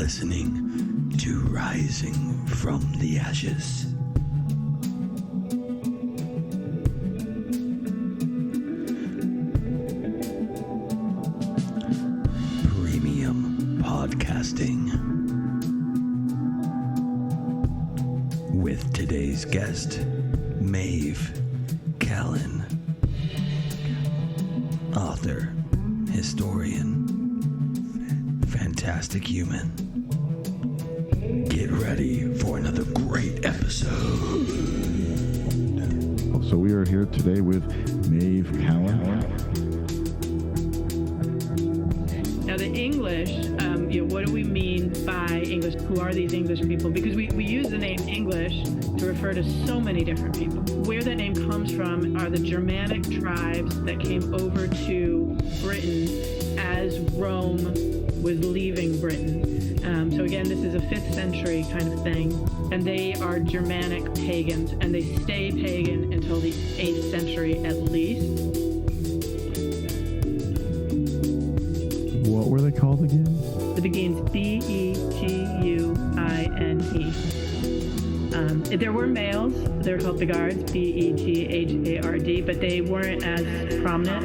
listening to Rising from the Ashes. Premium podcasting. With today's guest, Maeve Callan. Author, historian, fantastic human. Get ready for another great episode. So we are here today with Maeve Callan. Now the English, what do we mean by English? Who are these English people? Because we use the name English to refer to so many different people. Where that name comes from are the Germanic tribes that came over to Britain as Rome was leaving Britain. So again, this is a 5th century kind of thing, and they are Germanic pagans, and they stay pagan until the 8th century at least. What were they called again? It begins Beguine. There were males, they're called Begards, Beghard, but they weren't as prominent.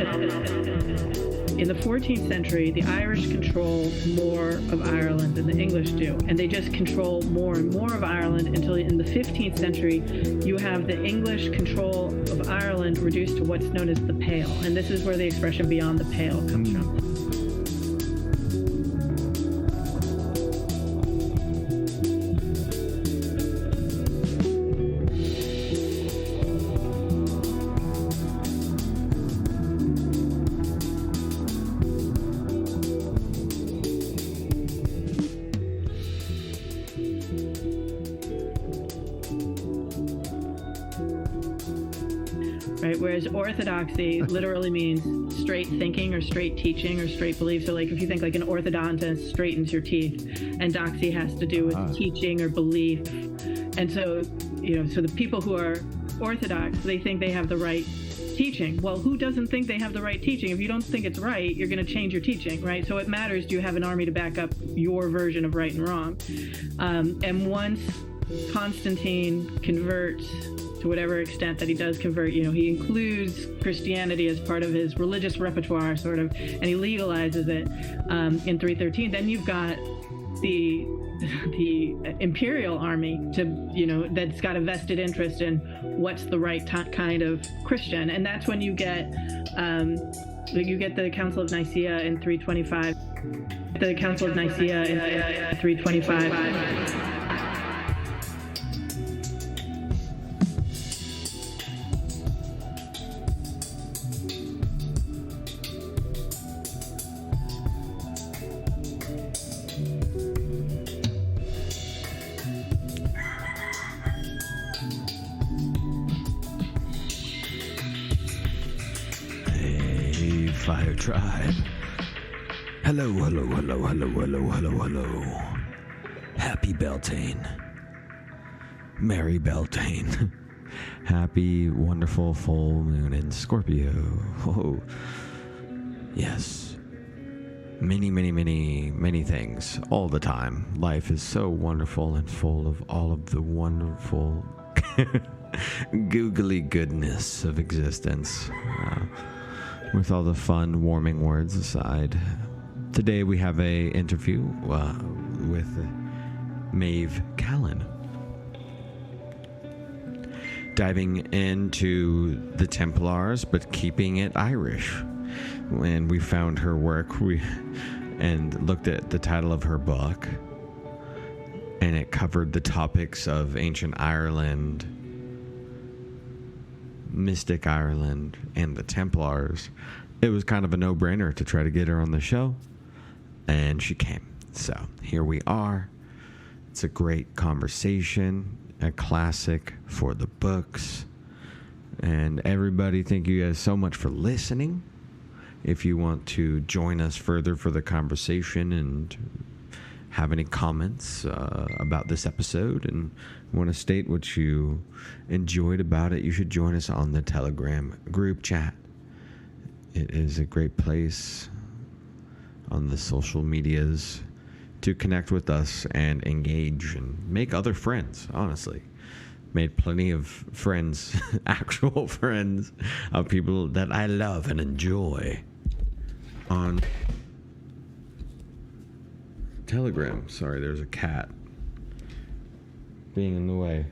In the 14th century, the Irish control more of Ireland than the English do, and they just control more and more of Ireland until in the 15th century, you have the English control of Ireland reduced to what's known as the Pale, and this is where the expression beyond the Pale comes from. Right, whereas orthodoxy literally means straight thinking or straight teaching or straight belief. So like if you think like an orthodontist straightens your teeth, and doxy has to do with teaching or belief. And so, so the people who are orthodox, they think they have the right teaching. Well, who doesn't think they have the right teaching? If you don't think it's right, you're going to change your teaching, right? So it matters, do you have an army to back up your version of right and wrong? And once Constantine converts, to whatever extent that he does convert, he includes Christianity as part of his religious repertoire, sort of, and he legalizes it in 313. Then you've got the imperial army that's got a vested interest in what's the right kind of Christian, and that's when you get the Council of Nicaea in 325. The Council of Nicaea in 325. Fire Tribe. Hello. Happy Beltane. Merry Beltane. Happy, wonderful full moon in Scorpio. Oh, yes. Many things all the time. Life is so wonderful and full of all of the wonderful googly goodness of existence. With all the fun, warming words aside, today we have a interview with Maeve Callan, diving into the Templars, but keeping it Irish. When we found her work, and looked at the title of her book, and it covered the topics of ancient Ireland, Mystic Ireland, and the Templars. It was kind of a no-brainer to try to get her on the show, and she came. So here we are. It's a great conversation, a classic for the books, and everybody, thank you guys so much for listening. If you want to join us further for the conversation and have any comments about this episode and want to state what you enjoyed about it, you should join us on the Telegram group chat. It is a great place on the social medias to connect with us and engage and make other friends, honestly. Made plenty of friends, actual friends, of people that I love and enjoy on Telegram. Sorry, there's a cat being in the way.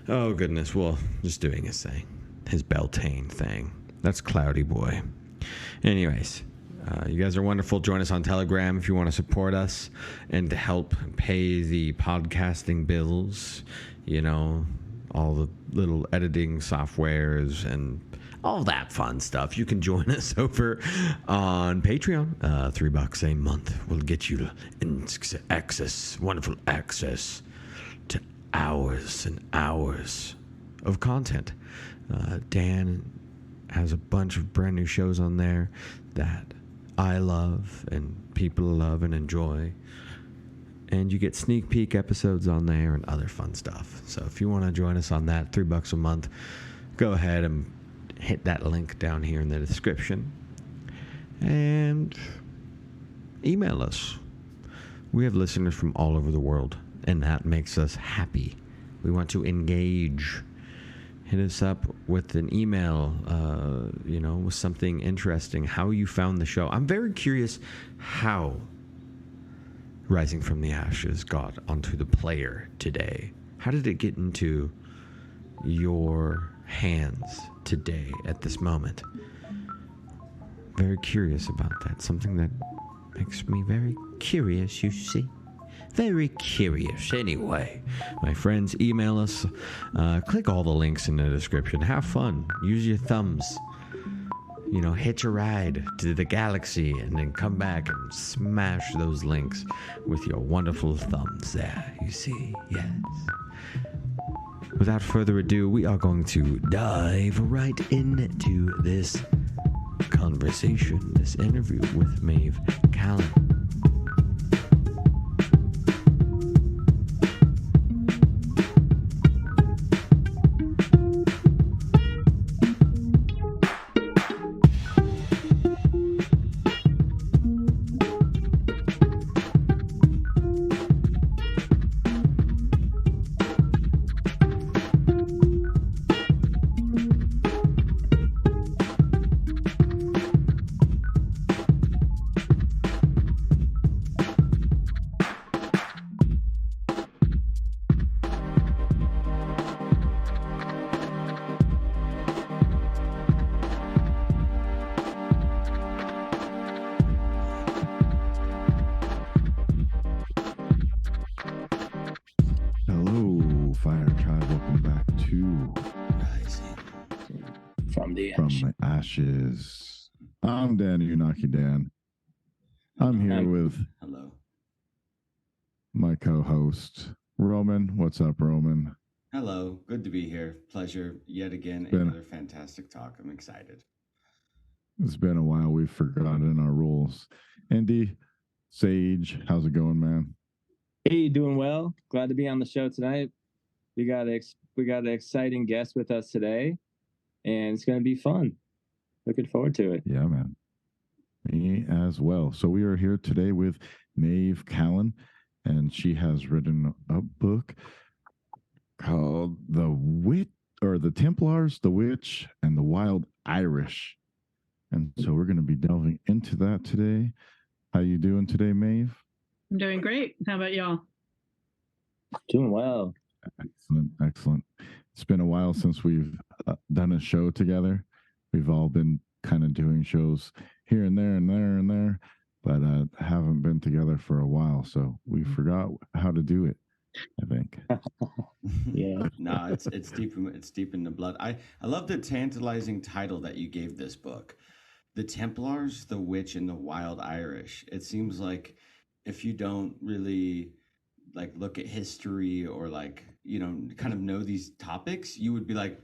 Oh, goodness. Well, just doing his thing. His Beltane thing. That's Cloudy Boy. Anyways, you guys are wonderful. Join us on Telegram if you want to support us and to help pay the podcasting bills. You know, all the little editing softwares and all that fun stuff. You can join us over on Patreon. $3 a month will get you wonderful access to hours and hours of content. Dan has a bunch of brand new shows on there that I love and people love and enjoy. And you get sneak peek episodes on there and other fun stuff. So if you want to join us on that, $3 a month, go ahead and hit that link down here in the description. And email us. We have listeners from all over the world, and that makes us happy. We want to engage. Hit us up with an email, with something interesting, how you found the show. I'm very curious how Rising from the Ashes got onto the player today. How did it get into your hands today at this moment? Very curious about that. Something that makes me very curious, you see. Very curious. Anyway, my friends, email us. Click all the links in the description. Have fun. Use your thumbs. Hitch a ride to the galaxy and then come back and smash those links with your wonderful thumbs there. You see? Yes. Without further ado, we are going to dive right into this conversation, this interview with Maeve Callan. Hello, Fire Tribe. Welcome back to From the Ashes. I'm Dan Unaki Dan. I'm here with my co-host, Roman. What's up, Roman? Hello. Good to be here. Pleasure yet again. Another fantastic talk. I'm excited. It's been a while. We've forgotten our roles. Andy, Sage, how's it going, man? Hey, doing well. Glad to be on the show tonight. We got an exciting guest with us today, and it's going to be fun. Looking forward to it. Yeah, man. Me as well. So we are here today with Maeve Callan, and she has written a book called The Templars, the Witch, and the Wild Irish. And so we're going to be delving into that today. How you doing today, Maeve? I'm doing great. How about y'all? Doing well. Excellent. It's been a while since we've done a show together. We've all been kind of doing shows here and there, but haven't been together for a while. So we forgot how to do it, I think. Yeah. No, it's deep in the blood. I love the tantalizing title that you gave this book. The Templars, the Witch, and the Wild Irish. It seems like if you don't really look at history or kind of know these topics, you would be like,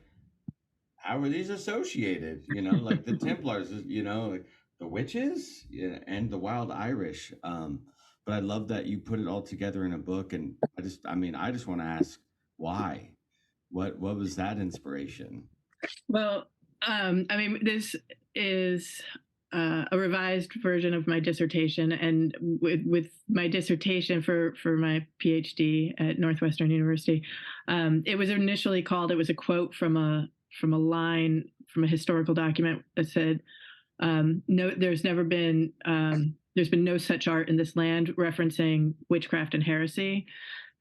how are these associated? Like the Templars, the witches and the Wild Irish. But I love that you put it all together in a book. And I just want to ask why. What was that inspiration? Well, this is a revised version of my dissertation, and with my dissertation for my PhD at Northwestern University, it was initially called. It was a quote from a line from a historical document that said, "No, there's been no such art in this land," referencing witchcraft and heresy.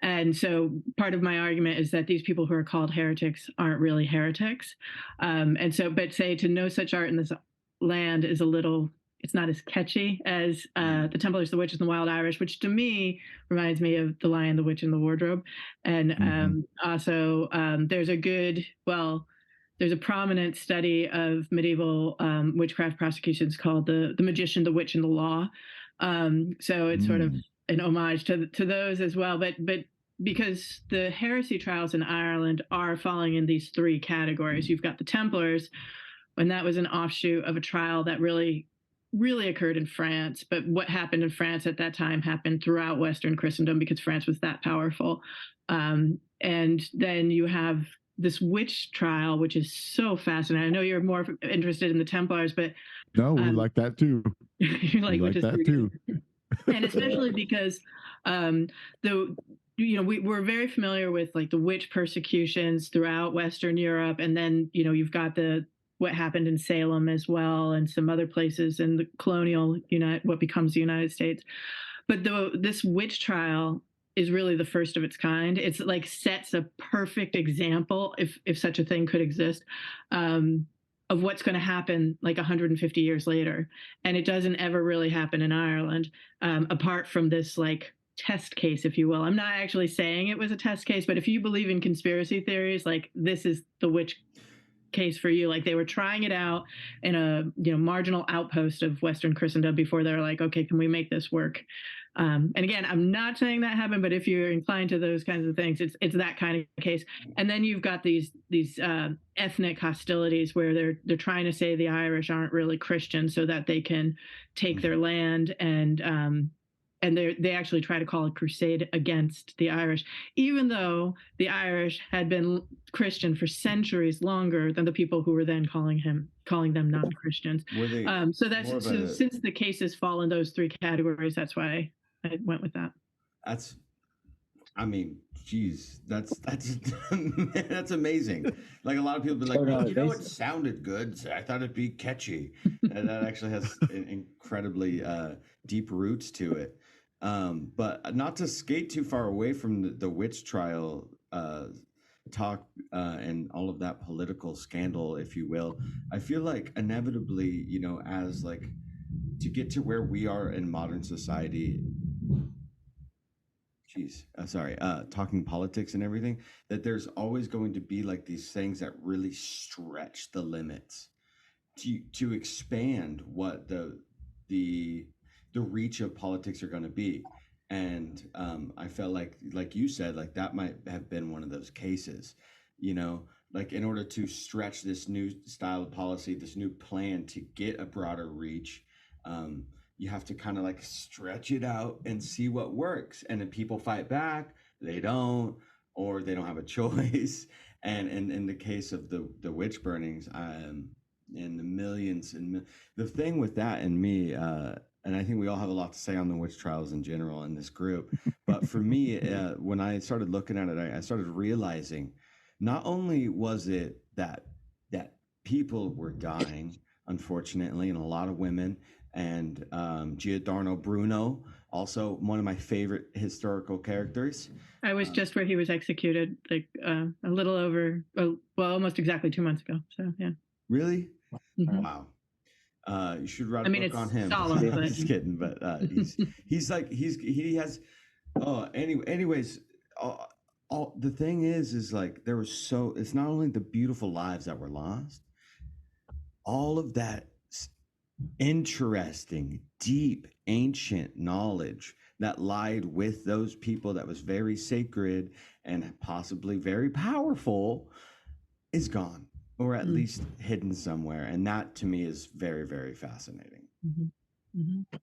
And so part of my argument is that these people who are called heretics aren't really heretics. But say to know such art in this land is it's not as catchy as the Templars, the Witches, and the Wild Irish, which to me reminds me of The Lion, the Witch, and the Wardrobe. And also there's a prominent study of medieval witchcraft prosecutions called the Magician, the Witch, and the Law. So it's sort of an homage to those as well. But because the heresy trials in Ireland are falling in these three categories. You've got the Templars, and that was an offshoot of a trial that really occurred in France. But what happened in France at that time happened throughout Western Christendom because France was that powerful. And then you have this witch trial, which is so fascinating. I know you're more interested in the Templars, but no, we like that too. You like that too. And especially because we're very familiar with like the witch persecutions throughout Western Europe, and then you've got what happened in Salem as well, and some other places in the colonial what becomes the United States. But this witch trial is really the first of its kind. It's like sets a perfect example, if such a thing could exist, of what's going to happen like 150 years later. And it doesn't ever really happen in Ireland, apart from this like test case, if you will. I'm not actually saying it was a test case, but if you believe in conspiracy theories, like this is the witch case for you. Like they were trying it out in a marginal outpost of Western Christendom before they're like, okay, can we make this work? And again, I'm not saying that happened, but if you're inclined to those kinds of things, it's that kind of case. And then you've got these ethnic hostilities where they're trying to say the Irish aren't really Christian so that they can take their land, and they actually try to call a crusade against the Irish, even though the Irish had been Christian for centuries longer than the people who were then calling them non-Christians. Since the cases fall in those three categories, that's why I went with that. That's that's amazing. Like a lot of people be like, it sounded good, so I thought it'd be catchy. And that actually has incredibly deep roots to it. But not to skate too far away from the witch trial talk and all of that political scandal, if you will. I feel like inevitably, as like to get to where we are in modern society, talking politics and everything, that there's always going to be like these things that really stretch the limits to expand what the reach of politics are going to be. And I felt like you said, like that might have been one of those cases, like in order to stretch this new style of policy, this new plan to get a broader reach, you have to kind of like stretch it out and see what works. And then people fight back, they don't, or they don't have a choice. And in the case of the witch burnings, and the millions the thing with that and me, and I think we all have a lot to say on the witch trials in general in this group. But for me, when I started looking at it, I started realizing not only was it that people were dying, unfortunately, and a lot of women, and Giordano Bruno, also one of my favorite historical characters. I was just where he was executed, like a little over, almost exactly 2 months ago. So yeah. Really? Mm-hmm. Wow. You should write a book on him. Solemn, I'm just kidding, but he has. Anyways, the thing is like there was it's not only the beautiful lives that were lost, all of that interesting, deep, ancient knowledge that lied with those people that was very sacred and possibly very powerful is gone, or at least hidden somewhere. And that to me is very, very fascinating. Mm-hmm. Mm-hmm.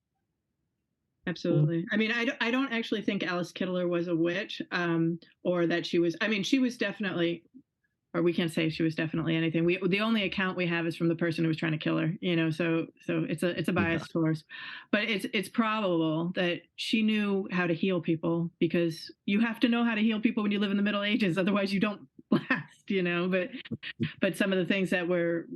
Absolutely. I mean, I don't actually think Alice Kittler was a witch, or that she was. I mean, she was definitely or we can't say she was definitely anything. The only account we have is from the person who was trying to kill her, so it's a biased source. But it's probable that she knew how to heal people, because you have to know how to heal people when you live in the Middle Ages, otherwise you don't last, but some of the things that were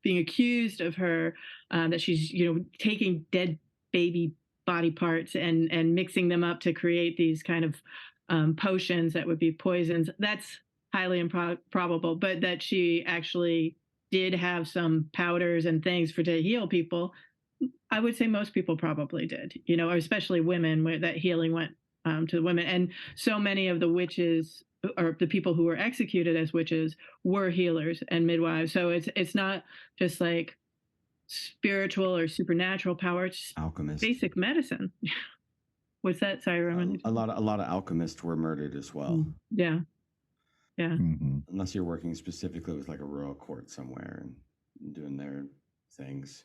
being accused of her, that she's taking dead baby body parts and mixing them up to create these kind of potions that would be poisons, that's highly improbable. But that she actually did have some powders and things to heal people, I would say most people probably did, or especially women, where that healing went to the women. And so many of the witches, or the people who were executed as witches, were healers and midwives. So it's not just like spiritual or supernatural power, it's alchemists, basic medicine. What's that? Sorry, Roman. A lot of alchemists were murdered as well. Yeah. Unless you're working specifically with like a royal court somewhere and doing their things.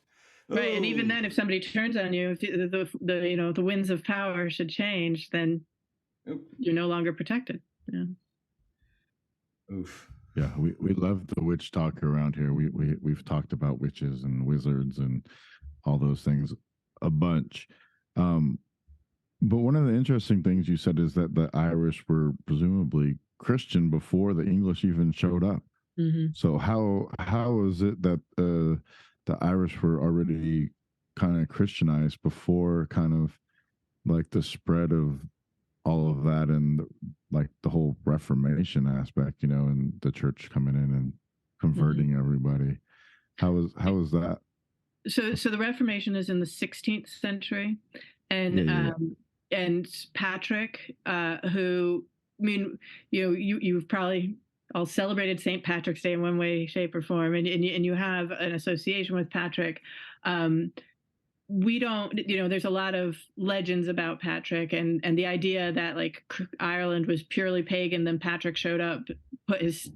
Right. And even then, if somebody turns on you, if the winds of power should change, then you're no longer protected. Yeah. Oof. Yeah, we love the witch talk around here. We've talked about witches and wizards and all those things a bunch. But one of the interesting things you said is that the Irish were presumably Christian before the English even showed up. Mm-hmm. So how is it that the Irish were already kind of Christianized before kind of like the spread of all of that and like the whole Reformation aspect, and the church coming in and converting everybody? How is that? So the Reformation is in the 16th century, and and Patrick, who, I mean, you've probably all celebrated St. Patrick's Day in one way, shape, or form, and you have an association with Patrick. We don't, there's a lot of legends about Patrick, and the idea that like Ireland was purely pagan, then Patrick showed up, put his,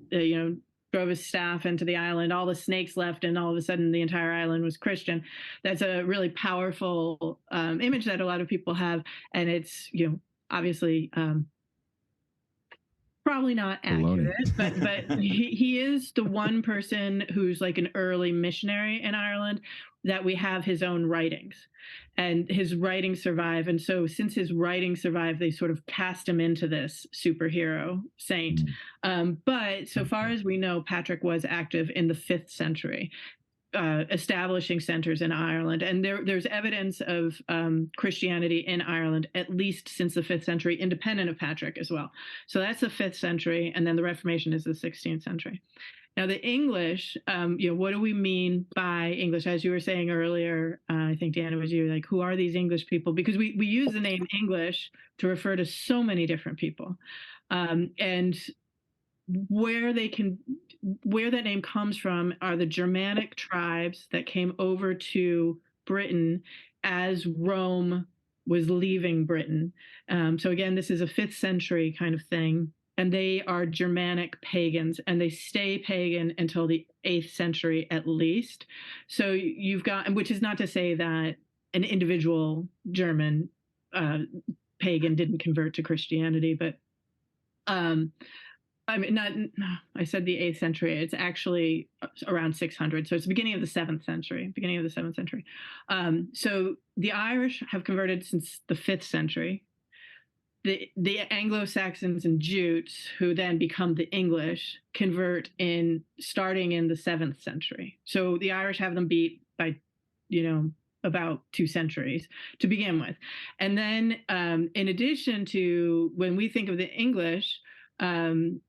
drove his staff into the island, all the snakes left, and all of a sudden the entire island was Christian. That's a really powerful image that a lot of people have, and it's, obviously probably not accurate, but he is the one person who's like an early missionary in Ireland that we have his own writings, and his writings survive. And so since his writings survive, they sort of cast him into this superhero saint. But so far as we know, Patrick was active in the 5th century, establishing centers in Ireland. And there's evidence of Christianity in Ireland, at least since the 5th century, independent of Patrick as well. So that's the 5th century. And then the Reformation is the 16th century. Now, the English, what do we mean by English? As you were saying earlier, I think, Dan, it was you, like, who are these English people? Because we use the name English to refer to so many different people. And where that name comes from are the Germanic tribes that came over to Britain as Rome was leaving Britain. So again, this is a 5th century kind of thing. And they are Germanic pagans, and they stay pagan until the 8th century at least. So you've got, which is not to say that an individual German pagan didn't convert to Christianity, but I mean, I said the 8th century. It's actually around 600. So it's the beginning of the 7th century, So the Irish have converted since the 5th century. The Anglo-Saxons and Jutes, who then become the English, convert starting in the 7th century. So the Irish have them beat by, about 2 centuries to begin with. And then in addition to, when we think of the English, when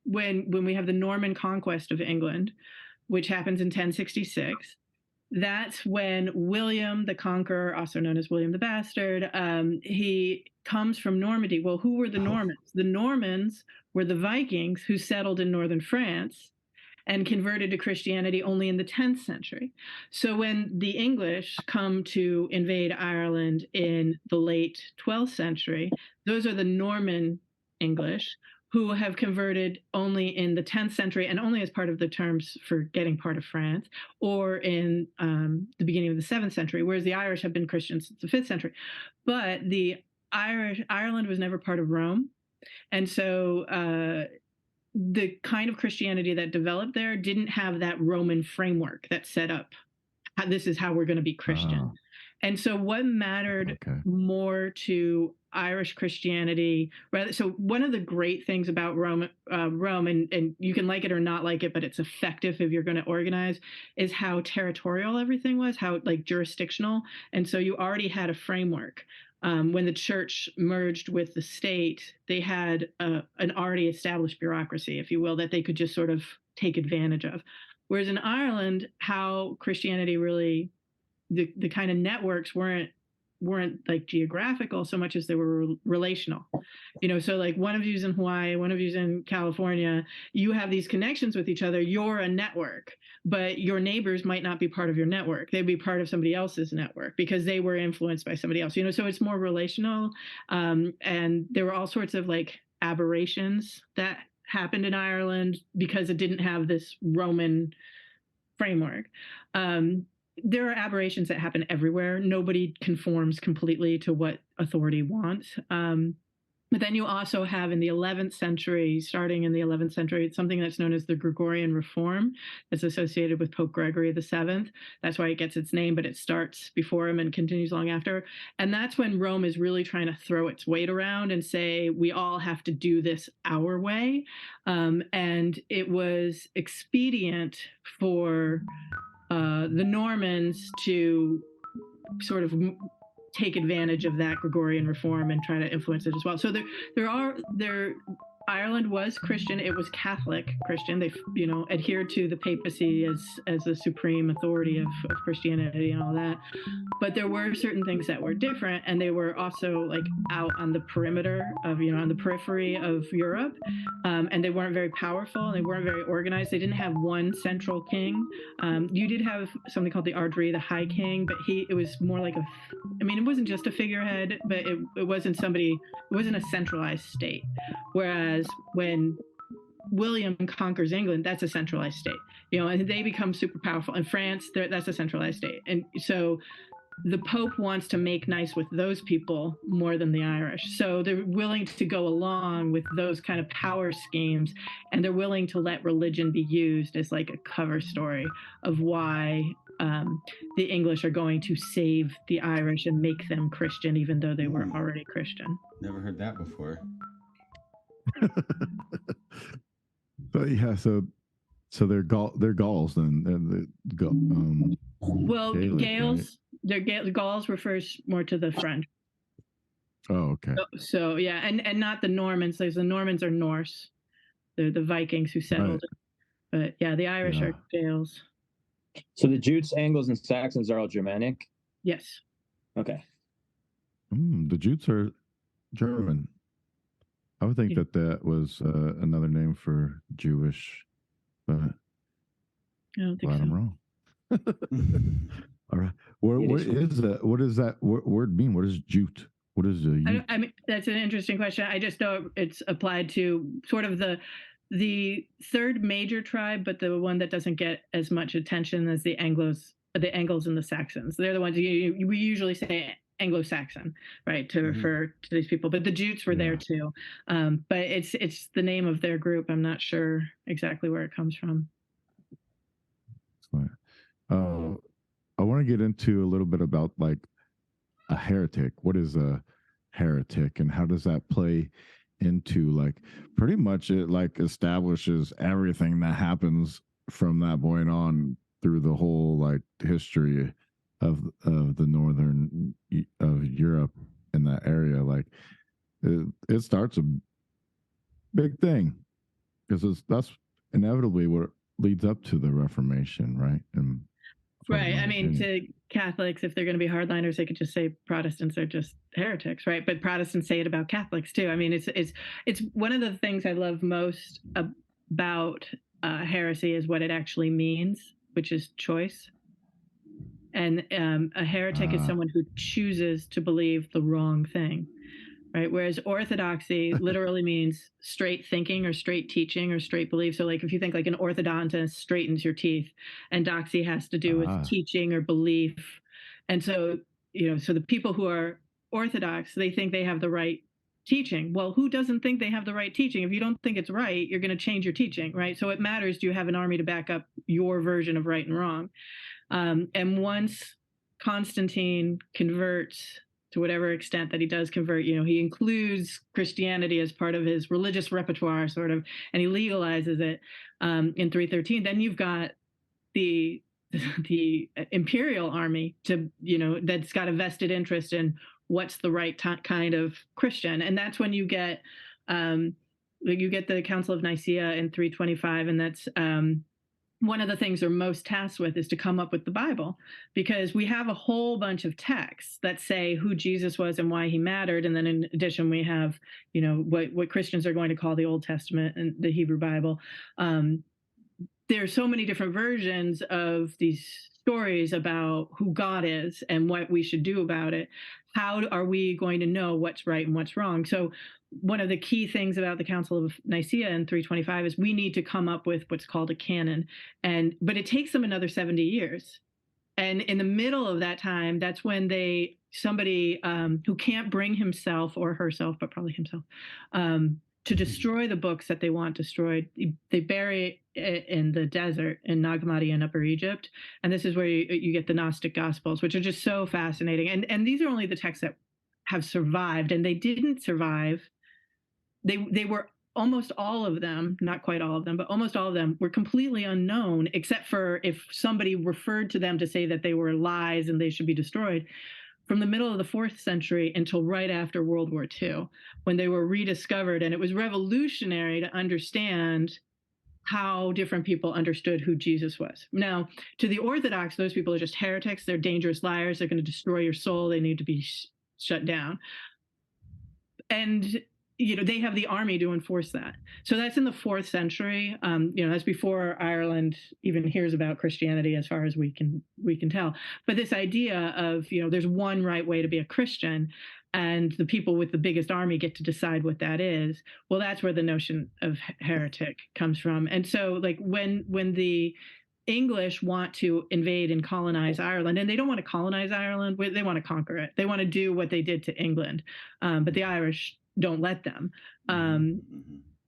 we have the Norman conquest of England, which happens in 1066, that's when William the Conqueror, also known as William the Bastard, he comes from Normandy. Well, who were the Normans? The Normans were the Vikings who settled in northern France and converted to Christianity only in the 10th century. So when the English come to invade Ireland in the late 12th century, those are the Norman English who have converted only in the 10th century and only as part of the terms for getting part of France, or in the beginning of the 7th century, whereas the Irish have been Christian since the 5th century. But Ireland was never part of Rome. And so the kind of Christianity that developed there didn't have that Roman framework that set up this is how we're going to be Christian. And so what mattered more to Irish Christianity, so one of the great things about Rome, and you can like it or not like it, but it's effective if you're going to organize, is how territorial everything was, how like jurisdictional. And so you already had a framework. When the church merged with the state, they had an already established bureaucracy, if you will, that they could just sort of take advantage of. Whereas in Ireland, how Christianity really, the kind of networks weren't like geographical so much as they were relational. So like one of you's in Hawaii, one of you's in California, you have these connections with each other, you're a network, but your neighbors might not be part of your network. They'd be part of somebody else's network because they were influenced by somebody else, so it's more relational. And there were all sorts of like aberrations that happened in Ireland because it didn't have this Roman framework. There are aberrations that happen everywhere. Nobody conforms completely to what authority wants. But then you also have in the 11th century, starting in the 11th century, it's something that's known as the Gregorian Reform. That's associated with Pope Gregory VII. That's why it gets its name, but it starts before him and continues long after. And that's when Rome is really trying to throw its weight around and say, we all have to do this our way. And it was expedient for the Normans to sort of take advantage of that Gregorian Reform and try to influence it as well. So Ireland was Christian. It was Catholic Christian. They, adhered to the papacy as the supreme authority of Christianity and all that. But there were certain things that were different, and they were also like out on the perimeter of, on the periphery of Europe. And they weren't very powerful, and they weren't very organized. They didn't have one central king. You did have something called the Ardri, the High King, but it was more like it wasn't just a figurehead, but it wasn't a centralized state. Whereas when William conquers England, that's a centralized state, and they become super powerful. In France, that's a centralized state. And so the Pope wants to make nice with those people more than the Irish. So they're willing to go along with those kind of power schemes, and they're willing to let religion be used as like a cover story of why the English are going to save the Irish and make them Christian, even though they were already Christian. Never heard that before. But yeah, so they're Gauls then. Well, Gaelic, Gaels, right? Gauls refers more to the French. Oh, okay. So yeah, and not the Normans. The Normans are Norse. They're the Vikings who settled. Right. But yeah, the Irish are Gaels. So the Jutes, Angles, and Saxons are all Germanic? Yes. Okay. The Jutes are German. I would think that was another name for Jewish, but I don't think I'm wrong. All right. What is that? What does that word mean? What is Jute? What is the? I mean, that's an interesting question. I just know it's applied to sort of the third major tribe, but the one that doesn't get as much attention as the Angles and the Saxons. They're the ones we usually say Anglo-Saxon, right, to refer to these people. But the Jutes were there too. But it's the name of their group. I'm not sure exactly where it comes from. I want to get into a little bit about like a heretic. What is a heretic, and how does that play into like pretty much it like establishes everything that happens from that point on through the whole like history of the northern of Europe in that area. Like it starts a big thing because that's inevitably what leads up to the Reformation, right? And right. I mean, to Catholics, if they're going to be hardliners, they could just say Protestants are just heretics, right? But Protestants say it about Catholics too. I mean, it's one of the things I love most about heresy is what it actually means, which is choice. And a heretic is someone who chooses to believe the wrong thing, right? Whereas orthodoxy literally means straight thinking or straight teaching or straight belief. So like if you think like an orthodontist straightens your teeth, and doxy has to do with teaching or belief. And so, so the people who are orthodox, they think they have the right teaching. Well, who doesn't think they have the right teaching? If you don't think it's right, you're going to change your teaching, right? So it matters, do you have an army to back up your version of right and wrong? And once Constantine converts, to whatever extent that he does convert, he includes Christianity as part of his religious repertoire, sort of, and he legalizes it in 313. Then you've got the imperial army that's got a vested interest in what's the right kind of Christian, and that's when you get the Council of Nicaea in 325, and that's one of the things they're most tasked with is to come up with the Bible, because we have a whole bunch of texts that say who Jesus was and why he mattered. And then in addition, we have, what Christians are going to call the Old Testament and the Hebrew Bible. There are so many different versions of these stories about who God is and what we should do about it. How are we going to know what's right and what's wrong? So one of the key things about the Council of Nicaea in 325 is we need to come up with what's called a canon. But it takes them another 70 years. And in the middle of that time, that's when somebody who can't bring himself or herself, but probably himself, to destroy the books that they want destroyed, they bury it in the desert in Nag Hammadi in Upper Egypt. And this is where you get the Gnostic Gospels, which are just so fascinating. And these are only the texts that have survived, and they didn't survive. They were almost all of them, not quite all of them, but almost all of them were completely unknown, except for if somebody referred to them to say that they were lies and they should be destroyed, from the middle of the 4th century until right after World War II, when they were rediscovered. And it was revolutionary to understand how different people understood who Jesus was. Now, to the Orthodox, those people are just heretics. They're dangerous liars. They're going to destroy your soul. They need to be shut down. And they have the army to enforce that. So that's in the 4th century. That's before Ireland even hears about Christianity, as far as we can tell. But this idea of, there's one right way to be a Christian, and the people with the biggest army get to decide what that is. Well, that's where the notion of heretic comes from. And so, like, when the English want to invade and colonize Ireland, and they don't want to colonize Ireland, they want to conquer it. They want to do what they did to England. But the Irish don't let them.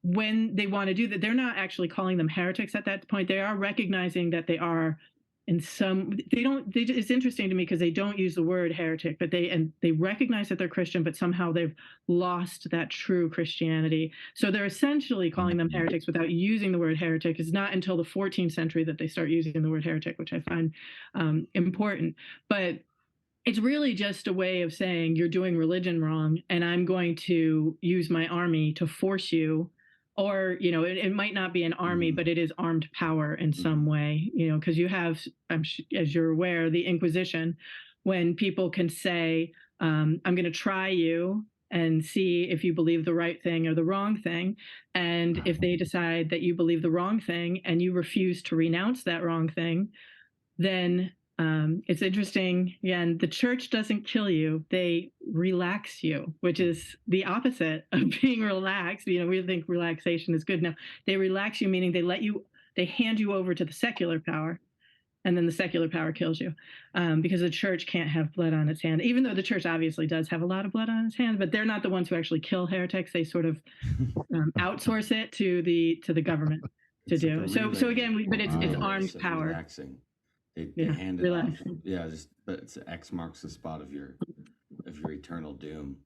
When they want to do that, they're not actually calling them heretics at that point. They are recognizing that they are it's interesting to me because they don't use the word heretic, but they recognize that they're Christian, but somehow they've lost that true Christianity. So they're essentially calling them heretics without using the word heretic. It's not until the 14th century that they start using the word heretic, which I find important. But it's really just a way of saying you're doing religion wrong, and I'm going to use my army to force you. Or, it might not be an army, but it is armed power in some way, because you have, as you're aware, the Inquisition, when people can say, I'm going to try you and see if you believe the right thing or the wrong thing. And if they decide that you believe the wrong thing and you refuse to renounce that wrong thing, then it's interesting. And the church doesn't kill you. They relax you, which is the opposite of being relaxed. We think relaxation is good. No, they relax you, meaning they hand you over to the secular power, and then the secular power kills you, because the church can't have blood on its hand, even though the church obviously does have a lot of blood on its hand, but they're not the ones who actually kill heretics. They sort of outsource it to the government to do. So again, but it's armed power. Relaxing. They hand it off. Yeah, but it's X marks the spot of your eternal doom.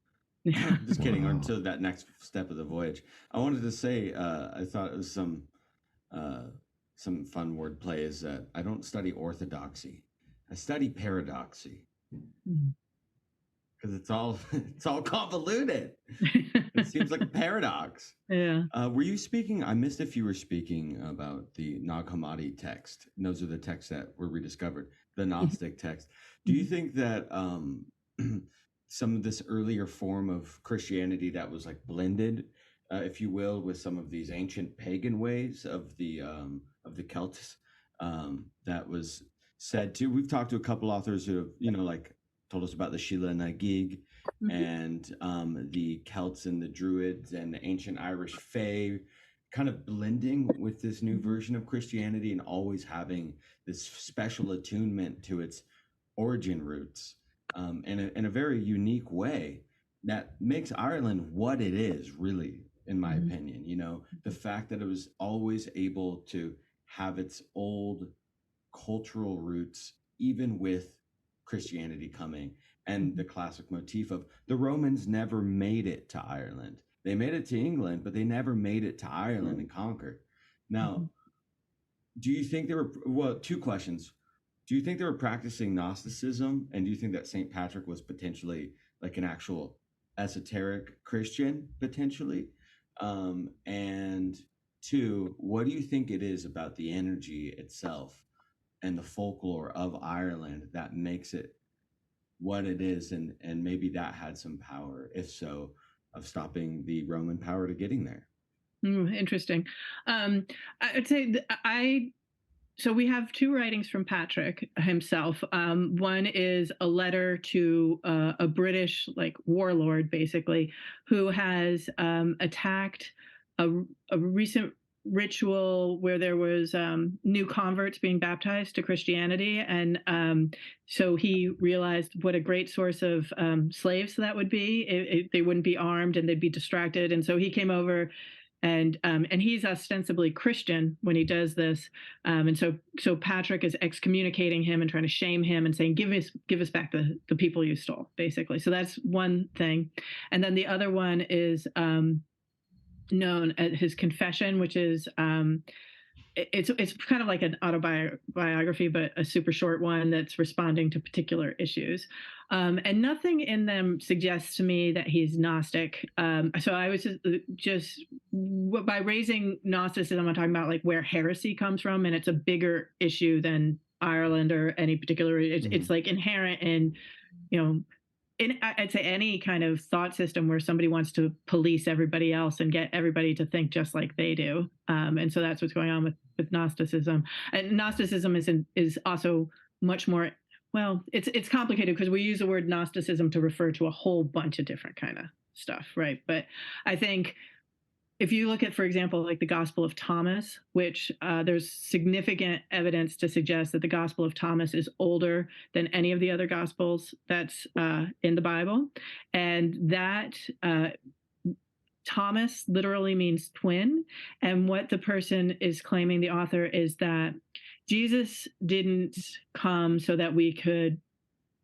Yeah. Just kidding. Wow. Until that next step of the voyage, I wanted to say I thought it was some fun wordplay. Is that I don't study orthodoxy, I study paradoxy. Because it's all convoluted. It seems like a paradox. Yeah. Were you speaking? I missed if you were speaking about the Nag Hammadi text. And those are the texts that were rediscovered, the Gnostic text. Do you think that some of this earlier form of Christianity that was like blended, if you will, with some of these ancient pagan ways of the Celts, that was said to? We've talked to a couple authors who have, told us about the Sheila Nagig and the Celts and the Druids and the ancient Irish Fae kind of blending with this new version of Christianity and always having this special attunement to its origin roots in a very unique way. that makes Ireland what it is, really, in my opinion. You know, the fact that it was always able to have its old cultural roots, even with Christianity coming, and the classic motif of the Romans never made it to Ireland. They made it to England, but they never made it to Ireland and conquered. Now, do you think they were, well, two questions. Do you think they were practicing Gnosticism? And do you think that St. Patrick was potentially like an actual esoteric Christian, potentially? And two, what do you think it is about the energy itself and the folklore of Ireland that makes it what it is? And maybe that had some power, if so, of stopping the Roman power to getting there. Interesting. I'd say so we have two writings from Patrick himself. One is a letter to a British like warlord, basically, who has attacked a recent ritual where there was new converts being baptized to Christianity, and so he realized what a great source of slaves that would be. They wouldn't be armed and they'd be distracted, and so he came over. And he's ostensibly Christian when he does this, and so Patrick is excommunicating him and trying to shame him and saying, give us back the people you stole, basically. So that's one thing, and then the other one is known as his confession, which is it's kind of like an autobiography, but a super short one that's responding to particular issues. And nothing in them suggests to me that he's Gnostic. So I was just by raising Gnosticism, I'm talking about like where heresy comes from, and it's a bigger issue than Ireland or any particular. It's like inherent in, you know, I'd say any kind of thought system where somebody wants to police everybody else and get everybody to think just like they do. And so that's what's going on with Gnosticism. And Gnosticism is also much more, well, it's complicated because we use the word Gnosticism to refer to a whole bunch of different kind of stuff, right? But I think if you look at, for example, like the Gospel of Thomas, which there's significant evidence to suggest that the Gospel of Thomas is older than any of the other Gospels that's in the Bible. And that Thomas literally means twin. And what the person is claiming, the author, is that Jesus didn't come so that we could,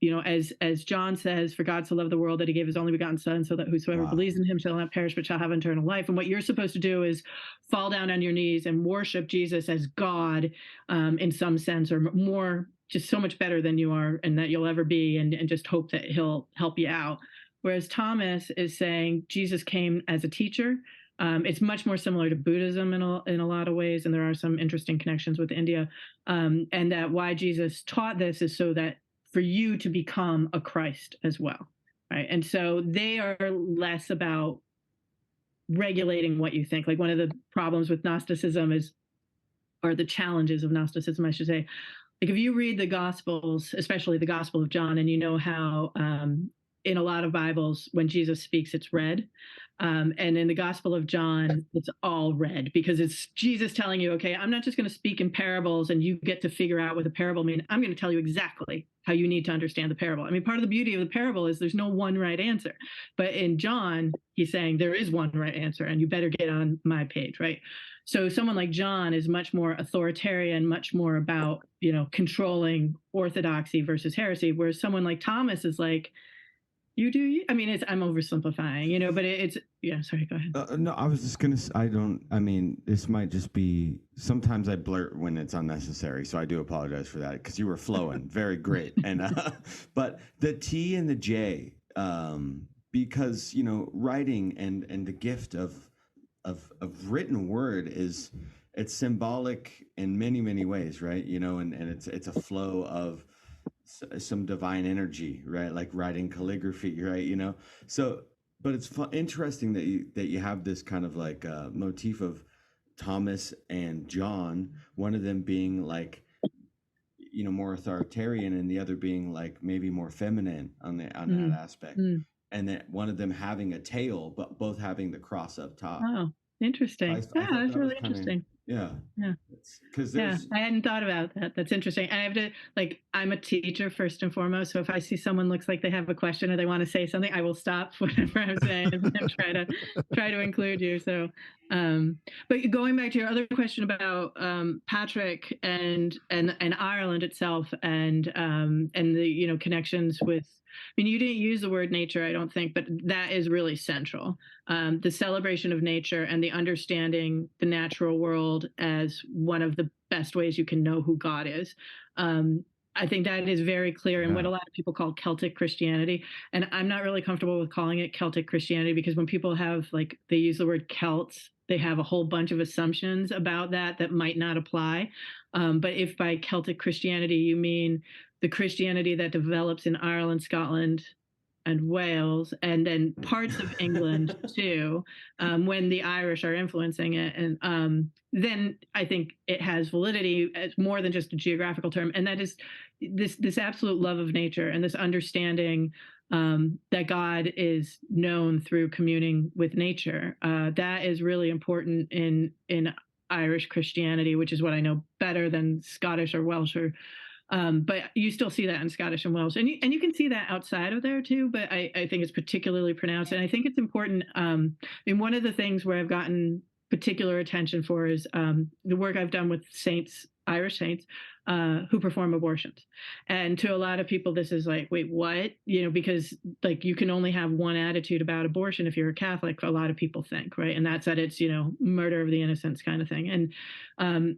you know, as John says, for God so loved the world that he gave his only begotten son, so that whosoever believes in him shall not perish but shall have eternal life. And what you're supposed to do is fall down on your knees and worship Jesus as God, in some sense, or more, just so much better than you are and that you'll ever be, and just hope that he'll help you out. Whereas Thomas is saying Jesus came as a teacher. It's much more similar to Buddhism in a lot of ways, and there are some interesting connections with India. And that why Jesus taught this is so that for you to become a Christ as well, right? And so they are less about regulating what you think. Like one of the problems with Gnosticism or the challenges of Gnosticism, I should say, like if you read the Gospels, especially the Gospel of John, and you know how in a lot of Bibles, when Jesus speaks, it's read. And in the Gospel of John, it's all read because it's Jesus telling you, okay, I'm not just going to speak in parables and you get to figure out what the parable means. I'm going to tell you exactly how you need to understand the parable. I mean, part of the beauty of the parable is there's no one right answer. But in John, he's saying there is one right answer and you better get on my page, right? So someone like John is much more authoritarian, much more about, you know, controlling orthodoxy versus heresy, whereas someone like Thomas is like, you do you? I mean, I'm oversimplifying, you know, but it's yeah. Sorry, go ahead. No, I was just gonna. I mean, this might just be. Sometimes I blurt when it's unnecessary, so I do apologize for that because you were flowing very great. And but the T and the J, because you know, writing and the gift of written word is it's symbolic in many ways, right? You know, and it's a flow of some divine energy, right? Like writing calligraphy, right? You know, so but it's interesting that you have this kind of like motif of Thomas and John, one of them being like, you know, more authoritarian and the other being like maybe more feminine on that aspect, and that one of them having a tail but both having the cross up top. Oh, interesting. I that's really interesting. Yeah. poets, because Yeah, there's I hadn't thought about that. That's interesting. And I have to, like, I'm a teacher first and foremost. So if I see someone looks like they have a question or they want to say something, I will stop whatever I'm saying and try to include you. So, but going back to your other question about Patrick and Ireland itself, and the, you know, connections with. I mean, you didn't use the word nature, I don't think, but that is really central. The celebration of nature and the understanding the natural world as one of the best ways you can know who God is. I think that is very clear in what a lot of people call Celtic Christianity. And I'm not really comfortable with calling it Celtic Christianity, because when people have, like, they use the word Celts, they have a whole bunch of assumptions about that might not apply. But if by Celtic Christianity you mean the Christianity that develops in Ireland, Scotland, and Wales, and then parts of England too, when the Irish are influencing it, and then I think it has validity as more than just a geographical term, and that is this absolute love of nature and this understanding that God is known through communing with nature. That is really important in Irish Christianity, which is what I know better than Scottish or Welsh or. But you still see that in Scottish and Welsh, and you can see that outside of there too. But I think it's particularly pronounced, and I think it's important. I mean, one of the things where I've gotten particular attention for is the work I've done with saints, Irish saints, who perform abortions. And to a lot of people, this is like, wait, what? You know, because, like, you can only have one attitude about abortion if you're a Catholic. A lot of people think, right, and that's that it's, you know, murder of the innocents kind of thing, and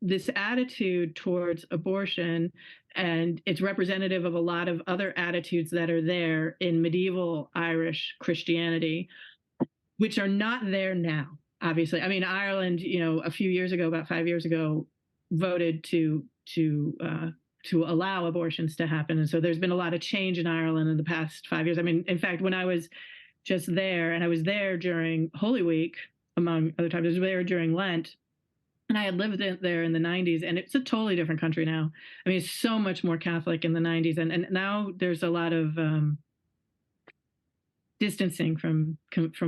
this attitude towards abortion, and it's representative of a lot of other attitudes that are there in medieval Irish Christianity, which are not there now, obviously. I mean, Ireland, you know, a few years ago, about 5 years ago, voted to allow abortions to happen. And so there's been a lot of change in Ireland in the past 5 years. I mean, in fact, when I was just there, and I was there during Holy Week, among other times, I was there during Lent, and I had lived there in the 90s, and it's a totally different country now. I mean, it's so much more Catholic in the 90s, and now there's a lot of distancing from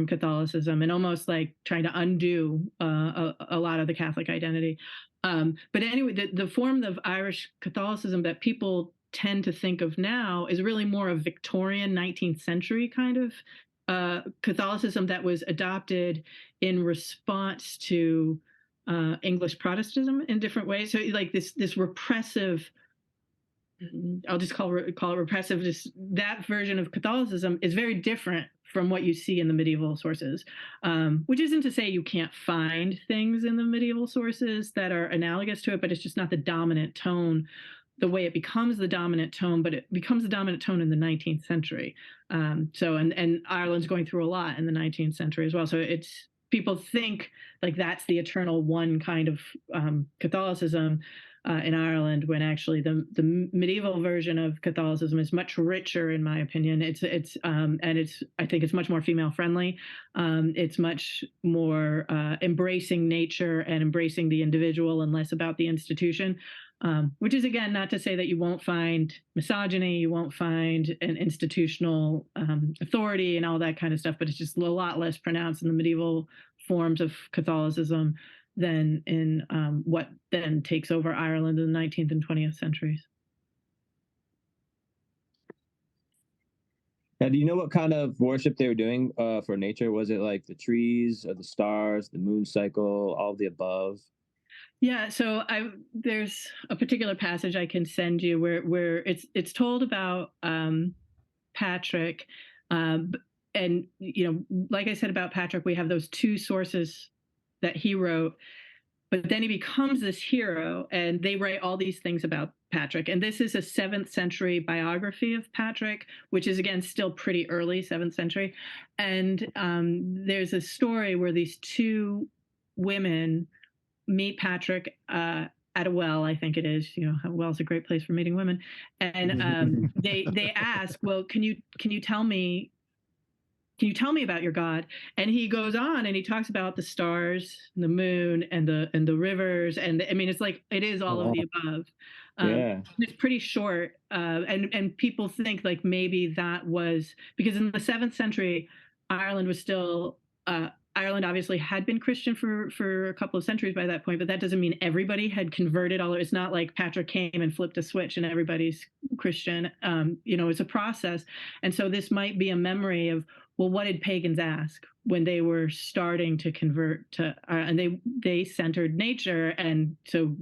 Catholicism, and almost like trying to undo a lot of the Catholic identity. But anyway, the form of Irish Catholicism that people tend to think of now is really more of Victorian 19th century kind of Catholicism that was adopted in response to English Protestantism in different ways. So, like, this repressive, I'll just call it repressive. That version of Catholicism is very different from what you see in the medieval sources, which isn't to say you can't find things in the medieval sources that are analogous to it, but it's just not the dominant tone, the way it becomes the dominant tone, but it becomes the dominant tone in the 19th century. So, and Ireland's going through a lot in the 19th century as well. So it's, people think like that's the eternal one kind of Catholicism in Ireland, when actually the medieval version of Catholicism is much richer, in my opinion. I think it's much more female friendly. It's much more embracing nature and embracing the individual, and less about the institution. Which is, again, not to say that you won't find misogyny, you won't find an institutional authority and all that kind of stuff, but it's just a lot less pronounced in the medieval forms of Catholicism than in what then takes over Ireland in the 19th and 20th centuries. Now, do you know what kind of worship they were doing for nature? Was it like the trees or the stars, the moon cycle, all of the above? Yeah, so there's a particular passage I can send you where it's told about Patrick, and, you know, like I said about Patrick, we have those two sources that he wrote, but then he becomes this hero, and they write all these things about Patrick. And this is a 7th century biography of Patrick, which is, again, still pretty early 7th century. And there's a story where these two women meet Patrick at a well, I think it is. You know, a well's a great place for meeting women. And they ask, well, can you tell me about your God? And he goes on and he talks about the stars and the moon and the rivers. And I mean, it's like, it is all of the above. Yeah. It's pretty short. And people think like maybe that was because in the 7th century, Ireland was still Ireland obviously had been Christian for a couple of centuries by that point, but that doesn't mean everybody had converted. It's not like Patrick came and flipped a switch and everybody's Christian. It's a process. And so this might be a memory of, well, what did pagans ask when they were starting to convert to, and they centered nature. And so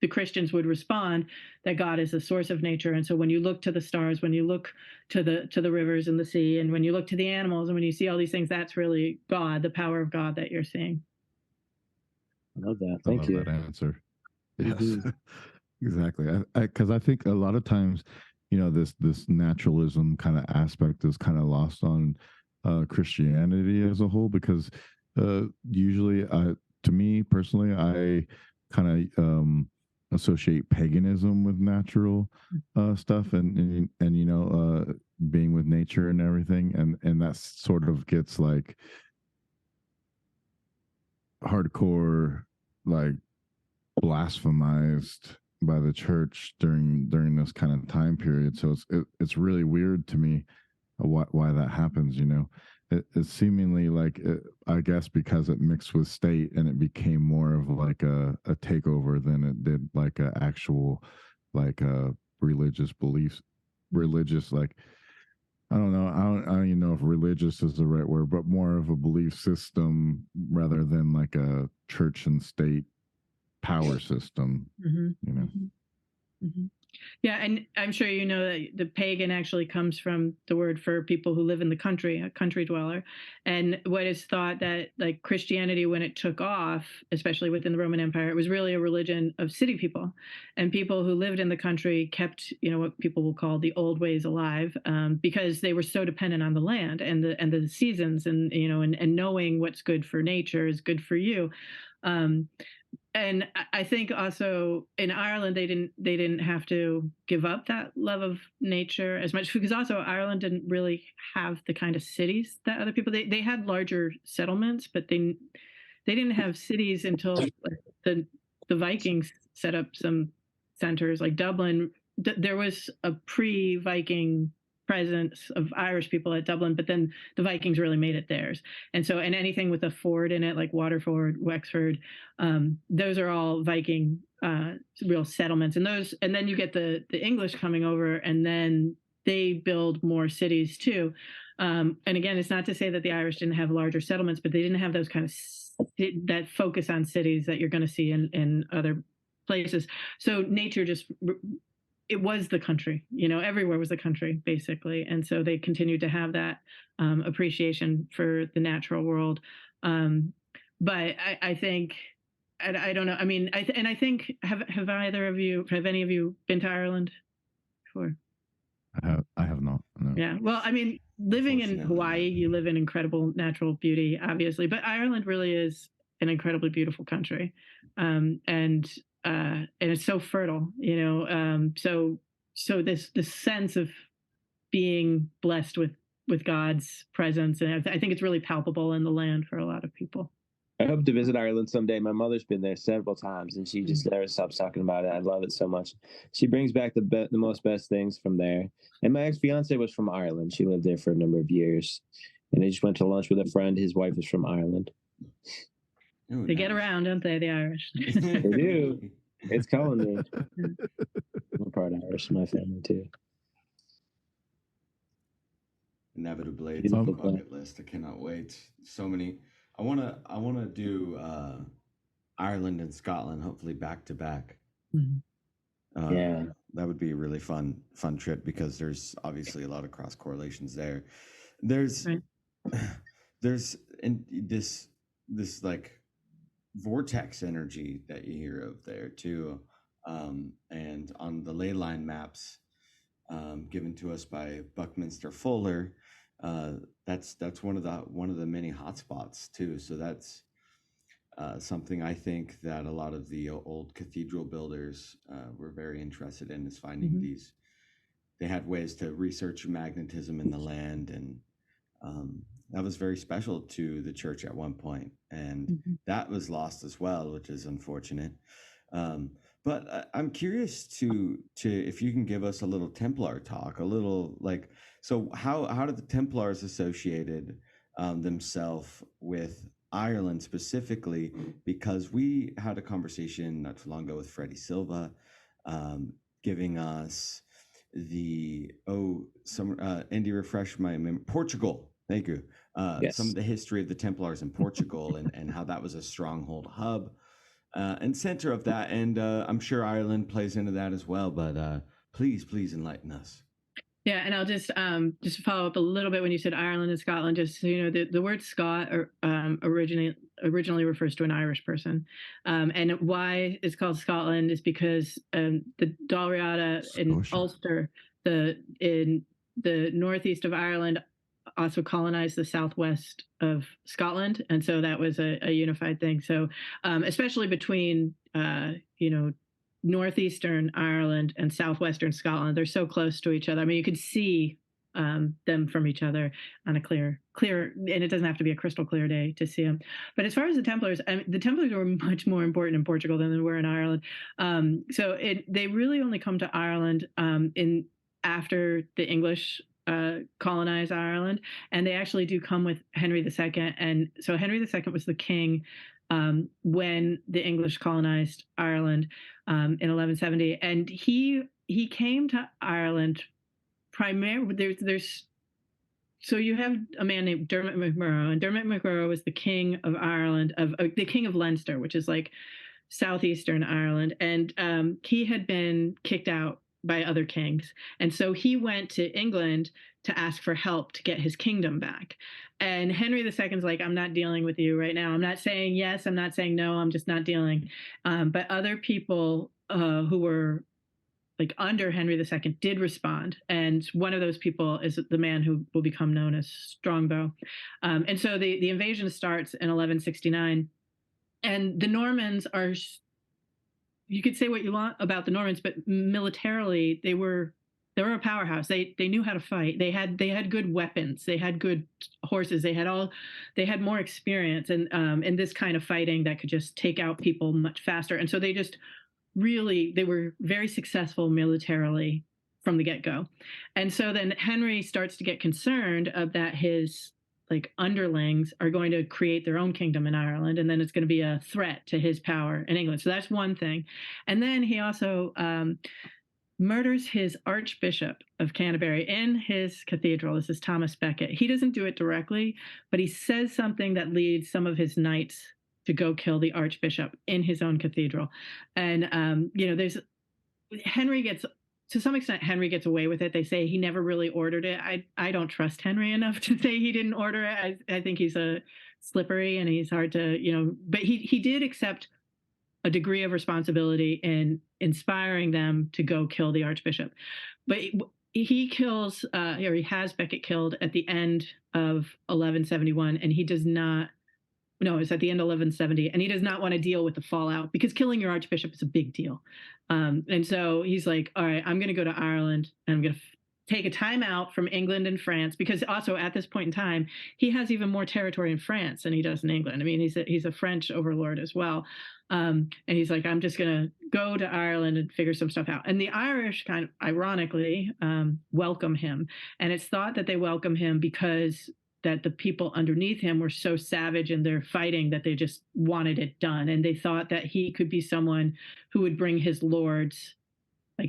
the Christians would respond that God is the source of nature. And so when you look to the stars, when you look to the rivers and the sea, and when you look to the animals, and when you see all these things, that's really God, the power of God that you're seeing. I love that. Thank you. That answer. Yes, Mhm. exactly. Because I think a lot of times, this naturalism kind of aspect is kind of lost on Christianity as a whole. Because usually, to me personally, I kind of associate paganism with natural stuff and being with nature and everything, and that sort of gets like hardcore, like blasphemized by the church during this kind of time period. So it's really weird to me why that happens. It's seemingly like I guess because it mixed with state and it became more of like a takeover than it did like a actual like religious beliefs, religious, like I don't know, I don't even know if religious is the right word, but more of a belief system rather than like a church and state power system. Yeah, and I'm sure you know that the pagan actually comes from the word for people who live in the country, a country dweller. And what is thought that like Christianity, when it took off, especially within the Roman Empire, it was really a religion of city people. And people who lived in the country kept, what people will call the old ways alive, because they were so dependent on the land and the seasons, and and knowing what's good for nature is good for you. And I think also in Ireland they didn't have to give up that love of nature as much, because also Ireland didn't really have the kind of cities that other people, they had larger settlements, but they didn't have cities until the Vikings set up some centers like Dublin. There was a pre-Viking presence of Irish people at Dublin, but then the Vikings really made it theirs. And anything with a ford in it, like Waterford, Wexford, those are all Viking real settlements. And then you get the English coming over, and then they build more cities too. And again, it's not to say that the Irish didn't have larger settlements, but they didn't have those kind of that focus on cities that you're going to see in other places. So nature just, it was the country, everywhere was the country basically. And so they continued to have that appreciation for the natural world. But I think, I don't know. I mean, I think, have any of you been to Ireland before? I have not. No. Yeah. Well, I mean, living in Hawaii, you live in incredible natural beauty, obviously, but Ireland really is an incredibly beautiful country. And it's so fertile, so this sense of being blessed with God's presence, and I think it's really palpable in the land for a lot of people. I hope to visit Ireland someday. My mother's been there several times, and she just never stops talking about it. I love it so much. She brings back the most best things from there. And my ex-fiance was from Ireland. She lived there for a number of years, and I just went to lunch with a friend. His wife is from Ireland. Oh, they get around, don't they, the Irish? They do. It's calling me. I'm part Irish, my family too. Inevitably, it's on the bucket list. I cannot wait. So many. I wanna do Ireland and Scotland, hopefully back to back. Yeah, that would be a really fun trip, because there's obviously a lot of cross correlations there. There's in this like vortex energy that you hear of there too, and on the ley line maps given to us by Buckminster Fuller, that's one of the many hotspots too. So that's something I think that a lot of the old cathedral builders were very interested in, is finding these. They had ways to research magnetism in the land, and that was very special to the church at one point, and that was lost as well, which is unfortunate. But I'm curious to if you can give us a little Templar talk, a little so how did the Templars associated themselves with Ireland specifically, because we had a conversation not too long ago with Freddie Silva, giving us Andy, refresh my memory. Portugal. Thank you. Yes. Some of the history of the Templars in Portugal and how that was a stronghold hub and center of that. And I'm sure Ireland plays into that as well. But please enlighten us. Yeah, and I'll just follow up a little bit when you said Ireland and Scotland. Just so you know, the word Scot originally refers to an Irish person, and why it's called Scotland is because the Dalriada in Ulster, in the northeast of Ireland, also colonized the southwest of Scotland, and so that was a unified thing. So especially between northeastern Ireland and southwestern Scotland, they're so close to each other. I mean, you could see them from each other on a clear, and it doesn't have to be a crystal clear day to see them. But as far as the Templars, the Templars were much more important in Portugal than they were in Ireland. So they really only come to Ireland after the English colonize Ireland, and they actually do come with Henry II. And so Henry II was the king when the English colonized Ireland in 1170, and he came to Ireland primarily. So you have a man named Dermot MacMurrough, and Dermot MacMurrough was the king of Ireland, the king of Leinster, which is like southeastern Ireland, and he had been kicked out by other kings, and so he went to England to ask for help to get his kingdom back. And Henry II's like, I'm not dealing with you right now. I'm not saying yes, I'm not saying no, I'm just not dealing. But other people who were like under Henry II did respond, and one of those people is the man who will become known as Strongbow. And so the invasion starts in 1169, and the Normans are. You could say what you want about the Normans, but militarily they were a powerhouse. They knew how to fight. They had good weapons. They had good horses. They had more experience in this kind of fighting that could just take out people much faster. And so they were very successful militarily from the get-go. And so then Henry starts to get concerned that his underlings are going to create their own kingdom in Ireland, and then it's going to be a threat to his power in England. So that's one thing. And then he also murders his Archbishop of Canterbury in his cathedral. This is Thomas Becket. He doesn't do it directly, but he says something that leads some of his knights to go kill the Archbishop in his own cathedral. And Henry gets. To some extent, Henry gets away with it. They say he never really ordered it. I don't trust Henry enough to say he didn't order it. I think he's slippery and he's hard to, but he did accept a degree of responsibility in inspiring them to go kill the Archbishop. But he kills, or he has Becket killed at the end of 1171, and he does not. No, it's at the end of 1170, and he does not want to deal with the fallout because killing your Archbishop is a big deal. And so he's like, all right, I'm going to go to Ireland, and I'm going to take a time out from England and France, because also at this point in time, he has even more territory in France than he does in England. I mean, he's a French overlord as well. And he's like, I'm just going to go to Ireland and figure some stuff out. And the Irish kind of ironically welcome him. And it's thought that they welcome him because that the people underneath him were so savage in their fighting that they just wanted it done. And they thought that he could be someone who would bring his lords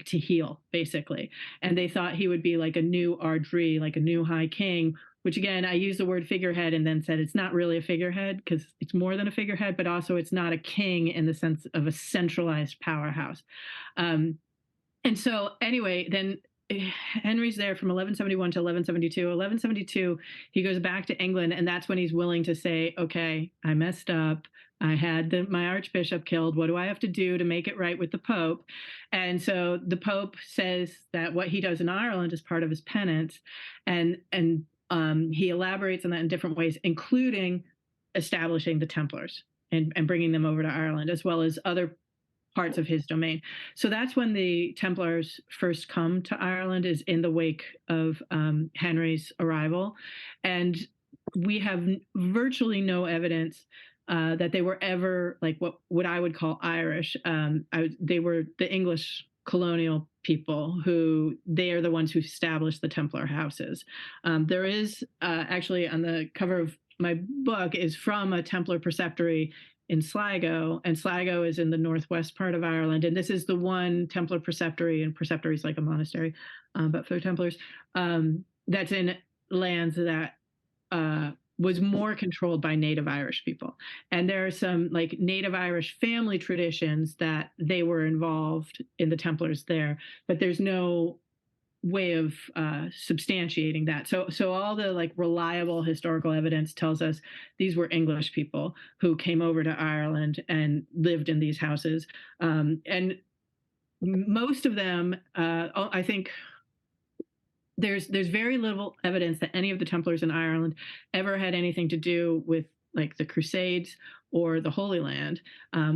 to heal, basically. And they thought he would be like a new Ardri, like a new high king, which again, I used the word figurehead and then said it's not really a figurehead because it's more than a figurehead, but also it's not a king in the sense of a centralized powerhouse. And so anyway, then Henry's there from 1171 to 1172. 1172, he goes back to England, and that's when he's willing to say, okay, I messed up. I had my Archbishop killed. What do I have to do to make it right with the Pope? And so the Pope says that what he does in Ireland is part of his penance, and he elaborates on that in different ways, including establishing the Templars and bringing them over to Ireland, as well as other parts of his domain. So that's when the Templars first come to Ireland, is in the wake of Henry's arrival. And we have virtually no evidence that they were ever what I would call Irish. They were the English colonial people who they are the ones who established the Templar houses. There is actually on the cover of my book is from a Templar preceptory in Sligo, and Sligo is in the northwest part of Ireland. And this is the one Templar preceptory, and preceptory is like a monastery, but for Templars, that's in lands that was more controlled by Native Irish people. And there are some like Native Irish family traditions that they were involved in the Templars there, but there's no way of substantiating that. So all the like reliable historical evidence tells us these were English people who came over to Ireland and lived in these houses. And most of them, I think there's very little evidence that any of the Templars in Ireland ever had anything to do with like the Crusades or the Holy Land,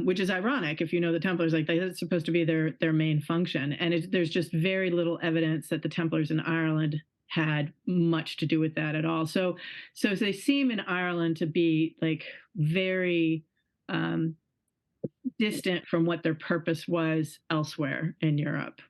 which is ironic if you know the Templars, like that's supposed to be their main function. And there's just very little evidence that the Templars in Ireland had much to do with that at all. So they seem in Ireland to be like very distant from what their purpose was elsewhere in Europe.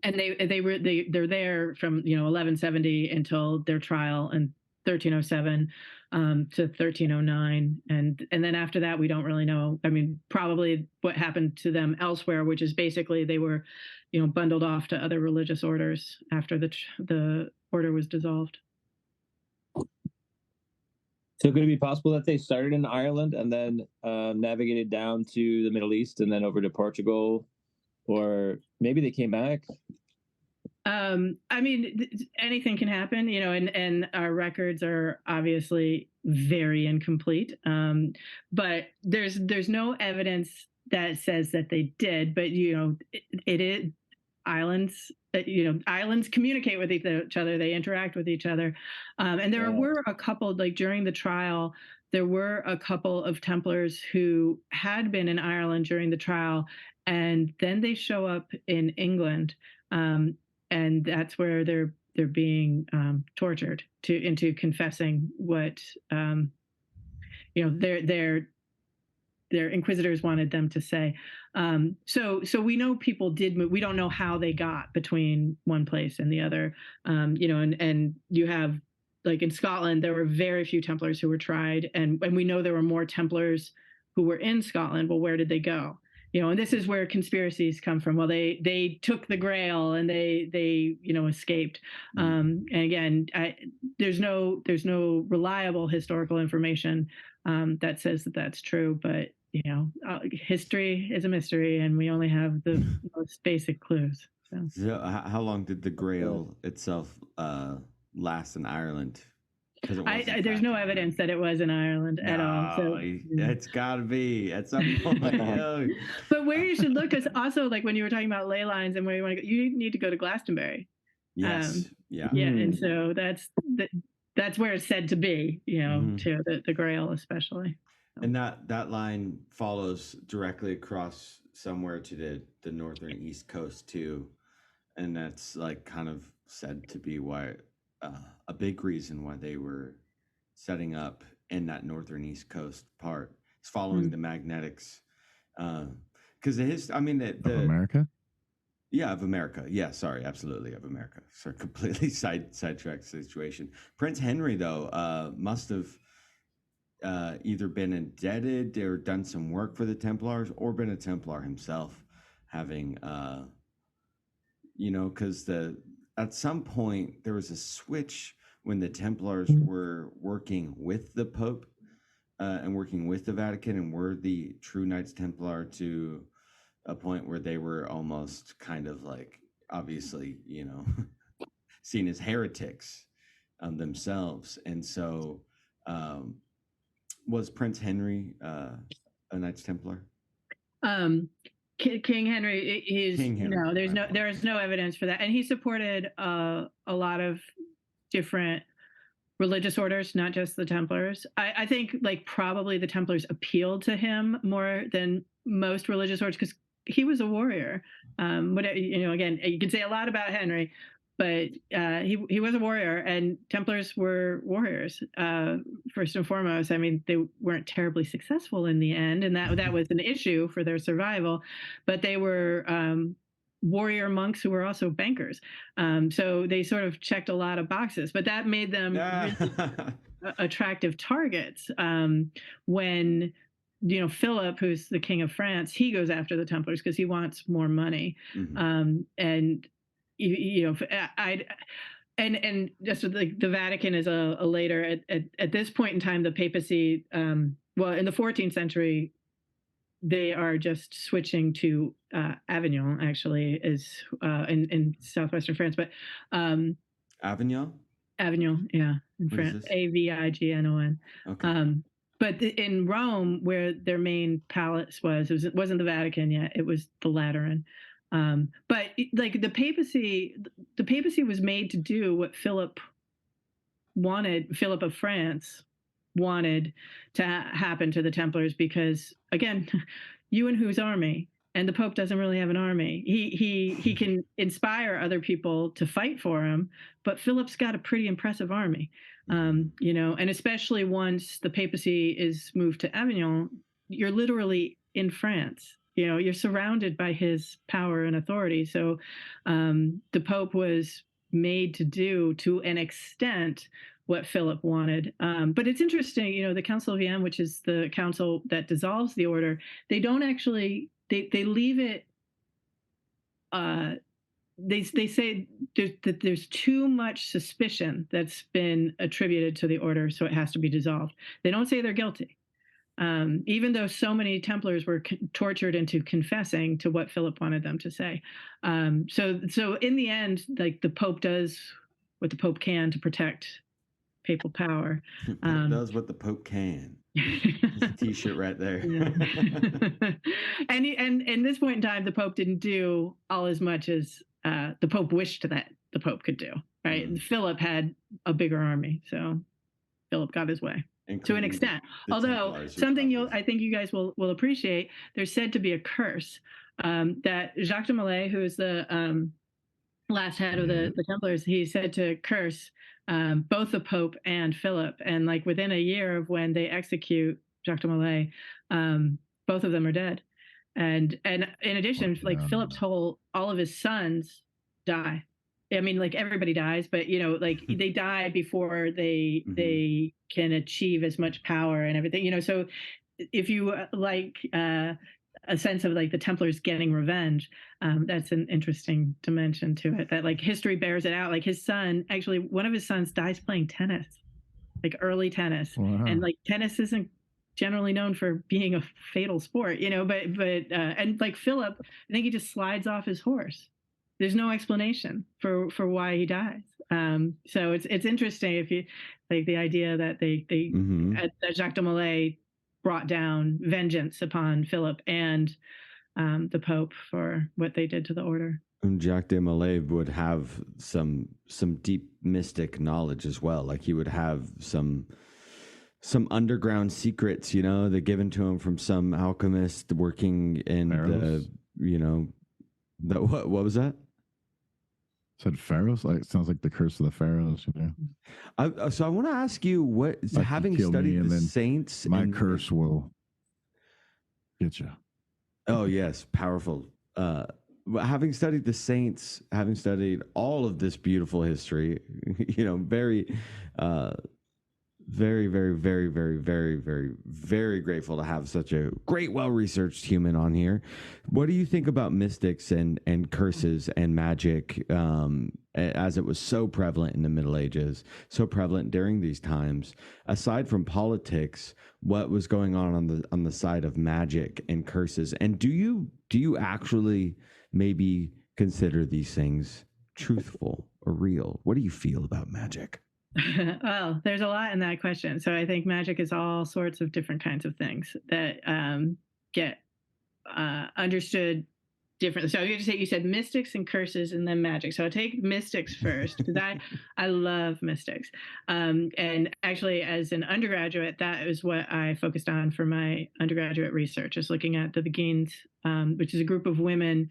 And they're there from 1170 until their trial in 1307 to 1309, and then after that we don't really know. I mean, probably what happened to them elsewhere, which is basically they were, bundled off to other religious orders after the order was dissolved. So could it be possible that they started in Ireland and then navigated down to the Middle East and then over to Portugal, or maybe they came back? I mean, anything can happen, and our records are obviously very incomplete. But there's no evidence that says that they did. But it is islands. Islands communicate with each other. They interact with each other. And there were a couple, like during the trial, there were a couple of Templars who had been in Ireland during the trial, and then they show up in England. And that's where they're being tortured into confessing what their inquisitors wanted them to say. So we know people did move. We don't know how they got between one place and the other. And you have, like in Scotland, there were very few Templars who were tried, and we know there were more Templars who were in Scotland. Well, where did they go? And this is where conspiracies come from. Well, they took the Grail and they escaped. And again, there's no reliable historical information that says that that's true. But history is a mystery, and we only have the most basic clues. So how long did the Grail itself last in Ireland? There's no evidence that it was in Ireland at all. So it's got to be at some point. But where you should look is also, like when you were talking about ley lines and where you want to go, you need to go to Glastonbury. Yes. Yeah. And so that's where it's said to be. To the Grail especially. And that line follows directly across somewhere to the northern east coast too, and that's like kind of said to be why. A big reason why they were setting up in that northern east coast part is following the magnetics, because of America. Yeah, of America. Yeah, sorry, absolutely of America. So completely sidetracked situation. Prince Henry though must have either been indebted or done some work for the Templars, or been a Templar himself, having because at some point there was a switch when the Templars were working with the Pope and working with the Vatican, and were the true Knights Templar to a point where they were almost kind of like, obviously, seen as heretics themselves. And so was Prince Henry a Knights Templar? King Henry, there is no evidence for that, and he supported a lot of different religious orders, not just the Templars. I think like probably the Templars appealed to him more than most religious orders because he was a warrior. But again, you can say a lot about Henry, but he was a warrior, and Templars were warriors first and foremost. I mean, they weren't terribly successful in the end, and that was an issue for their survival. But they were warrior monks who were also bankers, so they sort of checked a lot of boxes. But that made them attractive targets when Philip, who's the king of France, he goes after the Templars because he wants more money. And and just like the Vatican is a later at this point in time, the papacy, well, in the 14th century, they are just switching to Avignon, actually, is in southwestern France, but Avignon, yeah, in France, Avignon. Okay. But in Rome, where their main palace it wasn't the Vatican yet; it was the Lateran. But like the papacy was made to do what Philip of France wanted to happen to the Templars, because again, you and whose army? And the Pope doesn't really have an army. He can inspire other people to fight for him, but Philip's got a pretty impressive army. And especially once the papacy is moved to Avignon, you're literally in France. You're surrounded by his power and authority. So the Pope was made to do, to an extent, what Philip wanted. But it's interesting, the Council of Vienne, which is the council that dissolves the order, they don't actually, they leave it, they say that there's too much suspicion that's been attributed to the order, so it has to be dissolved. They don't say they're guilty. Even though so many Templars were tortured into confessing to what Philip wanted them to say. So in the end, like, the Pope does what the Pope can to protect papal power. Does what the Pope can. There's a T-shirt right there. And in this point in time, the Pope didn't do all as much as the Pope wished that the Pope could do. Right? Philip had a bigger army, so Philip got his way. To an extent. Although something I think you guys will appreciate, there's said to be a curse that Jacques de Molay, who is the last head of the Templars, he said to curse both the Pope and Philip. And like within a year of when they execute Jacques de Molay, both of them are dead. And in addition, Philip's all of his sons die. I mean, like, everybody dies, but like, they die before they can achieve as much power and everything. So if you like a sense of like the Templars getting revenge, that's an interesting dimension to it, that like history bears it out. Like his son, actually, one of his sons dies playing tennis, like early tennis. Wow. And like tennis isn't generally known for being a fatal sport, but and like Philip, I think he just slides off his horse. There's no explanation for why he dies. So it's interesting if you like the idea that that Jacques de Molay brought down vengeance upon Philip and the Pope for what they did to the order. And Jacques de Molay would have some deep mystic knowledge as well. Like he would have some underground secrets, that given to him from some alchemist working in what was that? Said pharaohs? Like, it sounds like the curse of the pharaohs. So I want to ask you, what, like, having studied the saints, my curse will get you. Oh yes, powerful. Having studied the saints, having studied all of this beautiful history, very, very, very, very, very, very, very grateful to have such a great, well-researched human on here. What do you think about mystics and curses and magic, as it was so prevalent in the Middle Ages, so prevalent during these times? Aside from politics, what was going on the side of magic and curses? And do you actually maybe consider these things truthful or real? What do you feel about magic? Well, there's a lot in that question. So I think magic is all sorts of different kinds of things that get understood differently. So you said mystics and curses and then magic. So I'll take mystics first, because I love mystics. And actually, as an undergraduate, that is what I focused on for my undergraduate research, is looking at the Beguines, which is a group of women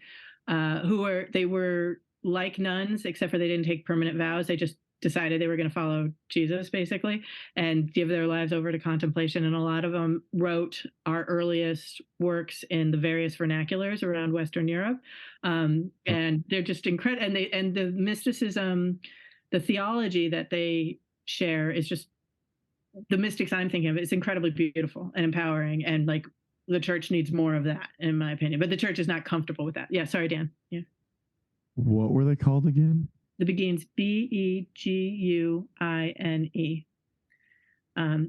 who were like nuns, except for they didn't take permanent vows. They just decided they were going to follow Jesus, basically, and give their lives over to contemplation. And a lot of them wrote our earliest works in the various vernaculars around Western Europe. And they're just incredible. And the mysticism, the theology that they share is just the mystics I'm thinking of, it's incredibly beautiful and empowering, and like the church needs more of that, in my opinion. But the church is not comfortable with that. Yeah, sorry, Dan. Yeah. What were they called again? The Beguines, Beguine.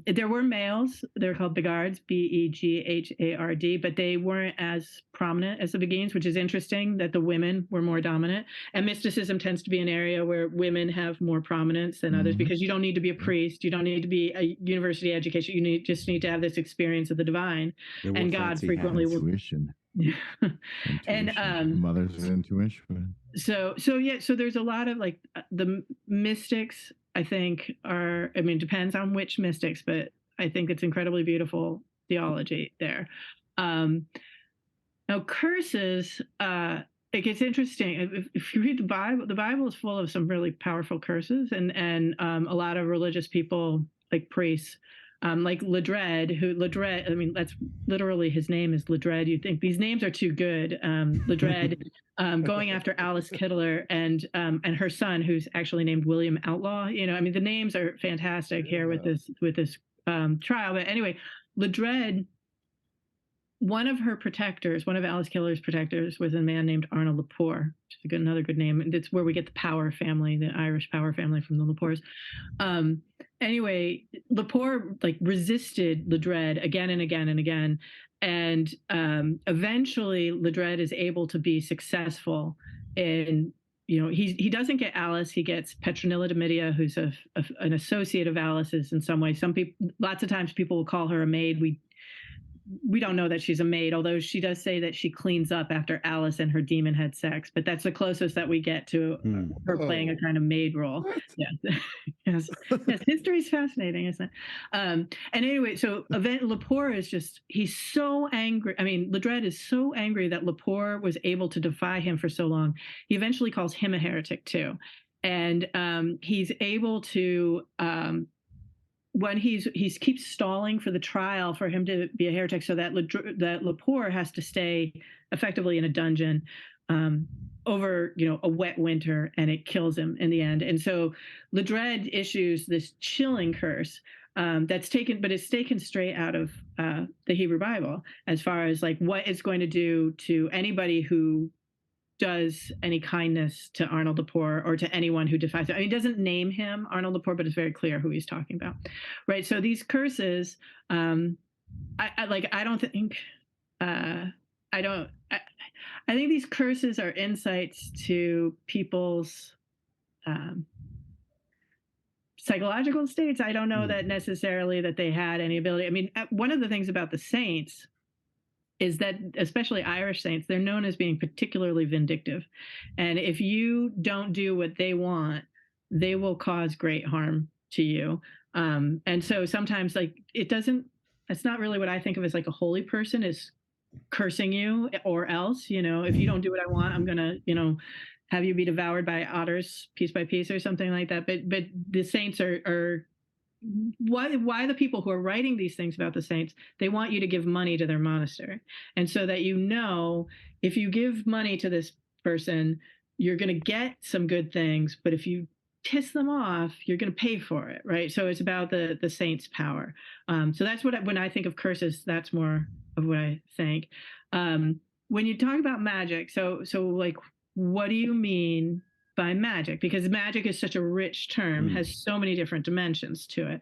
There were males. They're called Begards, Beghard, but they weren't as prominent as the Beguines, which is interesting that the women were more dominant. And mysticism tends to be an area where women have more prominence than others, because you don't need to be a priest. You don't need to be a university education. You just need to have this experience of the divine. And God frequently will. Intuition. And mother's intuition. So there's a lot of like the mystics, I think, depends on which mystics, but I think it's incredibly beautiful theology there. Now curses, it gets interesting. If you read the Bible is full of some really powerful curses, and a lot of religious people, like priests, like Ledred, that's literally, his name is Ledred. You'd think these names are too good. Ledred, going after Alice Kittler and her son, who's actually named William Outlaw. The names are fantastic here with this trial. But anyway, Ledred, one of Alice Killer's protectors, was a man named Arnold Lepore, which is another good name. And it's where we get the Power family, the Irish Power family from the Lepores. Anyway, Lepore resisted Ledred again and again and again. And eventually Ledred is able to be successful in, he doesn't get Alice, he gets Petronilla de Midia, who's an associate of Alice's in some way. Lots of times people will call her a maid. We don't know that she's a maid, although she does say that she cleans up after Alice and her demon had sex. But that's the closest that we get to her playing a kind of maid role. Yeah. Yes. History is fascinating, isn't it? And anyway, so Lepore he's so angry. Ledred is so angry that Lepore was able to defy him for so long. He eventually calls him a heretic too. And he's able to, when he keeps stalling for the trial for him to be a heretic, so that Lepore has to stay effectively in a dungeon over a wet winter, and it kills him in the end. And so Ledred issues this chilling curse it's taken straight out of the Hebrew Bible, as far as like what it's going to do to anybody who does any kindness to Arnold Lepore, or to anyone who defies it. He doesn't name him Arnold Lepore, but it's very clear who he's talking about, right? So these curses, I think these curses are insights to people's psychological states. I don't know that necessarily that they had any ability. One of the things about the saints is that, especially Irish saints, they're known as being particularly vindictive. And if you don't do what they want, they will cause great harm to you. And so sometimes it's not really what I think of as like a holy person is cursing you, or else, if you don't do what I want, I'm going to, have you be devoured by otters piece by piece or something like that. But the saints are why the people who are writing these things about the saints, they want you to give money to their monastery. And so that, if you give money to this person, you're going to get some good things, but if you piss them off, you're going to pay for it, right? So it's about the saints' power. So that's when I think of curses, that's more of what I think. When you talk about magic, so like, what do you mean by magic? Because magic is such a rich term, has so many different dimensions to it.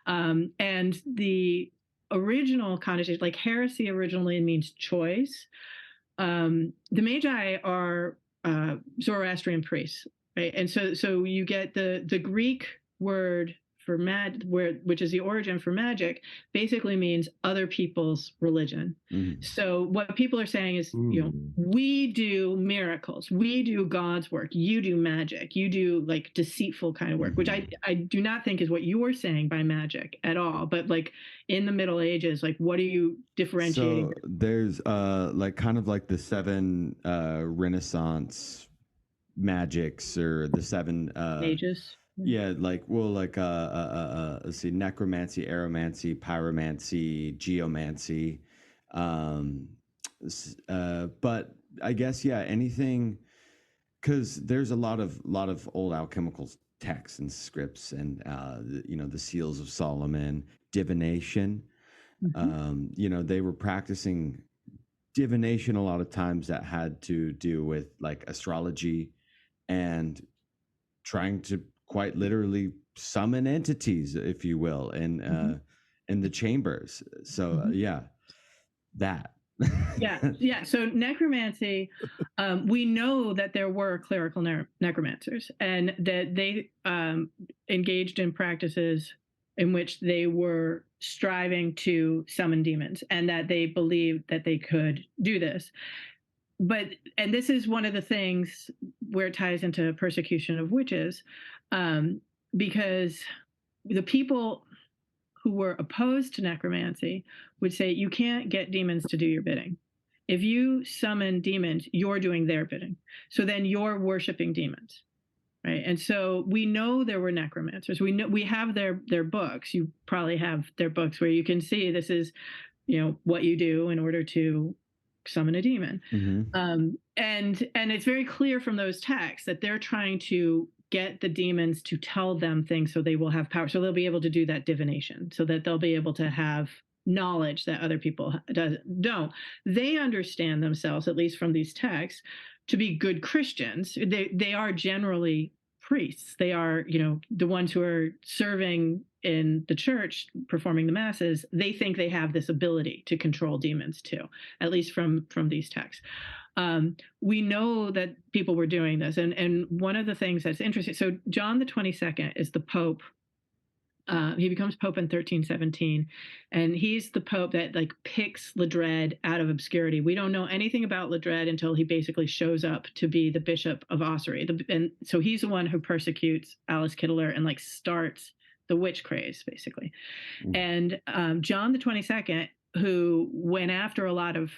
And the original connotation, like heresy originally means choice. The Magi are Zoroastrian priests, right? And so you get the Greek word for which is the origin for magic, basically means other people's religion. So what people are saying is, we do miracles, we do God's work, you do magic, you do like deceitful kind of work, which I do not think is what you're saying by magic at all. But like in the Middle Ages, like what are you differentiating? So there's kind of like the 7 Renaissance magics, or the 7 ages. Yeah, let's see, necromancy, aeromancy, pyromancy, geomancy, but I guess anything, because there's a lot of old alchemical texts and scripts, and the seals of Solomon, divination. They were practicing divination a lot of times that had to do with like astrology and trying to quite literally summon entities, if you will, in the chambers. So that. Yeah. So necromancy, we know that there were clerical necromancers, and that they engaged in practices in which they were striving to summon demons, and that they believed that they could do this. And this is one of the things where it ties into persecution of witches, because the people who were opposed to necromancy would say, you can't get demons to do your bidding. If you summon demons, you're doing their bidding. So then you're worshiping demons, right? And so we know there were necromancers. We have their books. You probably have their books where you can see this is, what you do in order to summon a demon. And it's very clear from those texts that they're trying to get the demons to tell them things so they will have power. So they'll be able to do that divination, so that they'll be able to have knowledge that other people don't. They understand themselves, at least from these texts, to be good Christians. They are generally priests. They are, the ones who are serving in the church, performing the masses. They think they have this ability to control demons too, at least from these texts. We know that people were doing this. And one of the things that's interesting, so John the 22nd is the Pope. He becomes Pope in 1317, and he's the Pope that picks Ledred out of obscurity. We don't know anything about Ledred until he basically shows up to be the Bishop of Ossory. And so he's the one who persecutes Alice Kittler and starts the witch craze, basically. And John the 22nd, who went after a lot of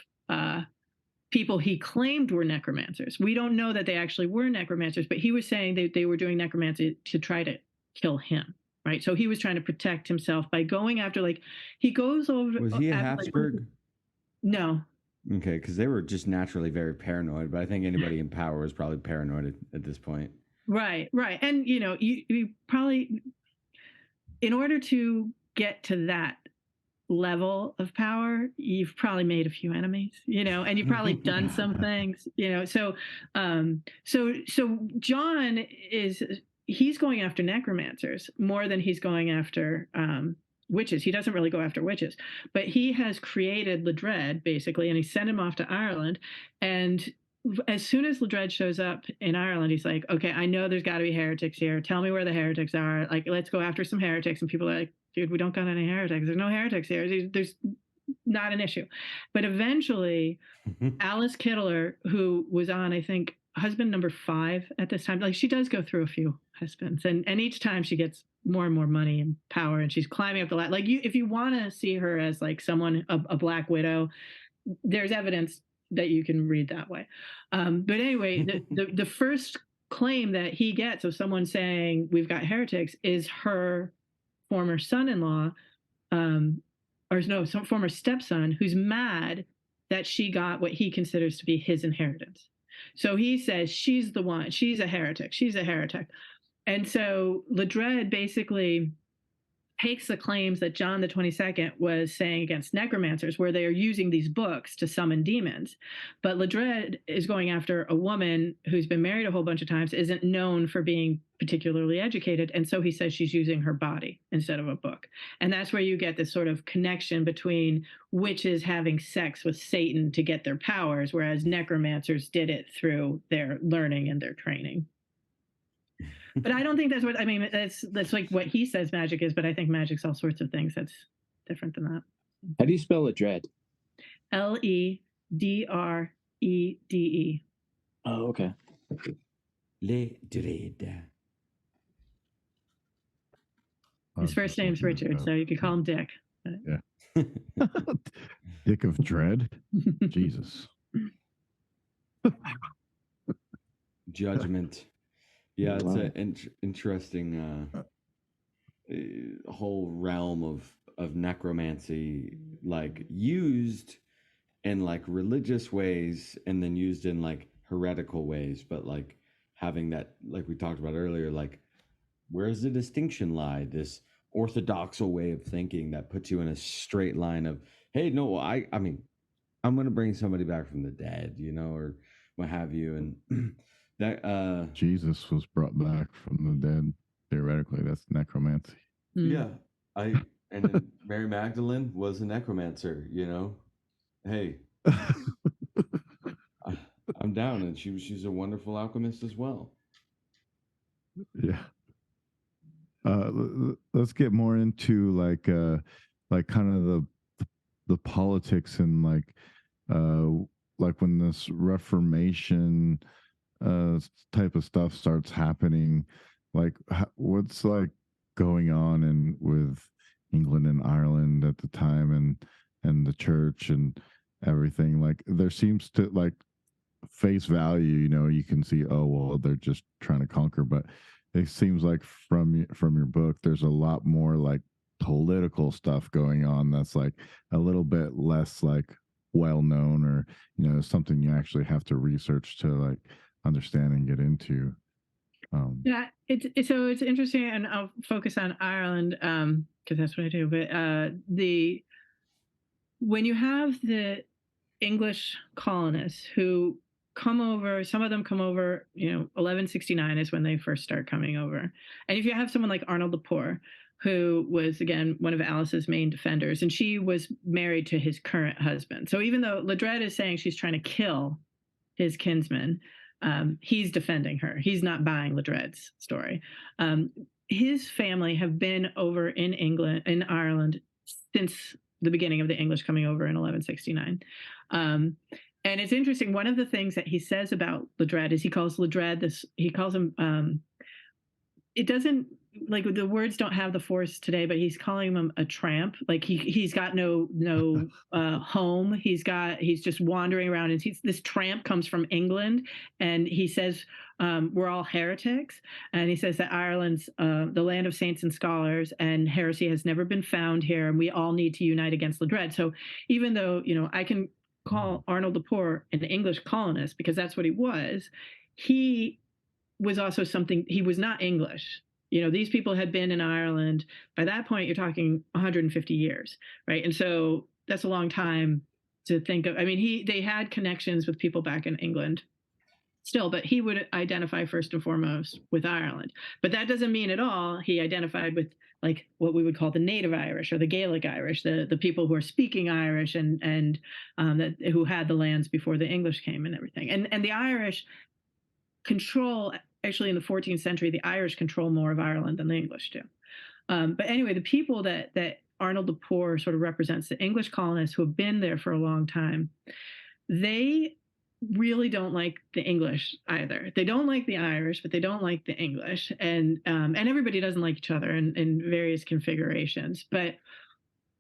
people he claimed were necromancers. We don't know that they actually were necromancers, but he was saying they were doing necromancy to try to kill him, right? So he was trying to protect himself by going after, he goes over. Was he a Habsburg? No. Okay, because they were just naturally very paranoid, but I think anybody in power was probably paranoid at this point. Right. And, you probably, in order to get to that level of power, you've probably made a few enemies, and you've probably done some things, so John he's going after necromancers more than he's going after witches. He doesn't really go after witches, but he has created Ledred basically, and he sent him off to Ireland. And as soon as Ledred shows up in Ireland, he's like, okay, I know there's got to be heretics here. Tell me where the heretics are. Let's go after some heretics. And people are like, dude, we don't got any heretics. There's no heretics here. There's not an issue. But eventually, Alice Kittler, who was on, I think, husband number 5 at this time, she does go through a few husbands. And each time she gets more and more money and power, and she's climbing up the ladder. If you want to see her as someone, a Black Widow, there's evidence that you can read that way. But anyway, the first claim that he gets of someone saying we've got heretics is her former son-in-law, some former stepson, who's mad that she got what he considers to be his inheritance. So he says she's the one, she's a heretic. And so Ledred basically takes the claims that John the 22nd was saying against necromancers, where they are using these books to summon demons. But Ledred is going after a woman who's been married a whole bunch of times, isn't known for being particularly educated. And so he says she's using her body instead of a book. And that's where you get this sort of connection between witches having sex with Satan to get their powers, whereas necromancers did it through their learning and their training. But I don't think that's what, that's what he says magic is, but I think magic's all sorts of things that's different than that. How do you spell Ledred? Ledrede. Oh, okay. Ledred. His first name's Richard, so you could call him Dick. Yeah. Dick of Dread? Jesus. Judgment. Yeah, it's an interesting whole realm of necromancy, used in religious ways, and then used in heretical ways, but having that, we talked about earlier, where does the distinction lie? This orthodoxal way of thinking that puts you in a straight line of, hey, no, I mean, I'm going to bring somebody back from the dead, or what have you. And that, Jesus was brought back from the dead. Theoretically, that's necromancy. yeah, and then Mary Magdalene was a necromancer, Hey, I'm down. And she's a wonderful alchemist as well. Yeah. Let's get more into like kind of the politics and like when this Reformation type of stuff starts happening, like what's like going on with England and Ireland at the time, and the church and everything. Like there seems to, like, face value, you can see, oh well, they're just trying to conquer, but it seems like from your book there's a lot more like political stuff going on that's like a little bit less like well known, or something you actually have to research to like understand and get into. Yeah, it's interesting, and I'll focus on Ireland because that's what I do. But when you have the English colonists who come over, some of them come over, 1169 is when they first start coming over. And if you have someone like Arnold Lepore, who was, again, one of Alice's main defenders, and she was married to his current husband. So even though Ledred is saying she's trying to kill his kinsman, he's defending her. He's not buying Ledred's story. His family have been over in Ireland since the beginning of the English coming over in 1169. And it's interesting. One of the things that he says about Ledred is he calls him, it doesn't, like, the words don't have the force today, but he's calling him a tramp. Like he's got no home. He's just wandering around, and this tramp comes from England, and he says we're all heretics, and he says that Ireland's the land of saints and scholars, and heresy has never been found here, and we all need to unite against Ledred. So even though I can call Arnold Lepore an English colonist because that's what he was also something. He was not English. These people had been in Ireland. By that point, you're talking 150 years, right? And so that's a long time to think of. I mean, they had connections with people back in England still, but he would identify first and foremost with Ireland. But that doesn't mean at all he identified with like what we would call the native Irish or the Gaelic Irish, the people who are speaking Irish and who had the lands before the English came and everything. And the Irish control, actually in the 14th century, the Irish control more of Ireland than the English do. But anyway, the people that Arnold Lepore sort of represents, the English colonists who have been there for a long time, they really don't like the English either. They don't like the Irish, but they don't like the English. And everybody doesn't like each other in various configurations. But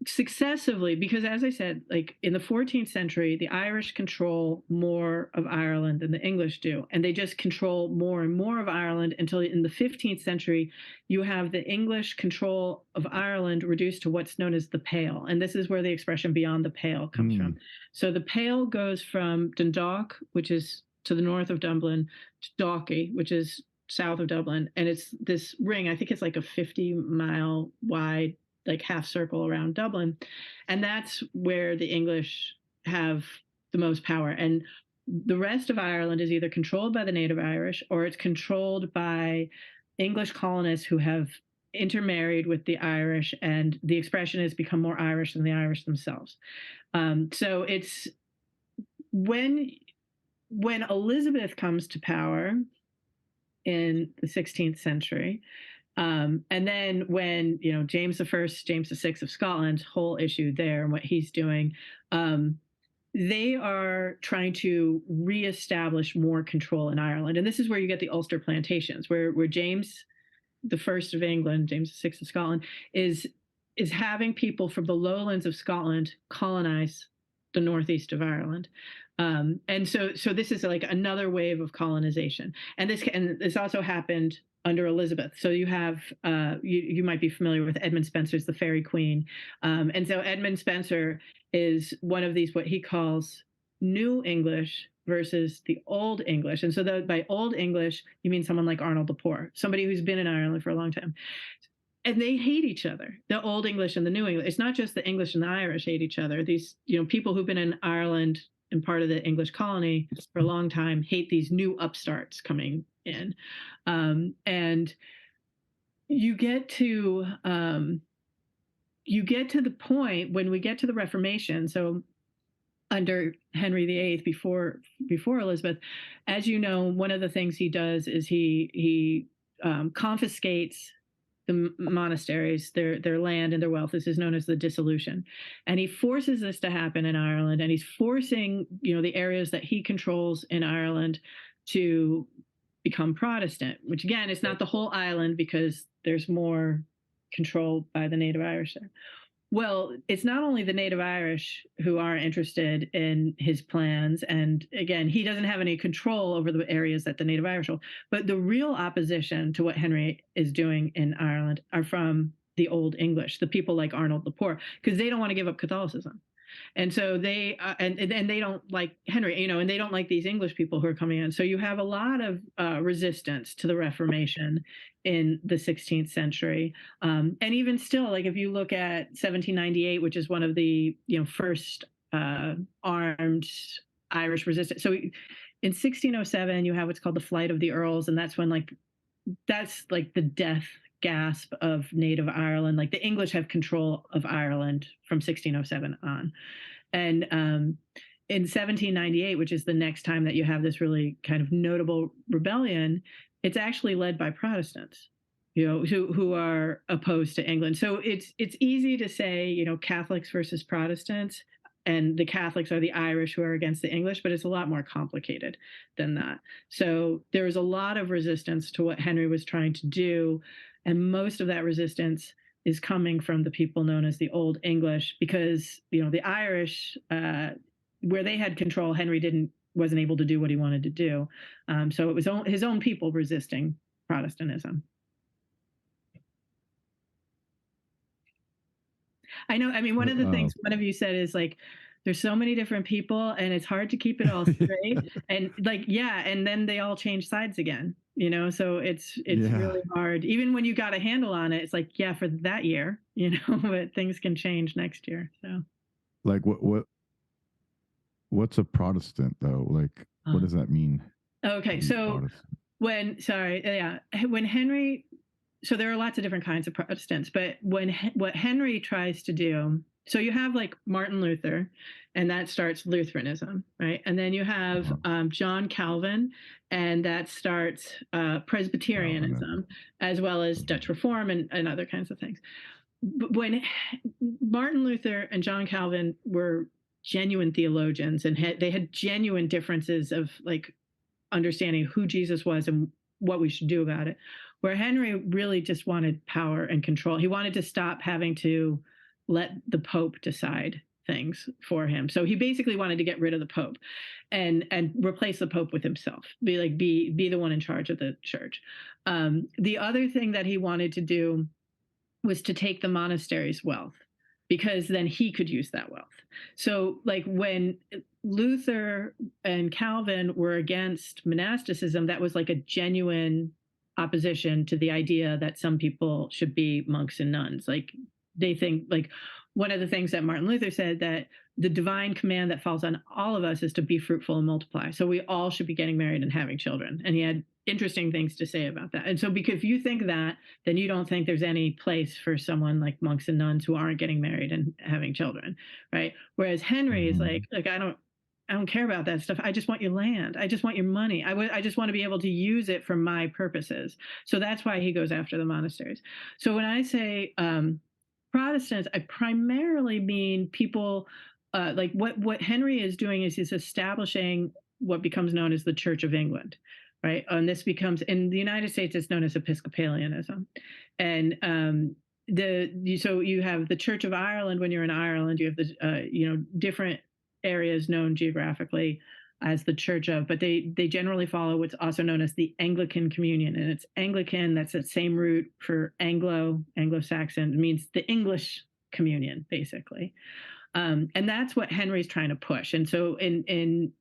successively, because as I said, like in the 14th century, the Irish control more of Ireland than the English do. And they just control more and more of Ireland until in the 15th century, you have the English control of Ireland reduced to what's known as the Pale. And this is where the expression beyond the Pale comes from. So the Pale goes from Dundalk, which is to the north of Dublin, to Dalkey, which is south of Dublin. And it's this ring, I think it's like a 50-mile wide like half circle around Dublin. And that's where the English have the most power. And the rest of Ireland is either controlled by the native Irish or it's controlled by English colonists who have intermarried with the Irish, and the expression has become more Irish than the Irish themselves. So it's when Elizabeth comes to power in the 16th century, and then when, James I, James VI of Scotland, whole issue there and what he's doing, they are trying to reestablish more control in Ireland. And this is where you get the Ulster plantations, where James I of England, James VI of Scotland, is having people from the lowlands of Scotland colonize the northeast of Ireland. And so this is like another wave of colonization. And this also happened under Elizabeth. So you have, you might be familiar with Edmund Spenser's The Faerie Queen. And so Edmund Spenser is one of these, what he calls New English versus the Old English. And so by Old English, you mean someone like Arnold Lepore, somebody who's been in Ireland for a long time. And they hate each other, the Old English and the New English. It's not just the English and the Irish hate each other. These, people who've been in Ireland and part of the English colony for a long time hate these new upstarts coming in. And you get to the point when we get to the Reformation. So under Henry VIII, before Elizabeth, as you know, one of the things he does is he confiscates the monasteries, their land and their wealth. This is known as the dissolution. And he forces this to happen in Ireland. And he's forcing, the areas that he controls in Ireland to become Protestant, which again, is not the whole island because there's more control by the native Irish there. Well, it's not only the native Irish who are interested in his plans. And again, he doesn't have any control over the areas that the native Irish hold. But the real opposition to what Henry is doing in Ireland are from the Old English, the people like Arnold Lepore, because they don't want to give up Catholicism. And so they and they don't like Henry, and they don't like these English people who are coming in. So you have a lot of resistance to the Reformation in the 16th century. And even still, like if you look at 1798, which is one of the first armed Irish resistance. So in 1607, you have what's called the Flight of the Earls, and that's when that's the death gasp of native Ireland. Like the English have control of Ireland from 1607 on. And in 1798, which is the next time that you have this really kind of notable rebellion, it's actually led by Protestants, who are opposed to England. So it's easy to say, Catholics versus Protestants, and the Catholics are the Irish who are against the English, but it's a lot more complicated than that. So there was a lot of resistance to what Henry was trying to do. And most of that resistance is coming from the people known as the Old English, because, the Irish, where they had control, Henry wasn't able to do what he wanted to do. So it was his own people resisting Protestantism. I know. I mean, one of the things one of you said is there's so many different people and it's hard to keep it all straight. And and then they all change sides again, so it's really hard. Even when you got a handle on it, it's for that year, but things can change next year. So what's a Protestant though? What does that mean? Okay. So when Henry, so there are lots of different kinds of Protestants, but what Henry tries to do, so you have Martin Luther, and that starts Lutheranism, right? And then you have John Calvin, and that starts Presbyterianism, as well as Dutch Reform and other kinds of things. But when Martin Luther and John Calvin were genuine theologians, and they had genuine differences of understanding who Jesus was and what we should do about it, where Henry really just wanted power and control. He wanted to stop having to let the Pope decide things for him. So he basically wanted to get rid of the Pope and replace the Pope with himself, be the one in charge of the church. The other thing that he wanted to do was to take the monastery's wealth, because then he could use that wealth. So when Luther and Calvin were against monasticism, that was a genuine opposition to the idea that some people should be monks and nuns. They think one of the things that Martin Luther said, that the divine command that falls on all of us is to be fruitful and multiply. So we all should be getting married and having children. And he had interesting things to say about that. And so because if you think that, then you don't think there's any place for someone like monks and nuns who aren't getting married and having children, right? Whereas Henry is I don't care about that stuff. I just want your land. I just want your money. I just want to be able to use it for my purposes. So that's why he goes after the monasteries. So when I say Protestants, I primarily mean people what Henry is doing is he's establishing what becomes known as the Church of England, right? And this becomes, in the United States, it's known as Episcopalianism. And so you have the Church of Ireland. When you're in Ireland, you have the different areas known geographically as the Church of, but they generally follow what's also known as the Anglican Communion. And it's Anglican, that's the same root for Anglo-Saxon. It means the English communion, basically. And that's what Henry's trying to push. And so in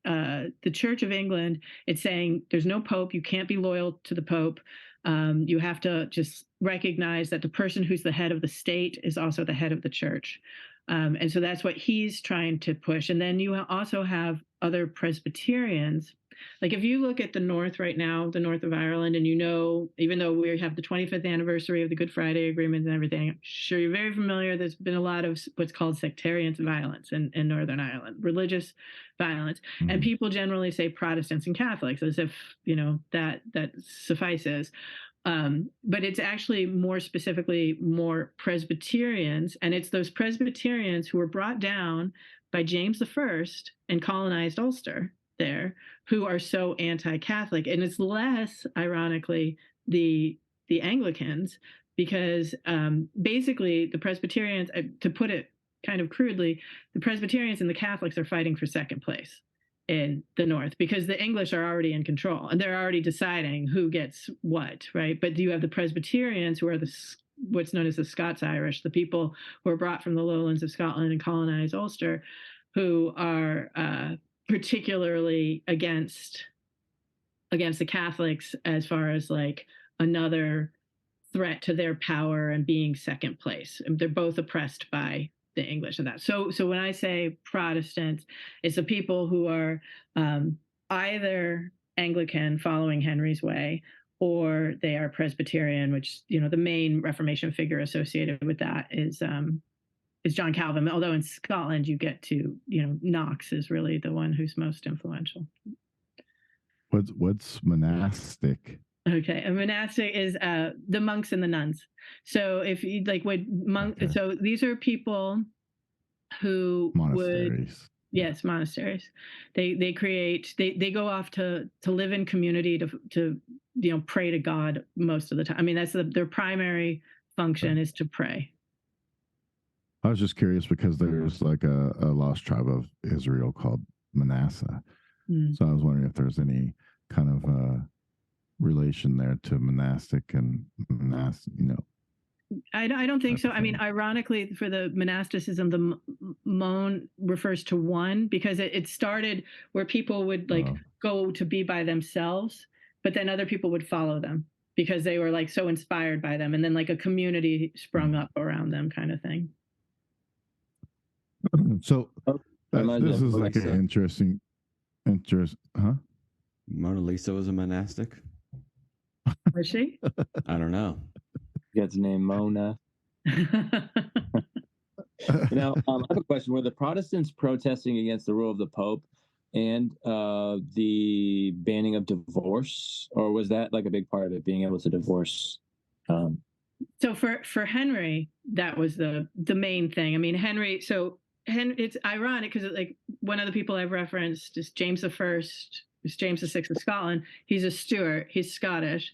the Church of England, it's saying there's no pope. You can't be loyal to the pope. You have to just recognize that the person who's the head of the state is also the head of the church. And so that's what he's trying to push. And then you also have other Presbyterians. Like if you look at the North right now, the North of Ireland, and even though we have the 25th anniversary of the Good Friday Agreement and everything, I'm sure you're very familiar. There's been a lot of what's called sectarian violence in Northern Ireland, religious violence. Mm-hmm. And people generally say Protestants and Catholics as if, that suffices. But it's actually more specifically more Presbyterians, and it's those Presbyterians who were brought down by James I and colonized Ulster there, who are so anti-Catholic. And it's less, ironically, the Anglicans, because basically the Presbyterians, to put it kind of crudely, the Presbyterians and the Catholics are fighting for second place in the North, because the English are already in control and they're already deciding who gets what, right? But you have the Presbyterians, who are what's known as the Scots-Irish, the people who are brought from the lowlands of Scotland and colonized Ulster, who are particularly against the Catholics as far as like another threat to their power and being second place. They're both oppressed by the English and that. So when I say Protestants, it's the people who are either Anglican, following Henry's way, or they are Presbyterian, which, the main Reformation figure associated with that is John Calvin. Although in Scotland you get to, Knox is really the one who's most influential. What's monastic? Okay, a monastic is the monks and the nuns. So if you so these are people who monasteries. Monasteries. They create. They go off to live in community to pray to God most of the time. I mean, that's their primary function is to pray. I was just curious because there's like a lost tribe of Israel called Manasseh. So I was wondering if there's any kind of relation there to monastic and monastic, I don't think so. I mean, ironically, for the monasticism, the mon refers to one, because it started where people would go to be by themselves, but then other people would follow them because they were like so inspired by them, and then like a community sprung up around them, kind of thing. So this is like an interesting, huh? Mona Lisa was a monastic. Was she? I don't know. Got the name Mona. Now, I have a question. Were the Protestants protesting against the rule of the Pope and the banning of divorce, or was that like a big part of it, being able to divorce? So for Henry, that was the main thing. I mean, Henry. It's ironic because like one of the people I've referenced is James I. It's James VI of Scotland. He's a Stuart. He's Scottish.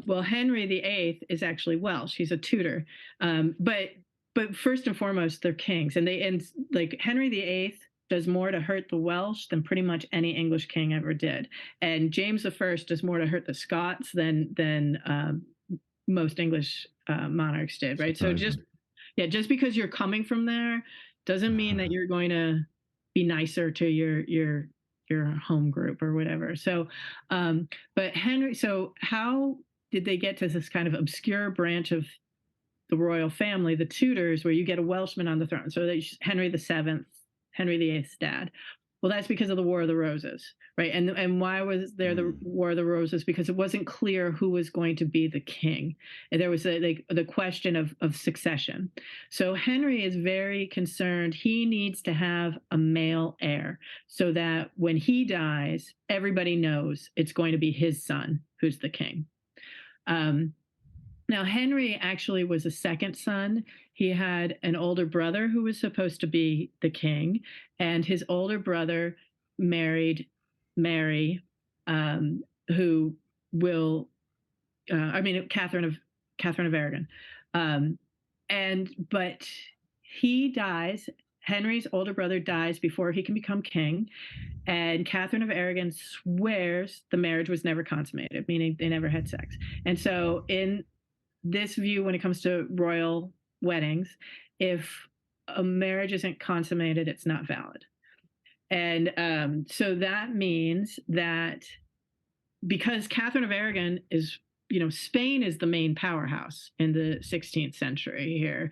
Well, Henry VIII is actually Welsh. He's a Tudor. But first and foremost, they're kings, and like Henry VIII does more to hurt the Welsh than pretty much any English king ever did, and James I does more to hurt the Scots than most English monarchs did. Right. So just because you're coming from there doesn't mean that you're going to be nicer to your home group or whatever. So, but Henry, so how did they get to this kind of obscure branch of the royal family, the Tudors, where you get a Welshman on the throne? So Henry VII, Henry VIII's dad. Well, that's because of the War of the Roses, right? And why was there the War of the Roses? Because it wasn't clear who was going to be the king. And there was the question of succession. So Henry is very concerned. He needs to have a male heir so that when he dies, everybody knows it's going to be his son who's the king. Now, Henry actually was a second son. He had an older brother who was supposed to be the king, and his older brother married Mary, who will, Catherine of Aragon. But he dies. Henry's older brother dies before he can become king, and Catherine of Aragon swears the marriage was never consummated, meaning they never had sex. And so in this view, when it comes to royal weddings, if a marriage isn't consummated, it's not valid. And so that means that because Catherine of Aragon is, Spain is the main powerhouse in the 16th century here.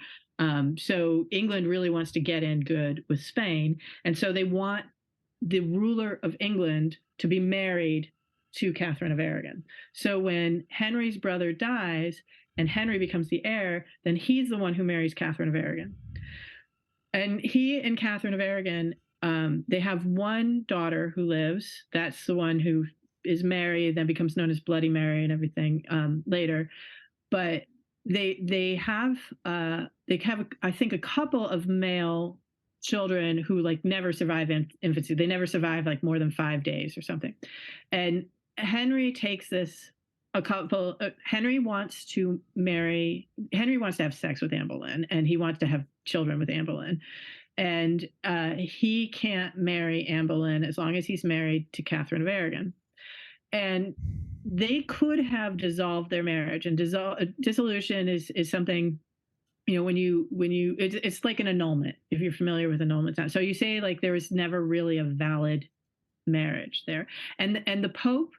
So England really wants to get in good with Spain. And so they want the ruler of England to be married to Catherine of Aragon. So when Henry's brother dies and Henry becomes the heir, then he's the one who marries Catherine of Aragon. And he and Catherine of Aragon, they have one daughter who lives. That's the one who is married, then becomes known as Bloody Mary and everything later. But they have I think a couple of male children who like never survive infancy. They never survive like more than 5 days or something. And Henry takes this Henry wants to have sex with Anne Boleyn, and he wants to have children with Anne Boleyn. And he can't marry Anne Boleyn as long as he's married to Catherine of Aragon. And they could have dissolved their marriage, and dissolution is something, it's like an annulment, if you're familiar with annulment. So you say like there was never really a valid marriage there. And the Pope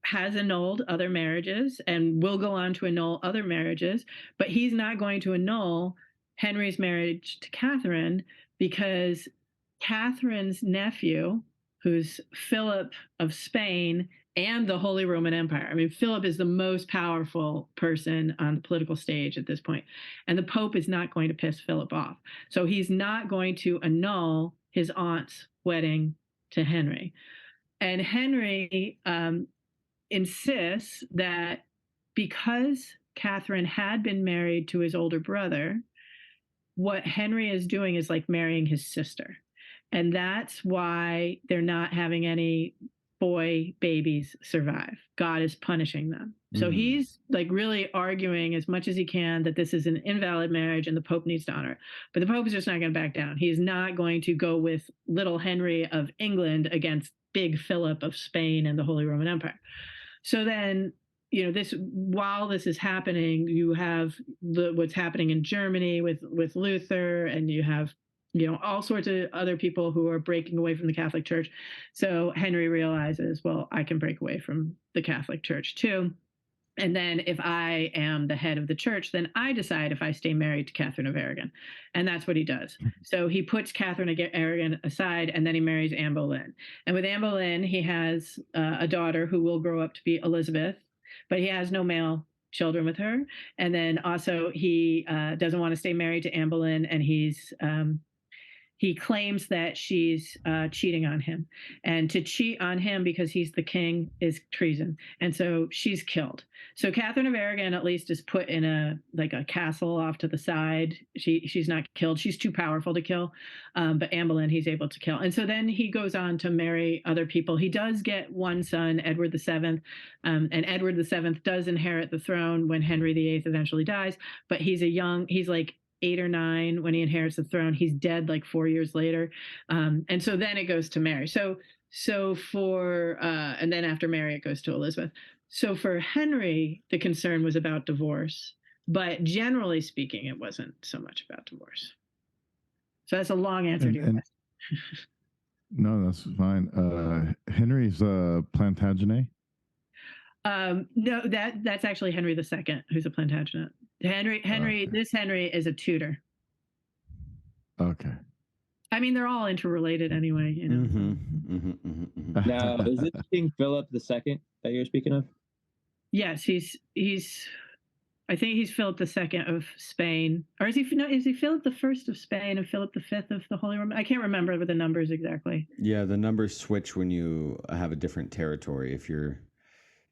has annulled other marriages and will go on to annul other marriages, but he's not going to annul Henry's marriage to Catherine, because Catherine's nephew, who's Philip of Spain and the Holy Roman Empire. I mean, Philip is the most powerful person on the political stage at this point, and the Pope is not going to piss Philip off. So he's not going to annul his aunt's wedding to Henry. And Henry insists that because Catherine had been married to his older brother, what Henry is doing is like marrying his sister. And that's why they're not having any boy babies survive. God is punishing them. So he's like really arguing as much as he can that this is an invalid marriage and the Pope needs to honor it. But the Pope is just not going to back down. He's not going to go with little Henry of England against big Philip of Spain and the Holy Roman Empire. So then, while this is happening, you have what's happening in Germany with Luther, and you have all sorts of other people who are breaking away from the Catholic Church. So Henry realizes, well, I can break away from the Catholic Church too. And then if I am the head of the church, then I decide if I stay married to Catherine of Aragon. And that's what he does. So he puts Catherine of Aragon aside, and then he marries Anne Boleyn. And with Anne Boleyn, he has a daughter who will grow up to be Elizabeth, but he has no male children with her. And then also he doesn't want to stay married to Anne Boleyn, and he claims that she's cheating on him. And to cheat on him because he's the king is treason. And so she's killed. So Catherine of Aragon at least is put in a castle off to the side. She's not killed. She's too powerful to kill. But Anne Boleyn he's able to kill. And so then he goes on to marry other people. He does get one son, Edward VII. And Edward VII does inherit the throne when Henry VIII eventually dies. But he's like 8 or 9 when he inherits the throne. He's dead like 4 years later. And so then it goes to Mary. And then after Mary, it goes to Elizabeth. So for Henry, the concern was about divorce, but generally speaking, it wasn't so much about divorce. So that's a long answer to your question. No, that's fine. Henry's Plantagenet? No, that's actually Henry II, who's a Plantagenet. This Henry is a Tudor. Okay. I mean, they're all interrelated anyway, Now, is it King Philip II that you're speaking of? Yes, he's. I think he's Philip II of Spain, or is he? No, is he Philip I of Spain and Philip V of the Holy Roman? I can't remember the numbers exactly. Yeah, the numbers switch when you have a different territory. If you're,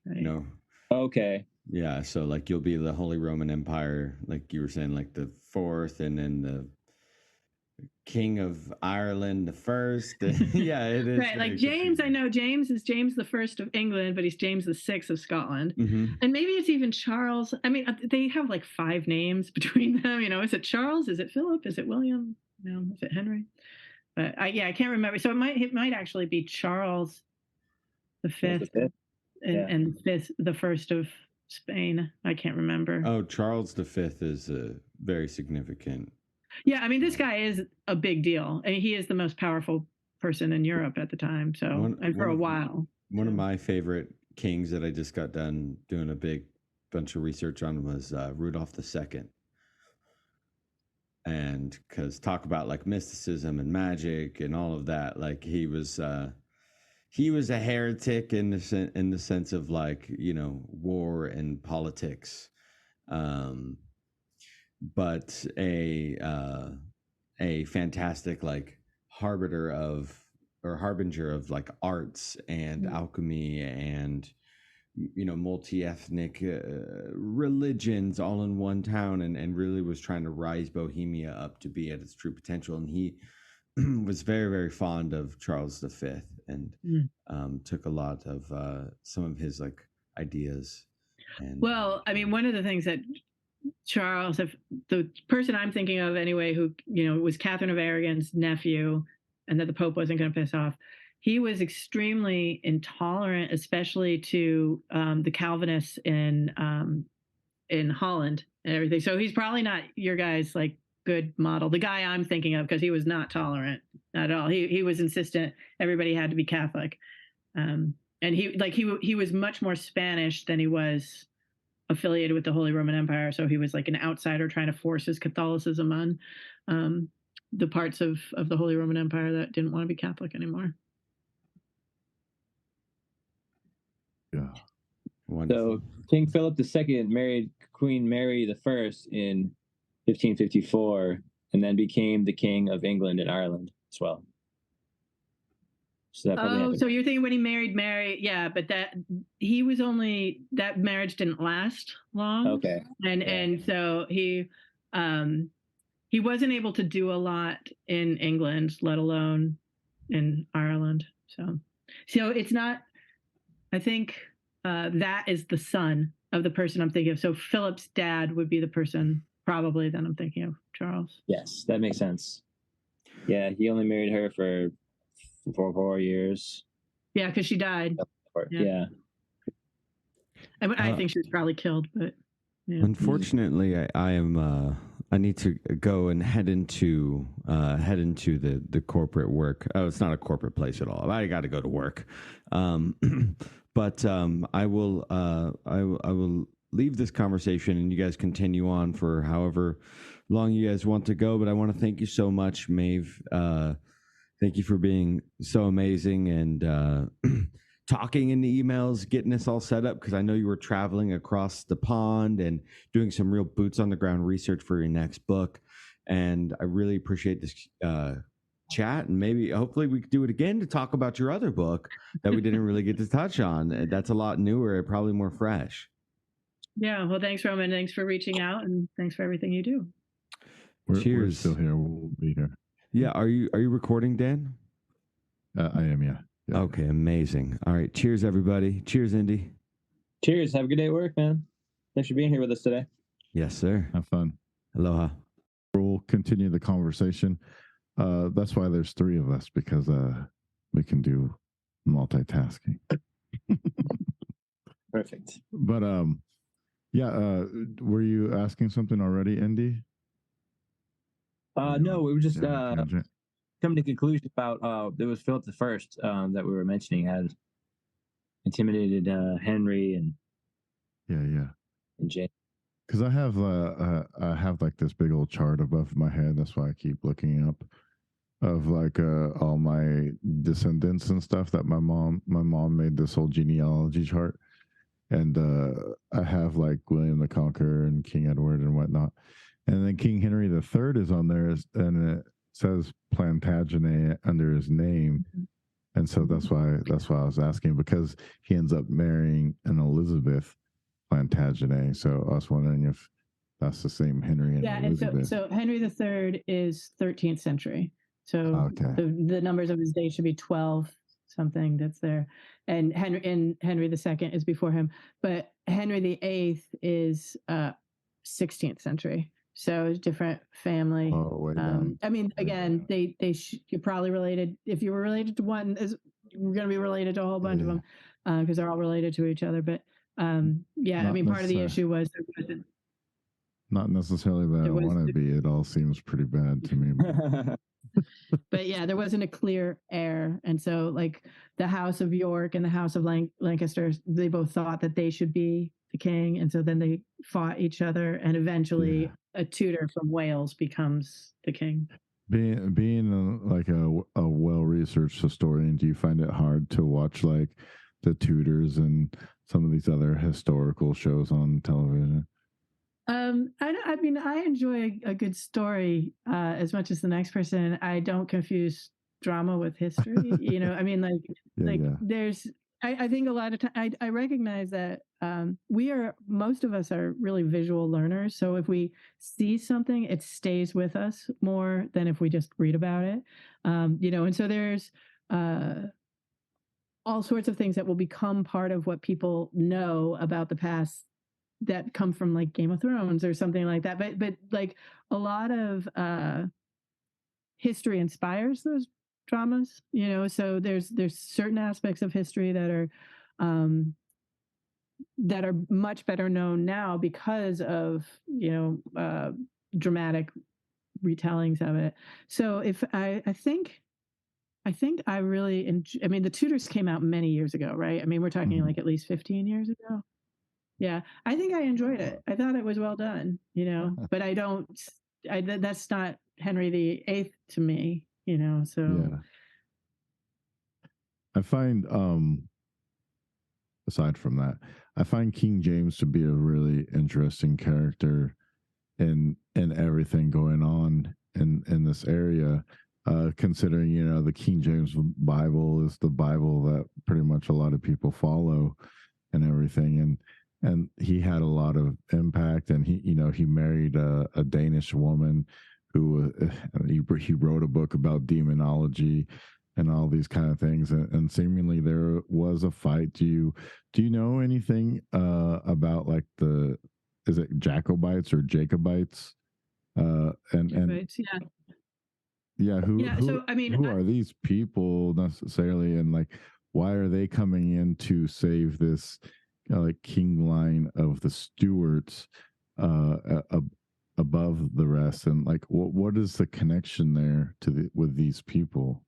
right. Okay. Yeah, so like you'll be the Holy Roman Empire, like you were saying, like the 4th, and then the King of Ireland, the 1st. Yeah, it is. Right, like James, I know James is James I of England, but he's James VI of Scotland. And maybe it's even Charles. I mean, they have like 5 names between them. Is it Charles? Is it Philip? Is it William? No, is it Henry? But I can't remember. So it might actually be Charles V and the 1st of Spain. I can't remember. Oh, Charles V is a very significant. Yeah, I mean, this guy is a big deal. I mean, he is the most powerful person in Europe at the time. So, and for a while. One of my favorite kings that I just got done doing a big bunch of research on was Rudolph II. And because talk about like mysticism and magic and all of that, like he was a heretic in the sense of like, you know, war and politics, but a fantastic like harbinger of like arts and alchemy and, you know, multi-ethnic religions all in one town, and really was trying to rise Bohemia up to be at its true potential. And he was very, very fond of Charles V and took a lot of some of his like ideas. And, well, I mean, one of the things that Charles, the person I'm thinking of anyway, who, you know, was Catherine of Aragon's nephew and that the Pope wasn't going to piss off, he was extremely intolerant, especially to the Calvinists in Holland and everything. So he's probably not your guy's like good model. The guy I'm thinking of, because he was not tolerant at all. He was insistent everybody had to be Catholic, and he was much more Spanish than he was affiliated with the Holy Roman Empire. So he was like an outsider trying to force his Catholicism on the parts of the Holy Roman Empire that didn't want to be Catholic anymore. Yeah. So King Philip II married Queen Mary I in 1554, and then became the King of England and Ireland as well. So that probably happened. So you're thinking when he married Mary, yeah, but that marriage didn't last long. Okay. And so he wasn't able to do a lot in England, let alone in Ireland. So it's not, I think that is the son of the person I'm thinking of. So Philip's dad would be the person probably that I'm thinking of, Charles. Yes, that makes sense. Yeah, he only married her for 4 years. Yeah, because she died. Yeah. I think she was probably killed, but yeah. Unfortunately, I need to go and head into the corporate work. Oh, it's not a corporate place at all. I got to go to work. But I will leave this conversation and you guys continue on for however long you guys want to go. But I want to thank you so much, Maeve. Thank you for being so amazing and talking in the emails, getting us all set up, because I know you were traveling across the pond and doing some real boots on the ground research for your next book. And I really appreciate this chat, and maybe hopefully we could do it again to talk about your other book that we didn't really get to touch on. That's a lot newer, probably more fresh. Yeah, well, thanks, Roman. Thanks for reaching out, and thanks for everything you do. We're Cheers. still here. We'll be here. Yeah, are you recording, Dan? I am, yeah. Okay, amazing. All right, cheers, everybody. Cheers, Indy. Cheers. Have a good day at work, man. Thanks for being here with us today. Yes, sir. Have fun. Aloha. We'll continue the conversation. That's why there's 3 of us, because we can do multitasking. Perfect. But were you asking something already, Indy? No, we were just tangent. coming to conclusion about there was Philip I that we were mentioning had intimidated Henry and Jane. Because I have like this big old chart above my head. That's why I keep looking up of like all my descendants and stuff that my mom made this whole genealogy chart, and I have like William the Conqueror and King Edward and whatnot, and then King Henry III is on there, and it says Plantagenet under his name, and so that's why I was asking, because he ends up marrying an Elizabeth Plantagenet. So I was wondering if that's the same Henry and Elizabeth. And so Henry III is 13th century. So the numbers of his days should be 12 something that's there, and Henry II is before him, but Henry VIII is 16th century. So it's different family. I mean, again, you're probably related. If you were related to one, you're going to be related to a whole bunch of them, because they're all related to each other. But I mean, part of the issue was there wasn't. Not necessarily that I want to be. It all seems pretty bad to me. But yeah, there wasn't a clear heir, and so like the House of York and the House of Lancaster, they both thought that they should be the king, and so then they fought each other, and eventually a Tudor from Wales becomes the king. Being like a well researched historian, do you find it hard to watch like the Tudors and some of these other historical shows on television? I mean, I enjoy a good story as much as the next person. I don't confuse drama with history. You know, I mean, there's. I think a lot of time I recognize that most of us are really visual learners. So if we see something, it stays with us more than if we just read about it. You know, and so there's all sorts of things that will become part of what people know about the past that come from like Game of Thrones or something like that. But like a lot of history inspires those dramas, you know. So there's certain aspects of history that are much better known now because of, you know, dramatic retellings of it. So if I think I really I mean, the Tudors came out many years ago, right? I mean, we're talking like at least 15 years ago. Yeah, I think I enjoyed it. I thought it was well done, you know, but that's not Henry VIII to me, you know, so. Yeah. I find, aside from that, I find King James to be a really interesting character in everything going on in this area. Considering, you know, the King James Bible is the Bible that pretty much a lot of people follow and everything, and he had a lot of impact, and he married a Danish woman who he wrote a book about demonology and all these kind of things, and seemingly there was a fight. Do you know anything about like is it Jacobites or Jacobites? Jacobites, yeah. Yeah, So I mean, who are these people necessarily, and like why are they coming in to save this like king line of the Stuarts above the rest, and like what is the connection there with these people?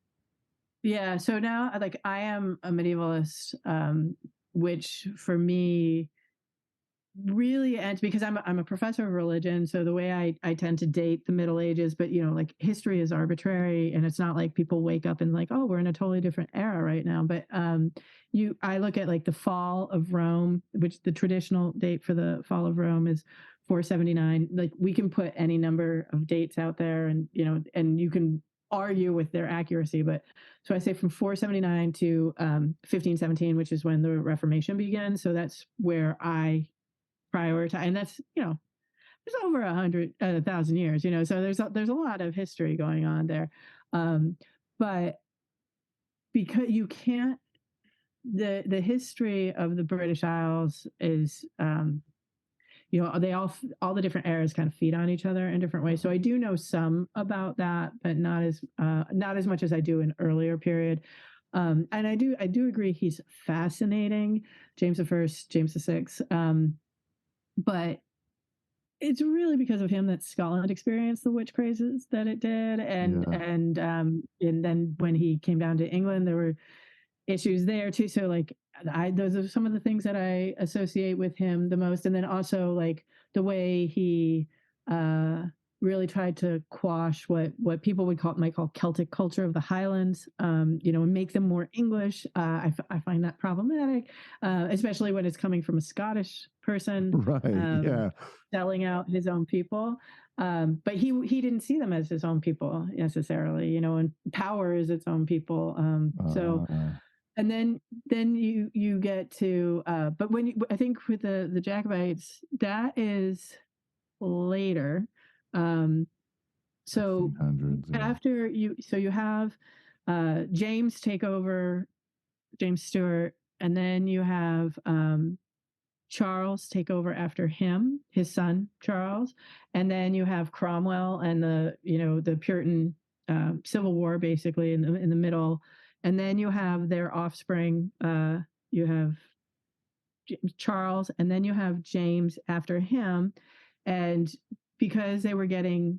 Yeah, so now like I am a medievalist, which for me really, and because I'm a professor of religion, so the way I tend to date the Middle Ages, but you know, like history is arbitrary, and it's not like people wake up and like, oh, we're in a totally different era right now. But I look at like the fall of Rome, which the traditional date for the fall of Rome is 479. Like we can put any number of dates out there, and you know, and you can argue with their accuracy, but so I say from 479 to 1517, which is when the Reformation begins. So that's where I prioritize, and that's, you know, there's over 1,000 years, you know, so there's a lot of history going on there, but because you can't, the history of the British Isles is, you know, they all the different eras kind of feed on each other in different ways. So I do know some about that, but not as much as I do in earlier period. And I do agree he's fascinating, James I, James VI. But it's really because of him that Scotland experienced the witch crazes that it did, and then when he came down to England, there were issues there too. So like those are some of the things that I associate with him the most, and then also like the way he really tried to quash what people might call Celtic culture of the Highlands, you know, and make them more English. I find that problematic, especially when it's coming from a Scottish person, right? Yeah, selling out his own people. But he didn't see them as his own people necessarily, you know, and power is its own people. And then you get to, but I think with the Jacobites, that is later. So after you have James take over, James Stewart, and then you have Charles take over after him, his son Charles, and then you have Cromwell and the Puritan Civil War basically in the middle, and then you have their offspring. You have Charles, and then you have James after him, and because they were getting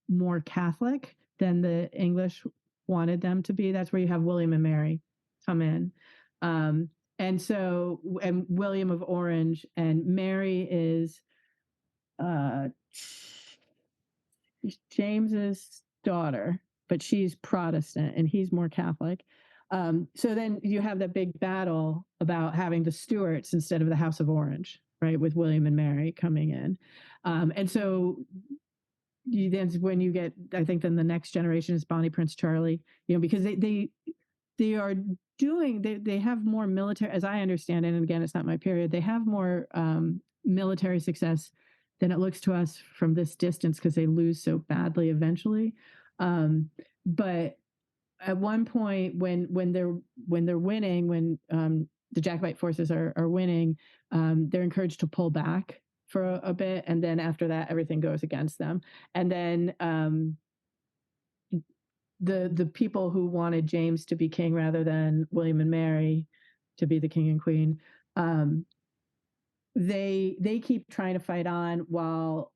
more Catholic, than the English wanted them to be. That's where you have William and Mary come in. And William of Orange, and Mary is James's daughter, but she's Protestant and he's more Catholic. So then you have that big battle about having the Stuarts instead of the House of Orange, right? With William and Mary coming in. And so then when you get, I think then the next generation is Bonnie Prince Charlie, because they are doing, they have more military, as I understand it, and again, it's not my period, they have more military success than it looks to us from this distance because they lose so badly eventually. But at one point when they're winning, when the Jacobite forces are winning, they're encouraged to pull back for a bit, and then after that everything goes against them. And then the people who wanted James to be king rather than William and Mary to be the king and queen, they keep trying to fight on while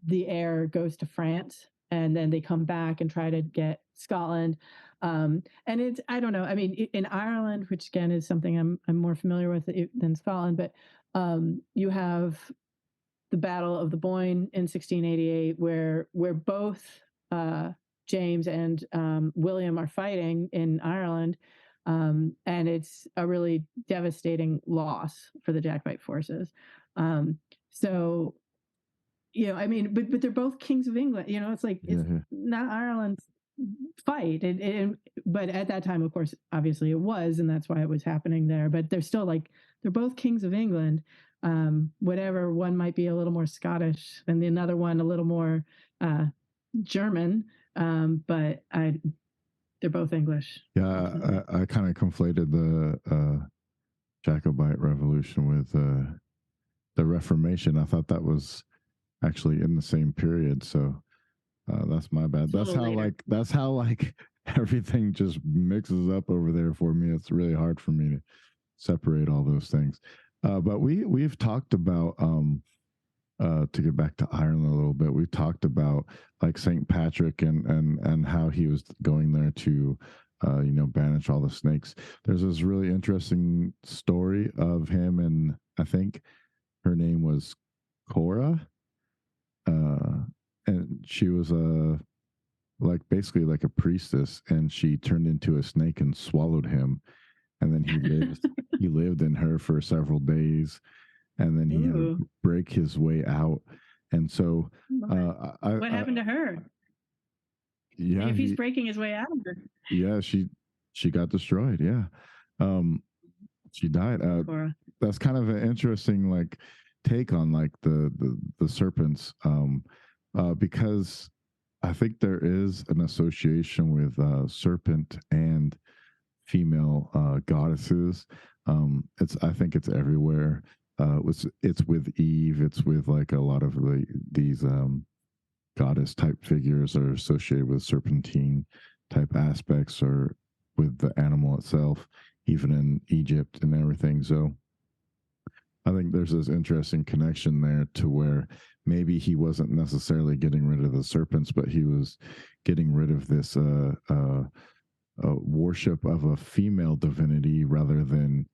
the heir goes to France, and then they come back and try to get Scotland. And it's, I don't know, I mean, in Ireland, which again is something I'm more familiar with than Scotland, but you have the Battle of the Boyne in 1688, where both James and William are fighting in Ireland. And it's a really devastating loss for the Jacobite forces. So, I mean, but they're both kings of England. It's like, it's not Ireland's fight. But at that time, of course, obviously it was, and that's why it was happening there. But they're still they're both kings of England. Whatever, one might be a little more Scottish and the another one a little more German. But they're both English. Yeah, I kind of conflated the Jacobite Revolution with the Reformation. I thought that was actually in the same period. So that's my bad. That's how everything just mixes up over there for me. It's really hard for me to separate all those things. But we've talked about to get back to Ireland a little bit, we've talked about St. Patrick and how he was going there to banish all the snakes. There's this really interesting story of him, and I think her name was Cora, and she was basically like a priestess, and she turned into a snake and swallowed him, and then he lived in her for several days, and then he had to break his way out. And so what happened to her? Yeah, if he's breaking his way out of her. Yeah, she got destroyed. Yeah. She died. That's kind of an interesting take on the serpents, because I think there is an association with serpent and female goddesses. I think it's everywhere. It's with Eve. It's with a lot of these goddess type figures are associated with serpentine type aspects, or with the animal itself, even in Egypt and everything. So I think there's this interesting connection there to where maybe he wasn't necessarily getting rid of the serpents, but he was getting rid of this worship of a female divinity rather than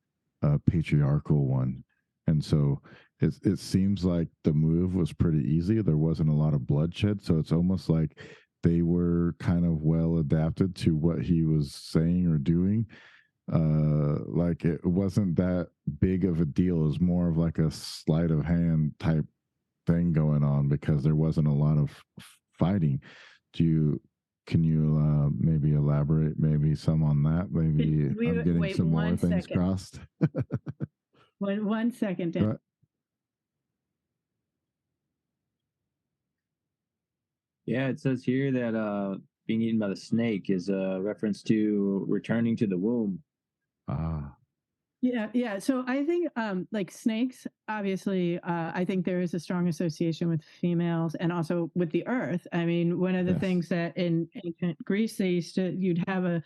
a patriarchal one. And so it seems like the move was pretty easy. There wasn't a lot of bloodshed. So it's almost like they were kind of well adapted to what he was saying or doing. It wasn't that big of a deal. It was more of a sleight of hand type thing going on, because there wasn't a lot of fighting. Can you maybe elaborate maybe some on that? Maybe I'm getting some more things crossed. One second, Dan. Right. Yeah, it says here that being eaten by the snake is a reference to returning to the womb. Yeah. So I think snakes, obviously, I think there is a strong association with females and also with the earth. I mean, one of the things that in ancient Greece you'd have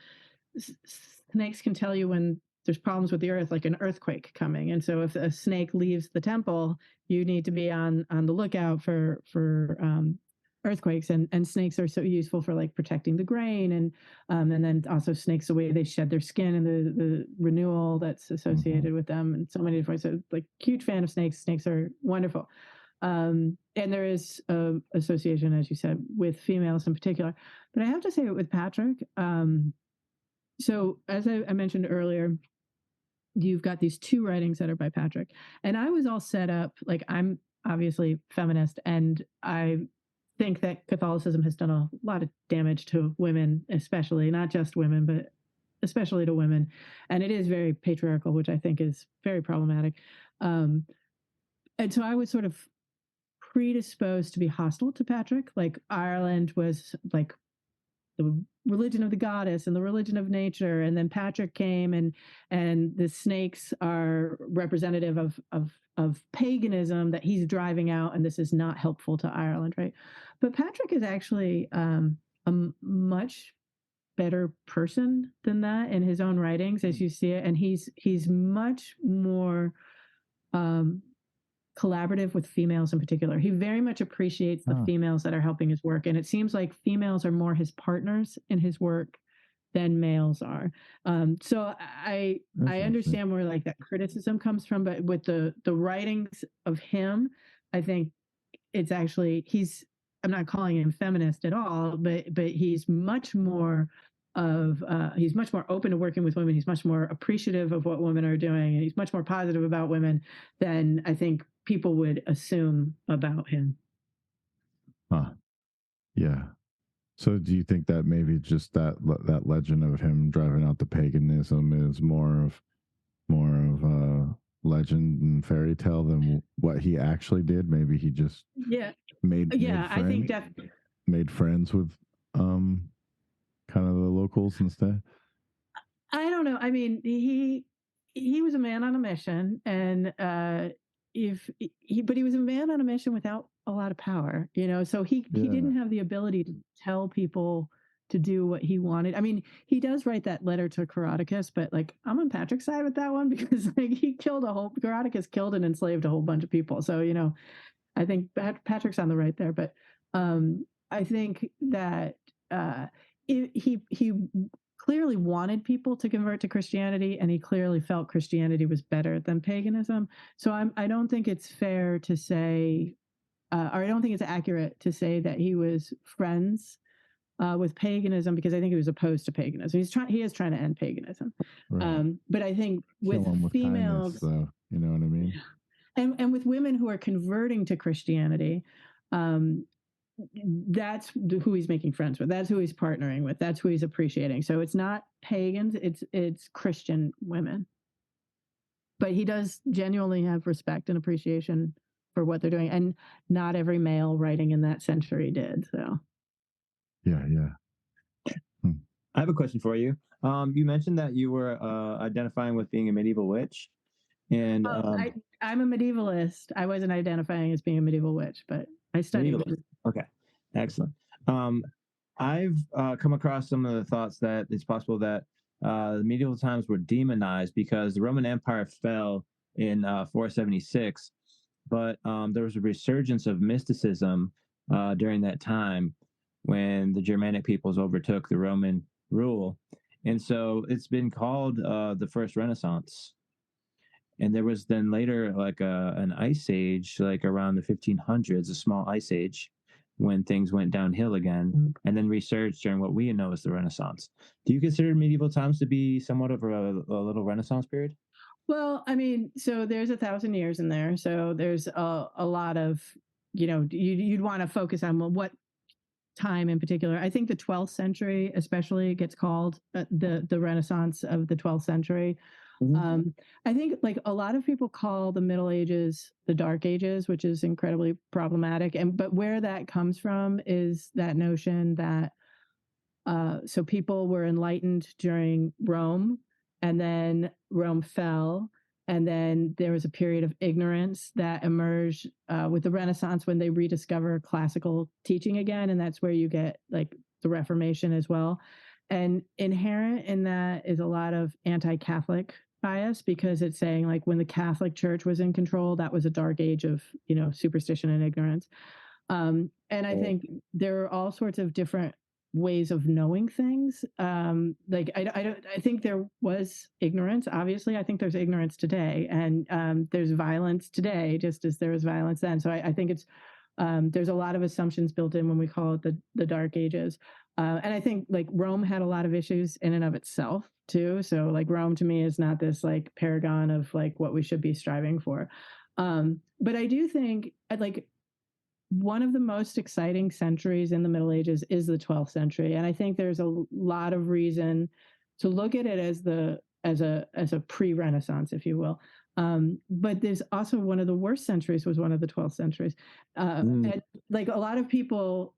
snakes can tell you when there's problems with the earth, like an earthquake coming. And so if a snake leaves the temple, you need to be on the lookout for earthquakes, and snakes are so useful for like protecting the grain, and then also snakes, the way they shed their skin and the renewal that's associated with them, and so many different. So like huge fan of snakes. Snakes are wonderful. And there is a association, as you said, with females in particular. But I have to say it with Patrick. So as I mentioned earlier, you've got these two writings that are by Patrick, and I was all set up, like, I'm obviously feminist, and I think that Catholicism has done a lot of damage to women, especially, not just women, but especially to women. And it is very patriarchal, which I think is very problematic. And so I was sort of predisposed to be hostile to Patrick. Like, Ireland was like the religion of the goddess and the religion of nature, and then Patrick came, and the snakes are representative of paganism that he's driving out, and this is not helpful to Ireland, right? But Patrick is actually a much better person than that in his own writings, as you see it, and he's much more collaborative with females in particular. He very much appreciates the females that are helping his work, and it seems like females are more his partners in his work than males are. So I understand where like that criticism comes from, but with the writings of him, I think it's actually, I'm not calling him feminist at all, but he's much more open to working with women. He's much more appreciative of what women are doing, and he's much more positive about women than I think people would assume about him. Yeah. So do you think that maybe just that legend of him driving out the paganism is more of a legend and fairy tale than what he actually did? Maybe he just made I think definitely made friends with kind of the locals instead. I don't know. I mean, he was a man on a mission, and but he was a man on a mission without a lot of power, so he didn't have the ability to tell people to do what he wanted. I mean, he does write that letter to Coroticus, but like, I'm on Patrick's side with that one, because like Coroticus killed and enslaved a whole bunch of people. So, I think Patrick's on the right there, but I think that he clearly wanted people to convert to Christianity, and he clearly felt Christianity was better than paganism. So I don't think it's fair to say, or I don't think it's accurate to say that he was friends with paganism, because I think he was opposed to paganism. He is trying to end paganism. Right. But I think with females, kindness, though, you know what I mean? And with women who are converting to Christianity, that's who he's making friends with. That's who he's partnering with. That's who he's appreciating. So it's not pagans, it's Christian women. But he does genuinely have respect and appreciation for what they're doing. And not every male writing in that century did. So yeah. I have a question for you. You mentioned that you were identifying with being a medieval witch. And I'm a medievalist. I wasn't identifying as being a medieval witch, but I studied it. Okay, excellent. I've come across some of the thoughts that it's possible that the medieval times were demonized because the Roman Empire fell in 476, but there was a resurgence of mysticism during that time when the Germanic peoples overtook the Roman rule. And so it's been called the First Renaissance. And there was then later like an ice age, like around the 1500s, a small ice age, when things went downhill again, and then resurged during what we know as the Renaissance. Do you consider medieval times to be somewhat of a little Renaissance period? Well, I mean, so there's 1,000 years in there. So there's a lot of, you'd want to focus on what time in particular. I think the 12th century especially gets called the Renaissance of the 12th century. Mm-hmm. I think like a lot of people call the Middle Ages the Dark Ages, which is incredibly problematic. But where that comes from is that notion that so people were enlightened during Rome, and then Rome fell, and then there was a period of ignorance that emerged with the Renaissance when they rediscover classical teaching again, and that's where you get like the Reformation as well. And inherent in that is a lot of anti-Catholic bias, because it's saying like when the Catholic Church was in control, that was a dark age of superstition and ignorance. And I think there are all sorts of different ways of knowing things. Like I think there was ignorance. Obviously, I think there's ignorance today, and there's violence today, just as there was violence then. So I think it's there's a lot of assumptions built in when we call it the Dark Ages. And I think like Rome had a lot of issues in and of itself too. So like Rome to me is not this like paragon of like what we should be striving for. But I do think like one of the most exciting centuries in the Middle Ages is the 12th century, and I think there's a lot of reason to look at it as a pre-Renaissance, if you will. But there's also one of the worst centuries was one of the 12th centuries, and like a lot of people,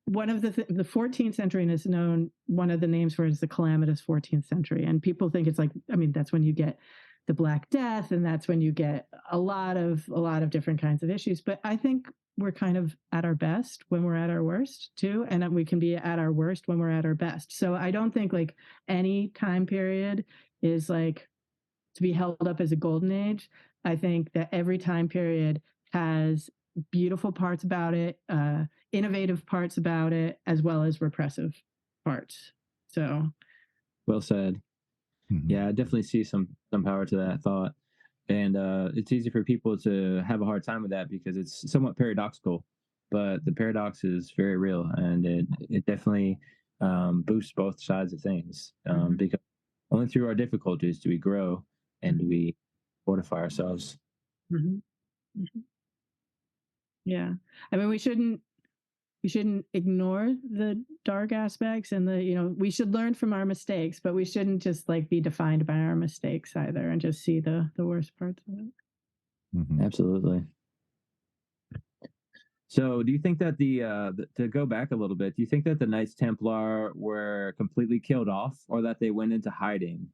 one of the 14th century is known. One of the names for it is the calamitous 14th century, and people think it's like, I mean, that's when you get the Black Death, and that's when you get a lot of different kinds of issues. But I think we're kind of at our best when we're at our worst too, and we can be at our worst when we're at our best. So I don't think like any time period is like to be held up as a golden age. I think that every time period has beautiful parts about it, innovative parts about it, as well as repressive parts. So well said. Yeah, I definitely see some power to that thought. And it's easy for people to have a hard time with that because it's somewhat paradoxical, but the paradox is very real, and it definitely boosts both sides of things, because only through our difficulties do we grow and do we fortify ourselves. Yeah, I mean, we shouldn't ignore the dark aspects, and we should learn from our mistakes, but we shouldn't just like be defined by our mistakes either and just see the worst parts of it. Absolutely. So do you think that to go back a little bit, do you think that the Knights Templar were completely killed off, or that they went into hiding?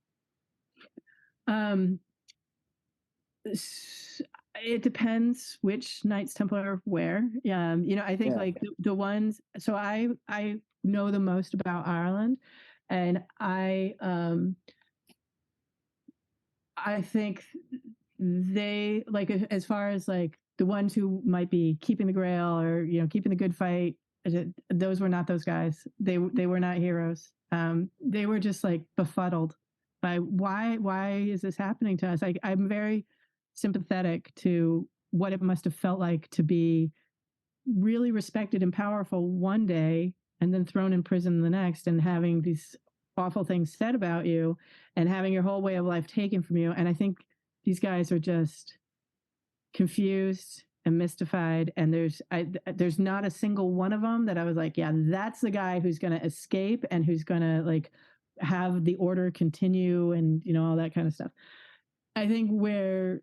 It depends which Knights Templar where. I think like the ones. So I know the most about Ireland, and I think they like as far as like the ones who might be keeping the Grail or keeping the good fight. Those were not those guys. They were not heroes. They were just like befuddled by why is this happening to us? I'm very sympathetic to what it must have felt like to be really respected and powerful one day and then thrown in prison the next, and having these awful things said about you and having your whole way of life taken from you. And I think these guys are just confused and mystified, and there's not a single one of them that I was like, yeah, that's the guy who's going to escape and who's going to like have the order continue and all that kind of stuff. I think where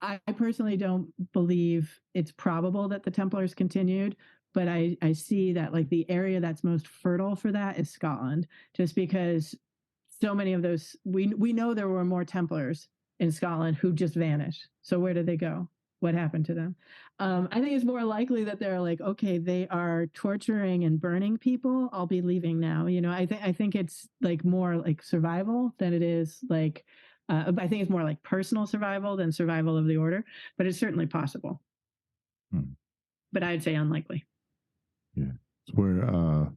I personally don't believe it's probable that the Templars continued, but I see that like the area that's most fertile for that is Scotland, just because so many of those we know there were more Templars in Scotland who just vanished. So where did they go? What happened to them? I think it's more likely that they're like, okay, they are torturing and burning people. I'll be leaving now. I think it's like more like survival than it is like. I think it's more like personal survival than survival of the order, but it's certainly possible. But I'd say unlikely. Yeah, it's where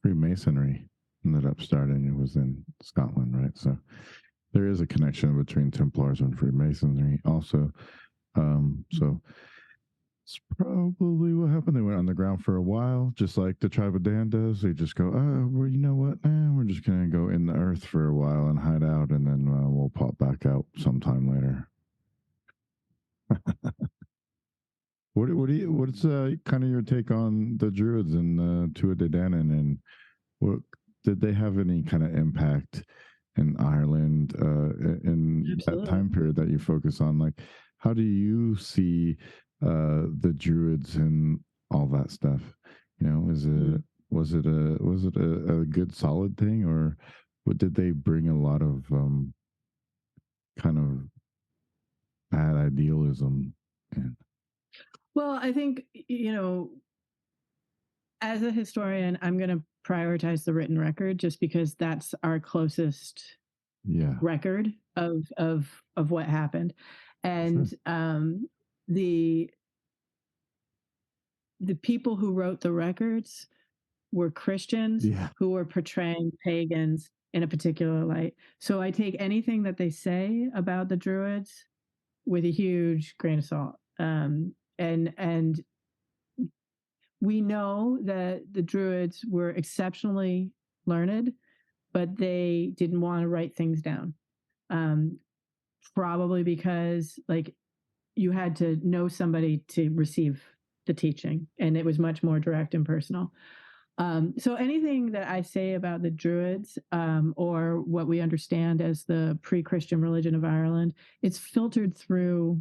Freemasonry ended up starting. It was in Scotland, right? So there is a connection between Templars and Freemasonry also. So it's probably what happened. They went underground for a while, just like the tribe of Dan does. They just go, well, you know what? We're just going to go in the earth for a while and hide out, and then we'll pop back out sometime later. What's kind of your take on the Druids and Tuatha De Danann, and what did they have any kind of impact in Ireland in Absolutely. that time period that you focus on? Like, how do you see the Druids and all that stuff? Was it a good solid thing, or what did they bring a lot of kind of bad idealism in? Well, I think as a historian, I'm going to prioritize the written record just because that's our closest record of what happened. And the the people who wrote the records were Christians who were portraying pagans in a particular light. So I take anything that they say about the Druids with a huge grain of salt. And we know that the Druids were exceptionally learned, but they didn't want to write things down. Probably because like you had to know somebody to receive the teaching, and it was much more direct and personal. So anything that I say about the Druids, or what we understand as the pre-Christian religion of Ireland, it's filtered through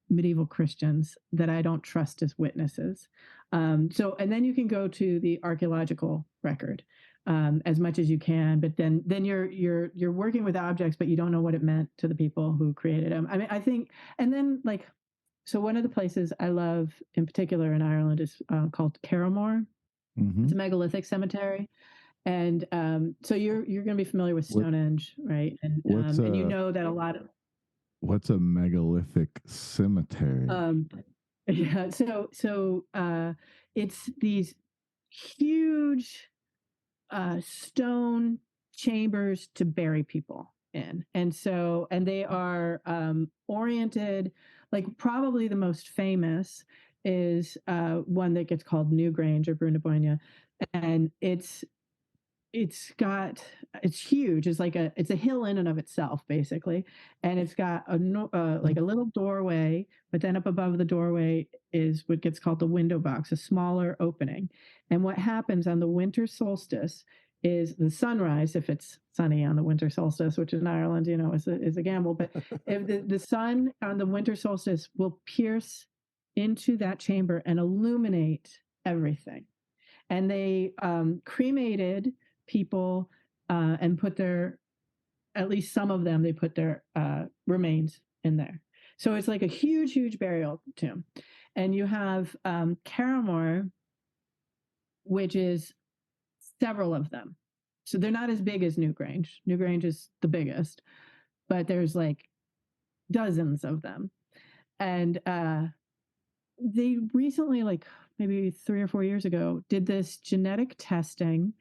medieval Christians that I don't trust as witnesses. And then you can go to the archaeological record as much as you can, but then you're working with objects, but you don't know what it meant to the people who created them. I mean, I think, and then like, so one of the places I love in particular in Ireland is called Carramore. Mm-hmm. It's a megalithic cemetery. And so you're going to be familiar with Stonehenge, right? And you know that a lot of... What's a megalithic cemetery? Yeah, so it's these huge stone chambers to bury people in, and they are oriented, like probably the most famous is one that gets called Newgrange or Brunaboyna, and it's huge. It's like it's a hill in and of itself, basically, and it's got like a little doorway, but then up above the doorway is what gets called the window box, a smaller opening. And what happens on the winter solstice is the sunrise, if it's sunny on the winter solstice, which in Ireland, you know, is a gamble, but if the sun on the winter solstice will pierce into that chamber and illuminate everything. And they cremated people and put at least some of them, they put their remains in there. So it's like a huge, huge burial tomb. And you have Carramore, which is several of them. So they're not as big as Newgrange. Newgrange is the biggest, but there's like dozens of them. And they recently, like maybe 3 or 4 years ago, did this genetic testing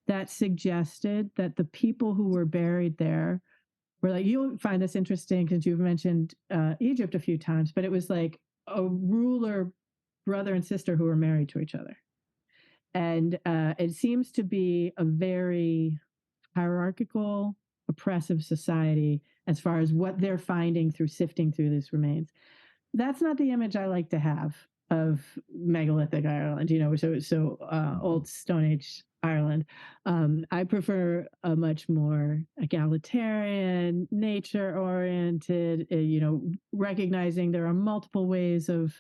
that suggested that the people who were buried there were like, you'll find this interesting because you've mentioned Egypt a few times, but it was like a ruler brother and sister who were married to each other. And it seems to be a very hierarchical, oppressive society as far as what they're finding through sifting through these remains. That's not the image I like to have of megalithic Ireland, you know, so old Stone Age Ireland. I prefer a much more egalitarian, nature-oriented, you know, recognizing there are multiple ways of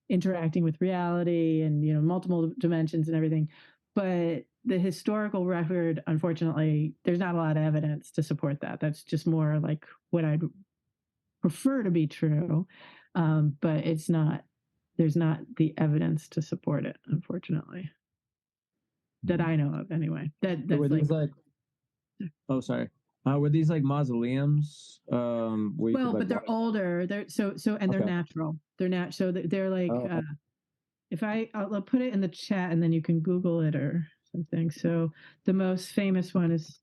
interacting with reality and, you know, multiple dimensions and everything. But the historical record, unfortunately, there's not a lot of evidence to support that. That's just more like what I'd prefer to be true. But there's not the evidence to support it, unfortunately, that I know of anyway. That's were these like oh, sorry. Were these like mausoleums? Well, but they're older. They're and they're natural. So they're like, if I'll put it in the chat and then you can Google it or something. So the most famous one is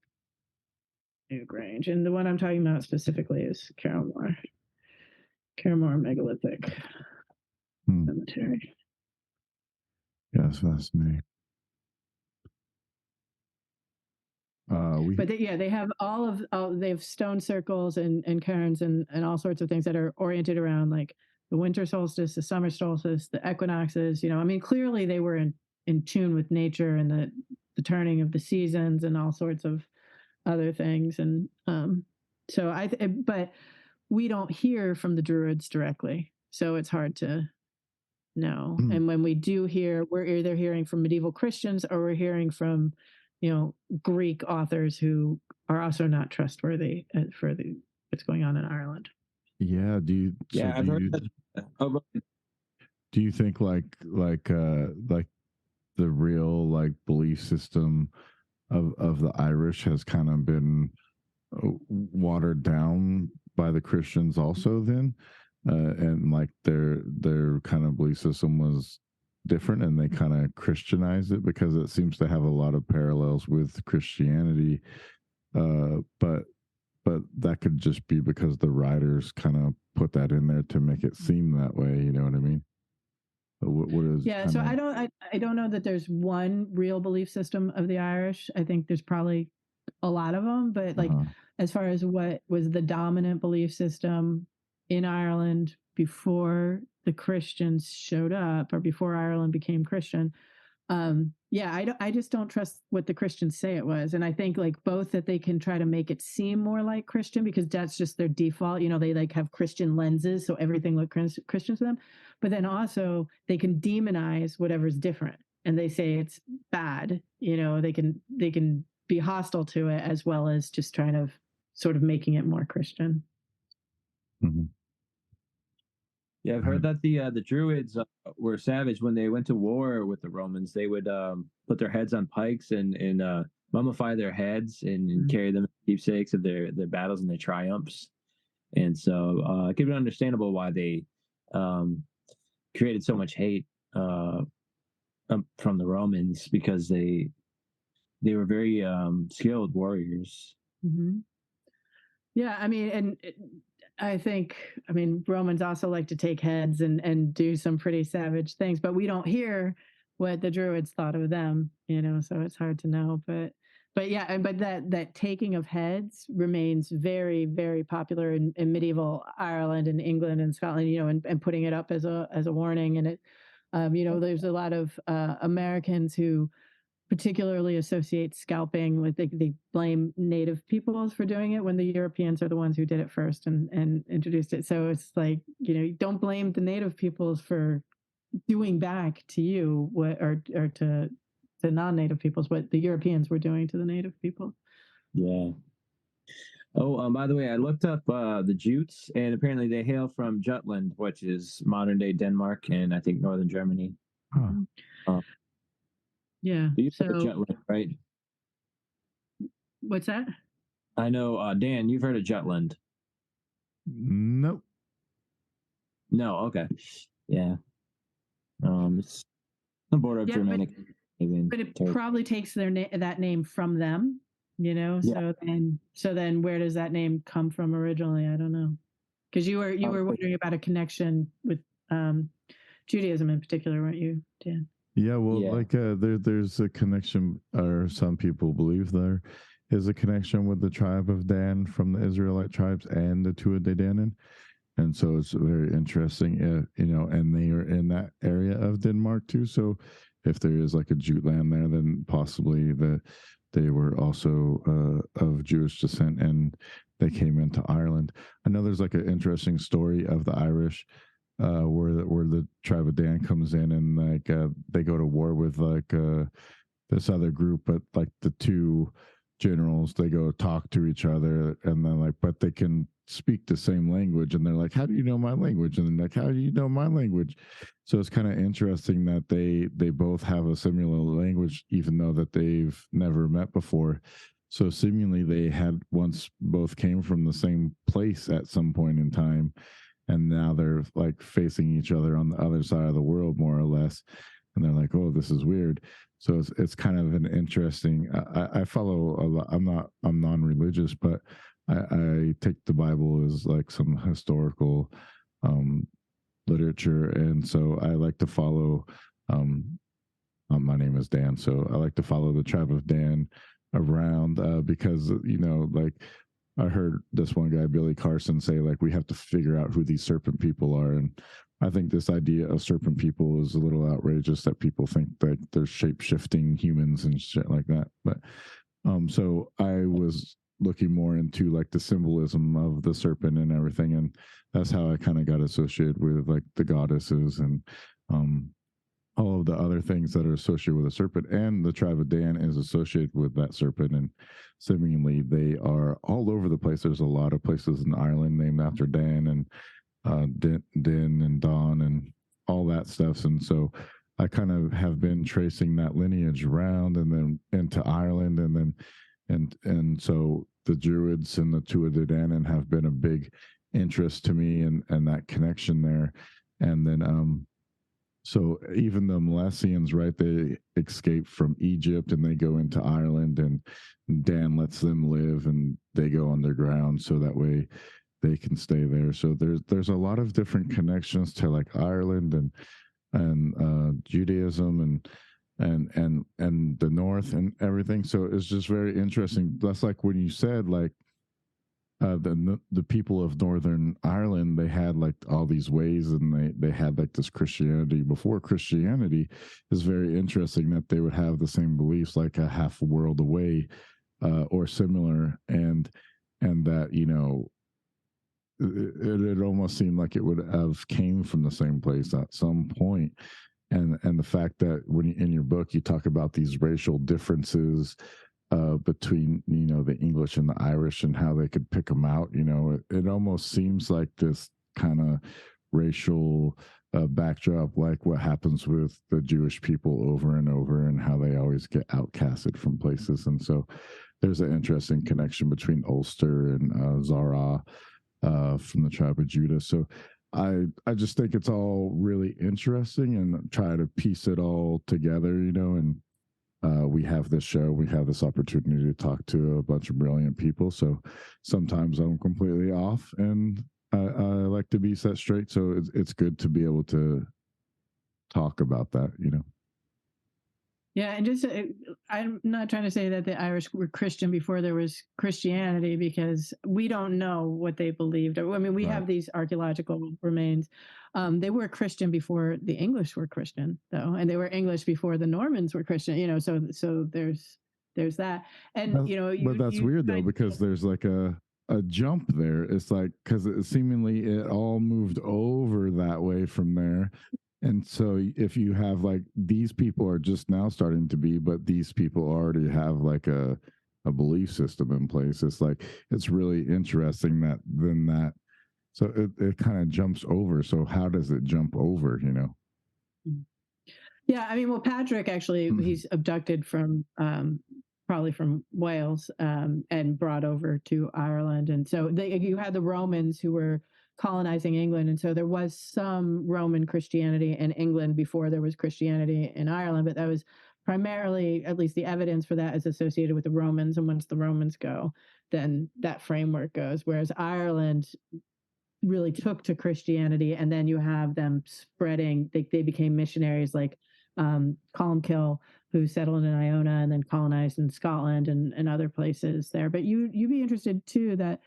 Newgrange, and the one I'm talking about specifically is Carramore megalithic cemetery. Yeah, that's fascinating. But they have they have stone circles and cairns and all sorts of things that are oriented around like the winter solstice, the summer solstice, the equinoxes. You know, I mean, clearly they were in tune with nature and the turning of the seasons and all sorts of other things. And but we don't hear from the Druids directly, so it's hard to know. And when we do hear, we're either hearing from medieval Christians or we're hearing from, you know, Greek authors who are also not trustworthy for what's going on in Ireland. Yeah. Do you think like the real like belief system of the Irish has kind of been watered down by the Christians also then? And like their kind of belief system was different, and they kind of Christianized it because it seems to have a lot of parallels with Christianity. But that could just be because the writers kind of put that in there to make it seem that way. You know what I mean? What is? Yeah. So I don't know that there's one real belief system of the Irish. I think there's probably a lot of them, but like as far as what was the dominant belief system in Ireland before the Christians showed up, or before Ireland became Christian, I just don't trust what the Christians say it was. And I think like both that they can try to make it seem more like Christian because that's just their default, you know, they like have Christian lenses, so everything looks Christian to them. But then also they can demonize whatever's different, and they say it's bad. You know, they can be hostile to it as well as just trying to sort of making it more Christian. Mm-hmm. Yeah, I've heard that the Druids were savage when they went to war with the Romans. They would put their heads on pikes and mummify their heads and carry them as keepsakes of their battles and their triumphs. And so it could be understandable why they created so much hate from the Romans, because they were very skilled warriors. Mm-hmm. Yeah, I mean, and I think, Romans also like to take heads and do some pretty savage things, but we don't hear what the Druids thought of them, you know, so it's hard to know. But yeah, but that taking of heads remains very, very popular in medieval Ireland and England and Scotland, you know, and putting it up as a warning. And it, you know, there's a lot of Americans who particularly associate scalping with, they blame native peoples for doing it when the Europeans are the ones who did it first and introduced it. So it's like, you know, don't blame the native peoples for doing back to you what or to the non-native peoples what the Europeans were doing to the native people. Yeah. Oh, by the way, I looked up the Jutes, and apparently they hail from Jutland, which is modern day Denmark and I think northern Germany. Yeah. You've heard of Jutland, right? What's that? I know, Dan, you've heard of Jutland. Nope. No, okay. Yeah. It's the border of Germanic. But it probably takes that name from them, you know. Yeah. So then where does that name come from originally? I don't know. Because you were wondering about a connection with Judaism in particular, weren't you, Dan? Yeah, well, like there's a connection, or some people believe there is a connection with the tribe of Dan from the Israelite tribes and the Tuatha De Danann. And so it's very interesting, you know, and they are in that area of Denmark too. So if there is like a Jute land there, then possibly they were also of Jewish descent and they came into Ireland. I know there's like an interesting story of the Irish where the tribe of Dan comes in and like they go to war with like this other group, but like the two generals, they go talk to each other and then like, but they can speak the same language, and they're like, how do you know my language? And then like, how do you know my language? So it's kind of interesting that they both have a similar language, even though that they've never met before. So seemingly they had once both came from the same place at some point in time, and now they're like facing each other on the other side of the world, more or less. And they're like, oh, this is weird. So it's kind of an interesting, I follow a lot. I'm non-religious, but I take the Bible as like some historical literature. And so I like to follow, my name is Dan. So I like to follow the tribe of Dan around because, you know, like, I heard this one guy, Billy Carson, say, like, we have to figure out who these serpent people are. And I think this idea of serpent people is a little outrageous, that people think that they're shape-shifting humans and shit like that. But so I was looking more into like the symbolism of the serpent and everything. And that's how I kind of got associated with like the goddesses and all of the other things that are associated with a serpent, and the tribe of Dan is associated with that serpent. And seemingly they are all over the place. There's a lot of places in Ireland named after Dan and Din and Don and all that stuff. And so I kind of have been tracing that lineage around and then into Ireland, and then and so the Druids and the Tuatha De Danann have been a big interest to me, and that connection there. And then So even the Milesians, right, they escape from Egypt and they go into Ireland, and Dan lets them live and they go underground so that way they can stay there. So there's a lot of different connections to like Ireland and Judaism and the North and everything. So it's just very interesting. That's like when you said like the people of Northern Ireland, they had like all these ways, and they had like this Christianity before Christianity. Is very interesting that they would have the same beliefs like a half a world away or similar, and that, you know, it almost seemed like it would have came from the same place at some point. And the fact that when in your book you talk about these racial differences between, you know, the English and the Irish and how they could pick them out, you know, it almost seems like this kind of racial backdrop, like what happens with the Jewish people over and over, and how they always get outcasted from places. And so there's an interesting connection between Ulster and Zara from the tribe of Judah. So I just think it's all really interesting, and try to piece it all together, you know. And we have this show, we have this opportunity to talk to a bunch of brilliant people. So sometimes I'm completely off, and I like to be set straight. So it's good to be able to talk about that, you know. Yeah, and just I'm not trying to say that the Irish were Christian before there was Christianity, because we don't know what they believed. I mean, we have these archaeological remains. They were Christian before the English were Christian, though, and they were English before the Normans were Christian. You know, so there's that, and you know, but that's weird though, because there's like a jump there. It's like, because seemingly it all moved over that way from there. And so if you have like, these people are just now starting to be, but these people already have like a belief system in place. It's like, it's really interesting that then that, so it kind of jumps over. So how does it jump over, you know? Yeah, I mean, well, Patrick actually, he's abducted from probably from Wales and brought over to Ireland. And so you had the Romans who were colonizing England, and so there was some Roman Christianity in England before there was Christianity in Ireland, but that was primarily, at least the evidence for that is associated with the Romans, and once the Romans go, then that framework goes, whereas Ireland really took to Christianity, and then you have them spreading, they became missionaries like Columkill, who settled in Iona and then colonized in Scotland and other places there. But you'd be interested too that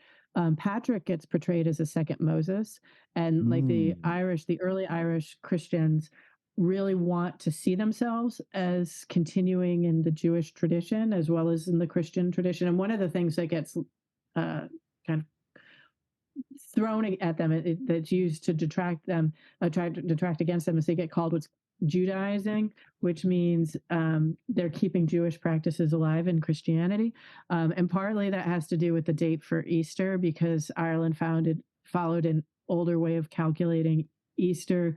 Patrick gets portrayed as a second Moses, and like the early Irish Christians really want to see themselves as continuing in the Jewish tradition as well as in the Christian tradition. And one of the things that gets kind of thrown at them, that's used to detract against them, is they get called what's Judaizing, which means they're keeping Jewish practices alive in Christianity. And partly that has to do with the date for Easter, because Ireland followed an older way of calculating Easter,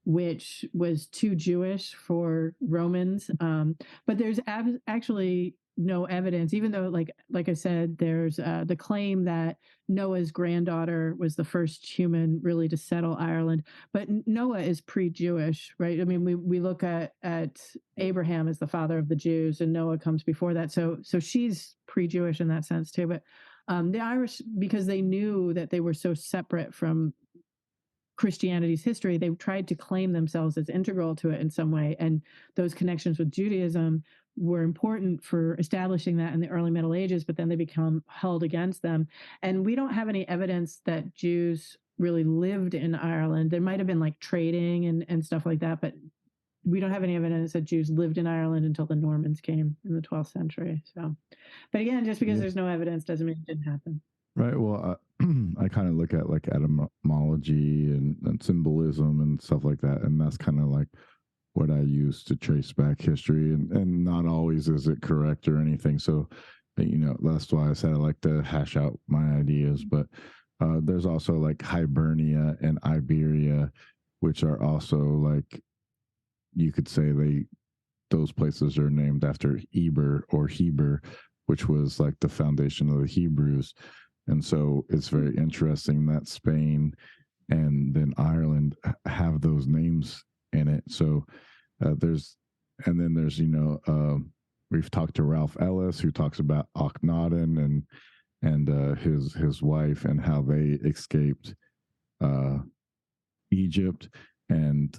which was too Jewish for Romans. But there's actually no evidence, even though, like I said, there's the claim that Noah's granddaughter was the first human really to settle Ireland. But Noah is pre-Jewish, right? I mean, we look at Abraham as the father of the Jews, and Noah comes before that. So she's pre-Jewish in that sense too. But the Irish, because they knew that they were so separate from Christianity's history, they tried to claim themselves as integral to it in some way. And those connections with Judaism were important for establishing that in the early Middle Ages, but then they become held against them. And we don't have any evidence that Jews really lived in Ireland. There might have been like trading and stuff like that, but we don't have any evidence that Jews lived in Ireland until the Normans came in the 12th century. So, but again, just because there's no evidence doesn't mean it didn't happen. Right. Well, I kind of look at like etymology and symbolism and stuff like that. And that's kind of like what I use to trace back history. And not always is it correct or anything. So, you know, that's why I said I like to hash out my ideas. But there's also like Hibernia and Iberia, which are also like, you could say those places are named after Eber or Heber, which was like the foundation of the Hebrews. And so it's very interesting that Spain and then Ireland have those names in it. So and then there's we've talked to Ralph Ellis, who talks about Akhenaten and his wife, and how they escaped Egypt and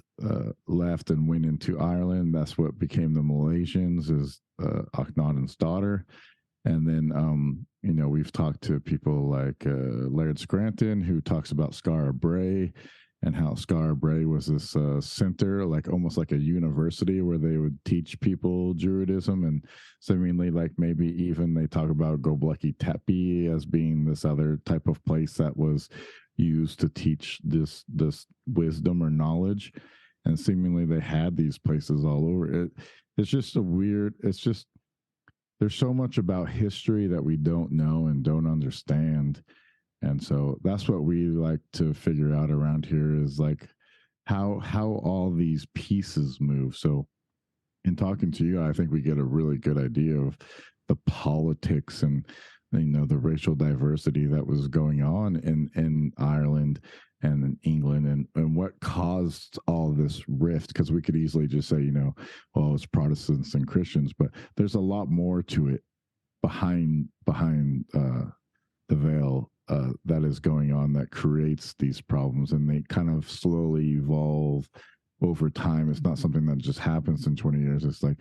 left and went into Ireland. That's what became the Malaysians, is Akhenaten's daughter. And then we've talked to people like Laird Scranton, who talks about Skara Brae, and how Skara Brae was this center, like almost like a university, where they would teach people Druidism. And seemingly, like, maybe even they talk about Göbekli Tepe as being this other type of place that was used to teach this wisdom or knowledge. And seemingly they had these places all over. It's just there's so much about history that we don't know and don't understand. And so that's what we like to figure out around here, is like how all these pieces move. So in talking to you, I think we get a really good idea of the politics and the racial diversity that was going on in Ireland and in England, and what caused all this rift. Because we could easily just say, well, it's Protestants and Christians, but there's a lot more to it behind the veil that is going on, that creates these problems, and they kind of slowly evolve over time. It's not something that just happens in 20 years. It's like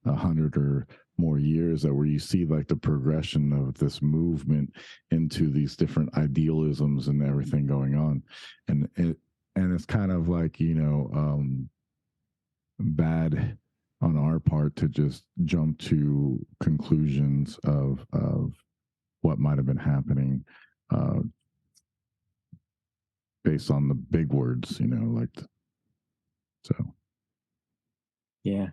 100 or more years where you see like the progression of this movement into these different idealisms and everything going on. And it's kind of like, bad on our part to just jump to conclusions of what might have been happening based on the big words, so. Yeah,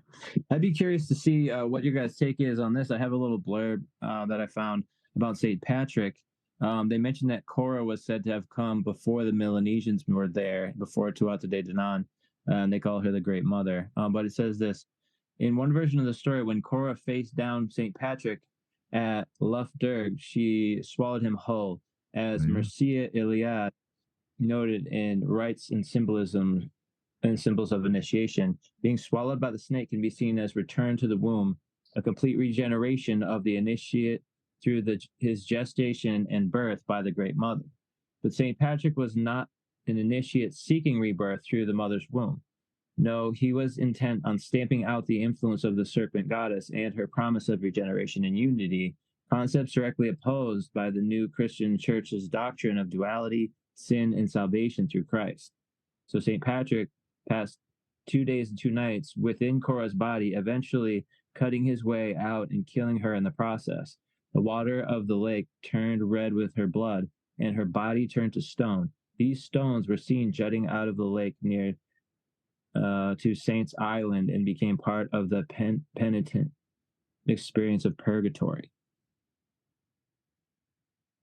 I'd be curious to see what your guys' take is on this. I have a little blurb that I found about St. Patrick. They mentioned that Cora was said to have come before the Melanesians were there, before Tuatha De Danann, and they call her the Great Mother. But it says this: in one version of the story, when Cora faced down St. Patrick at Lough Derg, she swallowed him whole, as Mircea Eliade noted in Rites and Symbolism and Symbols of Initiation. Being swallowed by the snake can be seen as return to the womb, a complete regeneration of the initiate through his gestation and birth by the Great Mother. But St. Patrick was not an initiate seeking rebirth through the mother's womb. No, he was intent on stamping out the influence of the serpent goddess and her promise of regeneration and unity, concepts directly opposed by the new Christian church's doctrine of duality, sin, and salvation through Christ. So St. Patrick passed 2 days and 2 nights within Cora's body, eventually cutting his way out and killing her in the process. The water of the lake turned red with her blood, and her body turned to stone. These stones were seen jutting out of the lake near to Saints Island, and became part of the penitent experience of purgatory.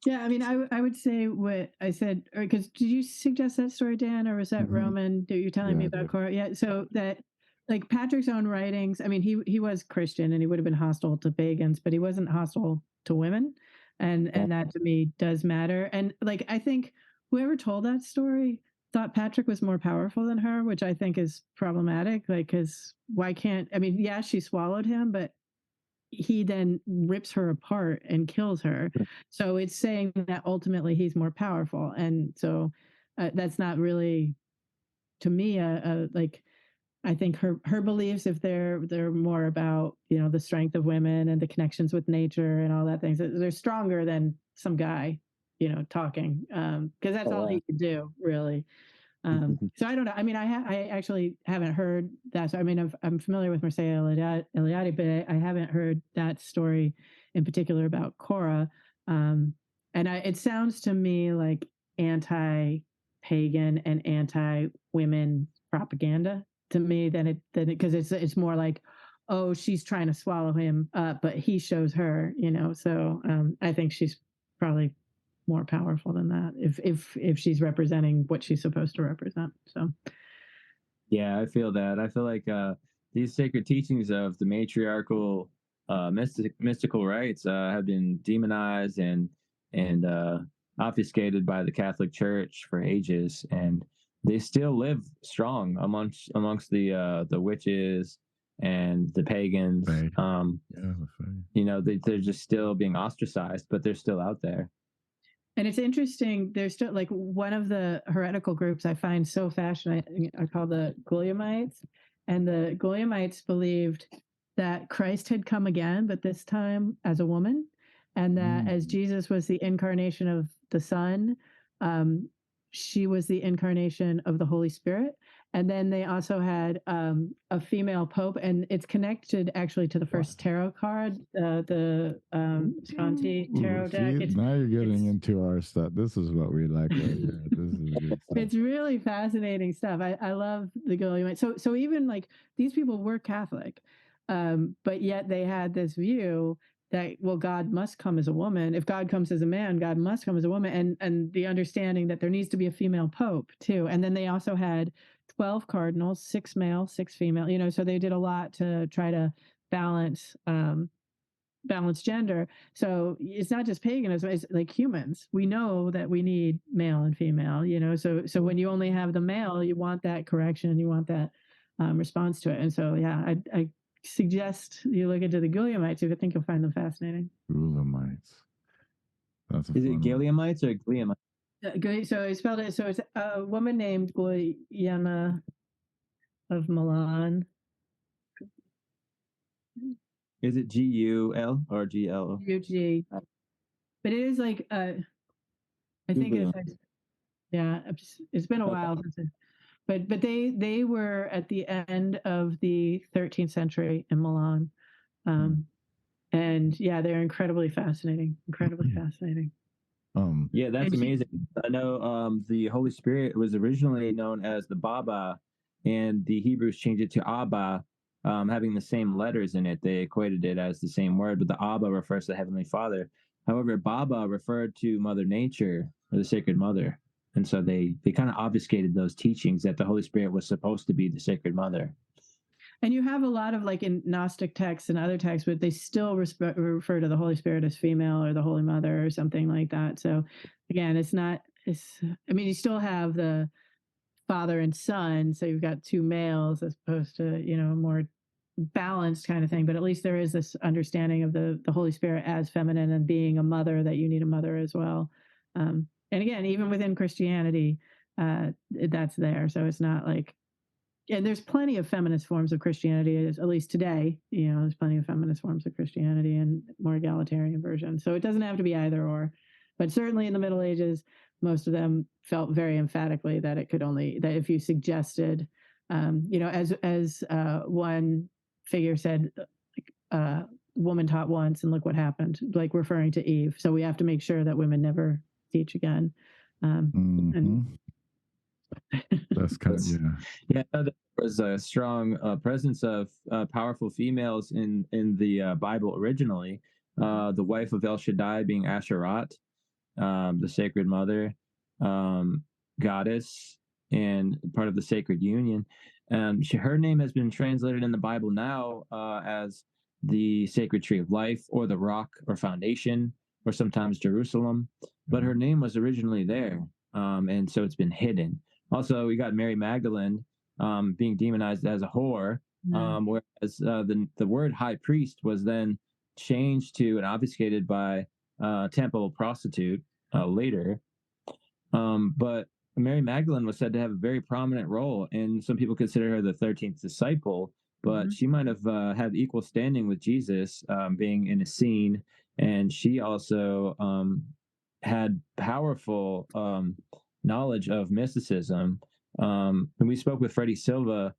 Yeah, I mean, I would say what I said, because did you suggest that story, Dan, or was that Roman that you're telling me about Cora? Yeah, so that, like, Patrick's own writings, I mean, he was Christian and he would have been hostile to pagans, but he wasn't hostile to women, and that to me does matter. And like, I think whoever told that story thought Patrick was more powerful than her, which I think is problematic. Like, because why can't, I mean, yeah, she swallowed him, but he then rips her apart and kills her. So it's saying that ultimately he's more powerful. And so that's not really, to me, like, I think her beliefs, if they're more about, the strength of women and the connections with nature and all that things, they're stronger than some guy, talking, because that's all he could do, really. So I don't know. I mean, I actually haven't heard that. So, I mean, I'm familiar with Mircea Eliade, but I haven't heard that story in particular about Cora. And it sounds to me like anti-pagan and anti-women propaganda to me because it's more like, oh, she's trying to swallow him, but he shows her, So I think she's probably more powerful than that if she's representing what she's supposed to represent. So yeah, I feel that. I feel like these sacred teachings of the matriarchal mystical rites have been demonized and obfuscated by the Catholic Church for ages, and they still live strong amongst the witches and the pagans. Right. Yeah, You know, they're just still being ostracized, but they're still out there. And it's interesting. There's still like one of the heretical groups I find so fascinating are called the Guillamites. And the Guillamites believed that Christ had come again, but this time as a woman, and that as Jesus was the incarnation of the Son, she was the incarnation of the Holy Spirit. And then they also had a female pope, and it's connected actually to the first tarot card, the Sanctity tarot deck. Now you're getting into our stuff. This is what we like. Right here. This is good stuff. It's really fascinating stuff. I love the Guillamites. So even like these people were Catholic, but yet they had this view that, well, God must come as a woman. If God comes as a man, God must come as a woman, and the understanding that there needs to be a female pope too. And then they also had 12 cardinals, 6 male, 6 female, you know, so they did a lot to try to balance gender. So it's not just paganism, it's like humans. We know that we need male and female, you know, so when you only have the male, you want that correction, you want that response to it. And so, yeah, I suggest you look into the Guillamites. I think you'll find them fascinating. Guillamites. Is it Guillamites or Guillamites? So I spelled it. So it's a woman named Guglielma of Milan. Is it G-U-L or G-L? U-G. But it is like, I think it's, yeah, it's been a while since but they were at the end of the 13th century in Milan. And yeah, they're incredibly fascinating. Yeah, that's amazing. I know the Holy Spirit was originally known as the Baba, and the Hebrews changed it to Abba, having the same letters in it. They equated it as the same word, but the Abba refers to the Heavenly Father. However, Baba referred to Mother Nature, or the Sacred Mother. And so they kind of obfuscated those teachings that the Holy Spirit was supposed to be the Sacred Mother. And you have a lot of like in Gnostic texts and other texts, but they still refer to the Holy Spirit as female or the Holy Mother or something like that. So again, I mean, you still have the Father and Son. So you've got 2 males as opposed to, you know, a more balanced kind of thing. But at least there is this understanding of the Holy Spirit as feminine and being a mother, that you need a mother as well. And again, even within Christianity, that's there. So it's not like, and there's plenty of feminist forms of Christianity, at least today, you know, there's plenty of feminist forms of Christianity and more egalitarian versions. So it doesn't have to be either or, but certainly in the Middle Ages, most of them felt very emphatically that it could only, that if you suggested, you know, as one figure said, woman taught once and look what happened, like referring to Eve. So we have to make sure that women never teach again. And that's kind of, yeah. There was a strong presence of powerful females in the Bible originally. The wife of El Shaddai being Asherat, the Sacred Mother, goddess, and part of the Sacred Union. Her name has been translated in the Bible now as the Sacred Tree of Life, or the Rock or Foundation, or sometimes Jerusalem. But her name was originally there, and so it's been hidden. Also, we got Mary Magdalene being demonized as a whore, whereas the word high priest was then changed to and obfuscated by temple prostitute later. But Mary Magdalene was said to have a very prominent role, and some people consider her the 13th disciple, but she might have had equal standing with Jesus, being in a scene, and she also had powerful knowledge of mysticism. And we spoke with Freddie Silva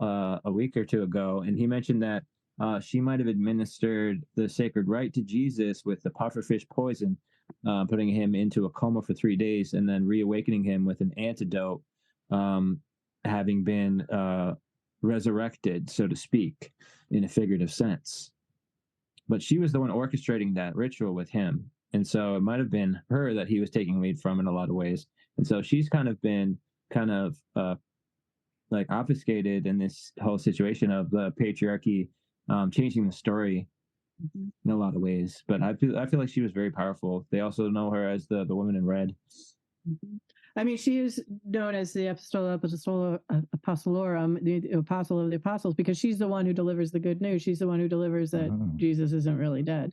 a week or 2 ago, and he mentioned that she might have administered the sacred rite to Jesus with the pufferfish poison, putting him into a coma for 3 days and then reawakening him with an antidote, having been resurrected, so to speak, in a figurative sense. But she was the one orchestrating that ritual with him. And so it might have been her that he was taking lead from in a lot of ways. And so she's kind of been like obfuscated in this whole situation of the patriarchy changing the story in a lot of ways. But I feel like she was very powerful. They also know her as the woman in red. I mean, she is known as the Apostolorum, the apostle of the apostles, because she's the one who delivers the good news. She's the one who delivers that Jesus isn't really dead.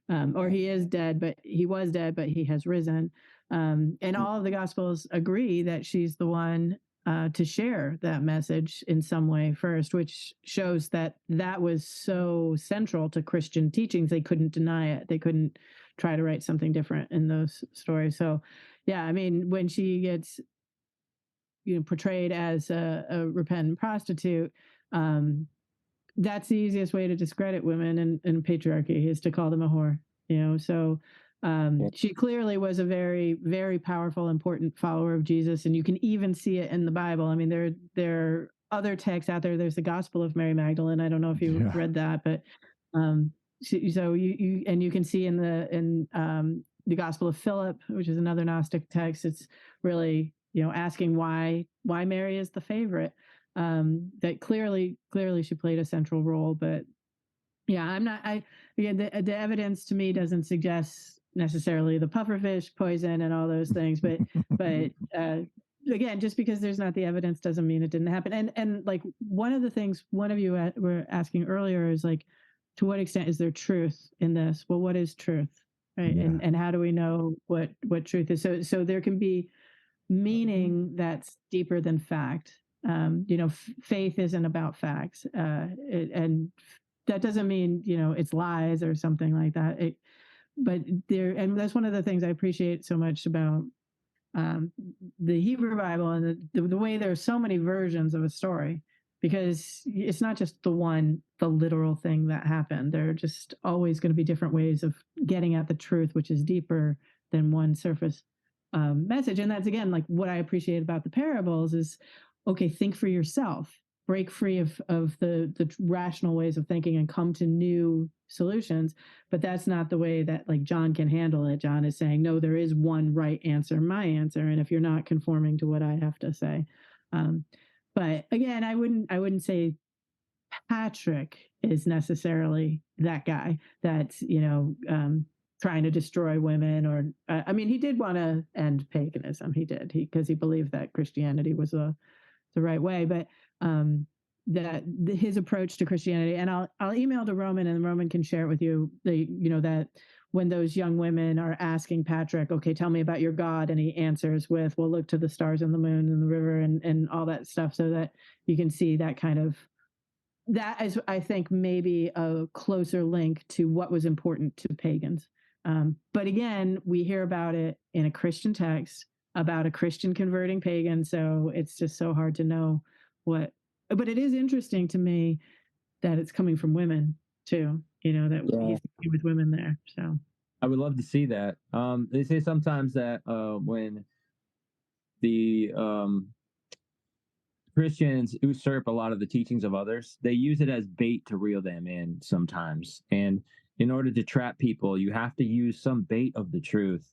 Or he is dead, but he was dead, but he has risen. And all of the Gospels agree that she's the one to share that message in some way first, which shows that was so central to Christian teachings. They couldn't deny it. They couldn't try to write something different in those stories. So, yeah, I mean, when she gets, portrayed as a repentant prostitute, that's the easiest way to discredit women in patriarchy, is to call them a whore. So she clearly was a very, very powerful, important follower of Jesus, and you can even see it in the Bible. I mean, there are other texts out there. There's the Gospel of Mary Magdalene. I don't know if you read that, but so you can see in the Gospel of Philip, which is another Gnostic text. It's really asking why Mary is the favorite. That clearly she played a central role. But yeah, the evidence to me doesn't suggest necessarily the pufferfish poison and all those things, but again, just because there's not the evidence doesn't mean it didn't happen. And like one of the things one of you were asking earlier is like, to what extent is there truth in this? Well, what is truth, right? Yeah. And how do we know what truth is? So there can be meaning that's deeper than fact. Faith isn't about facts, and that doesn't mean it's lies or something like that. And that's one of the things I appreciate so much about the Hebrew Bible, and the way there are so many versions of a story, because it's not just the literal thing that happened. There are just always going to be different ways of getting at the truth, which is deeper than one surface message. And that's, again, like what I appreciate about the parables is, okay, think for yourself, break free of the rational ways of thinking and come to new solutions. But that's not the way that like John can handle it. John is saying, no, there is one right answer, my answer. And if you're not conforming to what I have to say. But again, I wouldn't say Patrick is necessarily that guy that's, trying to destroy women, or, I mean, he did want to end paganism. He did, because he believed that Christianity was the right way, but his approach to Christianity, and I'll email to Roman, and Roman can share it with you, that when those young women are asking Patrick, okay, tell me about your God, and he answers with, well, look to the stars and the moon and the river and all that stuff, so that you can see that kind of, that is, I think, maybe a closer link to what was important to pagans. But again, we hear about it in a Christian text about a Christian converting pagan, so it's just so hard to know what. But it is interesting to me that it's coming from women too. That he's speaking with women there. So I would love to see that. They say sometimes that when the Christians usurp a lot of the teachings of others, they use it as bait to reel them in sometimes. And in order to trap people, you have to use some bait of the truth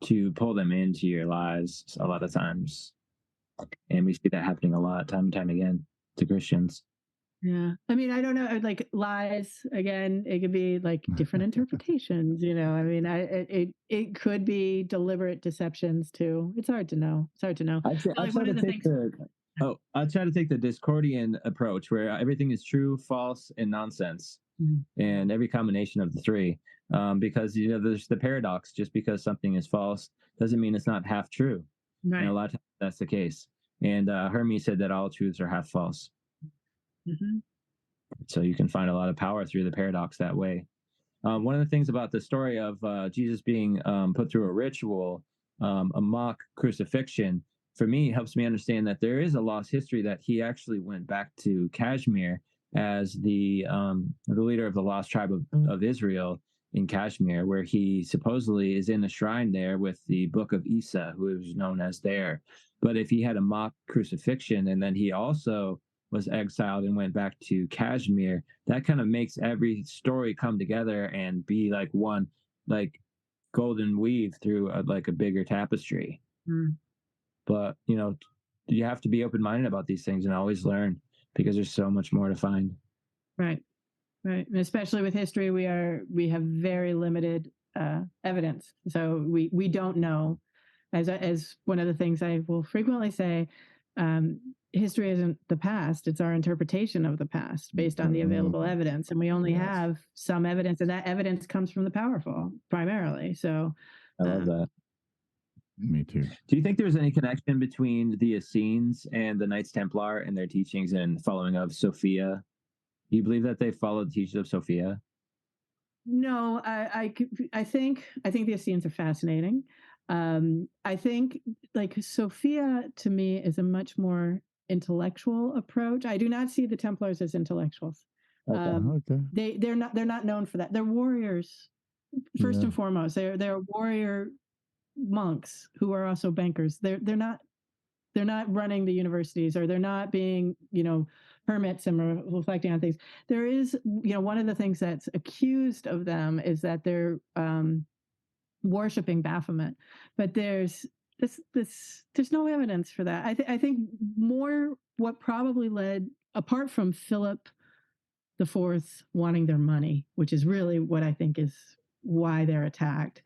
to pull them into your lies a lot of times. And we see that happening a lot, time and time again, to Christians. Yeah. I mean, I don't know, like lies, again, it could be like different interpretations, I mean, it could be deliberate deceptions too. It's hard to know. I try to take the Discordian approach, where everything is true, false, and nonsense, and every combination of the three. Because there's the paradox: just because something is false doesn't mean it's not half true. Right. And a lot of times that's the case. And Hermes said that all truths are half false. Mm-hmm. So you can find a lot of power through the paradox that way. One of the things about the story of Jesus being put through a ritual, a mock crucifixion, for me, helps me understand that there is a lost history, that he actually went back to Kashmir as the leader of the lost tribe of Israel in Kashmir, where he supposedly is in a shrine there with the Book of Isa, who is known as there. But if he had a mock crucifixion and then he also was exiled and went back to Kashmir, that kind of makes every story come together and be like one, like golden weave through a bigger tapestry. But you have to be open-minded about these things and always learn, because there's so much more to find. Right. And especially with history, we have very limited evidence, so we don't know as one of the things I will frequently say, history isn't the past, it's our interpretation of the past based on the available evidence, and we only have some evidence, and that evidence comes from the powerful primarily. So I love that. Me too. Do you think there's any connection between the Essenes and the Knights Templar and their teachings and following of Sophia? Do you believe that they followed the teachings of Sophia? No, I think the Essenes are fascinating. I think like Sophia to me is a much more intellectual approach. I do not see the Templars as intellectuals. Okay. They're not known for that. They're warriors first and foremost. They're warrior monks who are also bankers. They're not running the universities, or they're not being, hermits and reflecting on things. There is, one of the things that's accused of them is that they're worshiping Baphomet, but there's no evidence for that. I think more what probably led, apart from Philip IV wanting their money, which is really what I think is why they're attacked.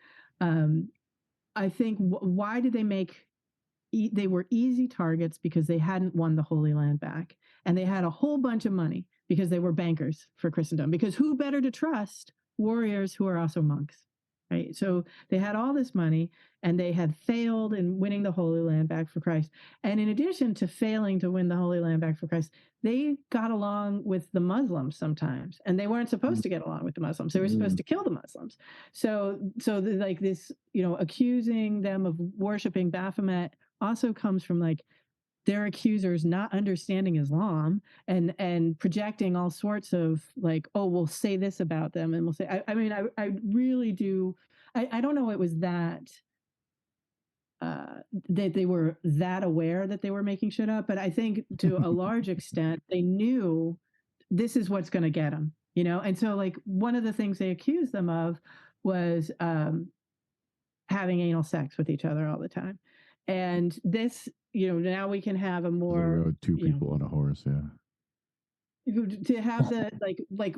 I think why did they were easy targets because they hadn't won the Holy Land back, and they had a whole bunch of money because they were bankers for Christendom, because who better to trust warriors who are also monks, right? So they had all this money, and they had failed in winning the Holy Land back for Christ. And in addition to failing to win the Holy Land back for Christ, they got along with the Muslims sometimes, and they weren't supposed to get along with the Muslims. They were supposed to kill the Muslims. So like this, accusing them of worshiping Baphomet also comes from like their accusers not understanding Islam and projecting all sorts of like, oh, we'll say this about them, and we'll say, I really do. I don't know it was that that they were that aware that they were making shit up, but I think to a large extent they knew this is what's going to get them, and so like one of the things they accused them of was having anal sex with each other all the time. And this, now we can have a more They rode two people on a horse, to have the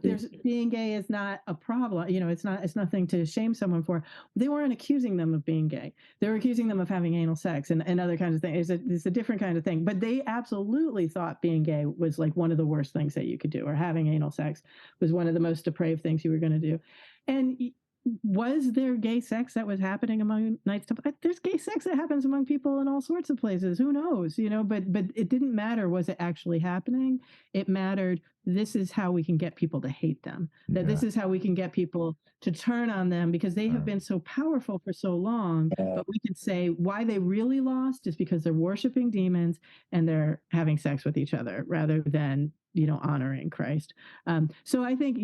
there's being gay is not a problem, it's nothing to shame someone for. They weren't accusing them of being gay, they were accusing them of having anal sex and other kinds of things. It's a different kind of thing, but they absolutely thought being gay was like one of the worst things that you could do, or having anal sex was one of the most depraved things you were going to do. And was there gay sex that was happening among Knights Templar? There's gay sex that happens among people in all sorts of places. Who knows? But it didn't matter. Was it actually happening? It mattered. This is how we can get people to hate them. That this is how we can get people to turn on them, because they have been so powerful for so long. But we could say why they really lost is because they're worshiping demons and they're having sex with each other rather than honoring Christ. So I think,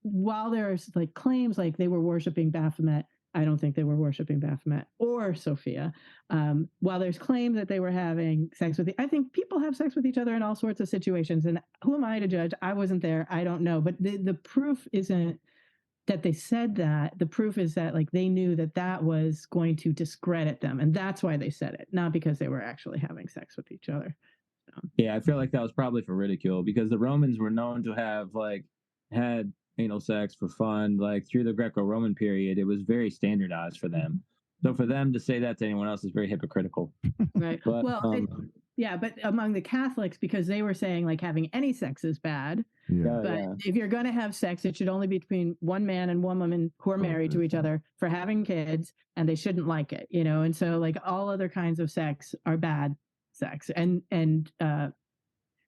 while there's like claims like they were worshiping Baphomet, I don't think they were worshiping Baphomet or Sophia. While there's claim that they were having sex with, I think people have sex with each other in all sorts of situations. And who am I to judge? I wasn't there. I don't know. But the proof isn't that they said that. The proof is that like they knew that was going to discredit them. And that's why they said it, not because they were actually having sex with each other. Yeah, I feel like that was probably for ridicule, because the Romans were known to have like had anal sex for fun. Like through the Greco-Roman period, it was very standardized for them. So for them to say that to anyone else is very hypocritical. Right. But, but among the Catholics, because they were saying like having any sex is bad. If you're going to have sex, it should only be between one man and one woman who are married to each other for having kids, and they shouldn't like it, And so like all other kinds of sex are bad sex, and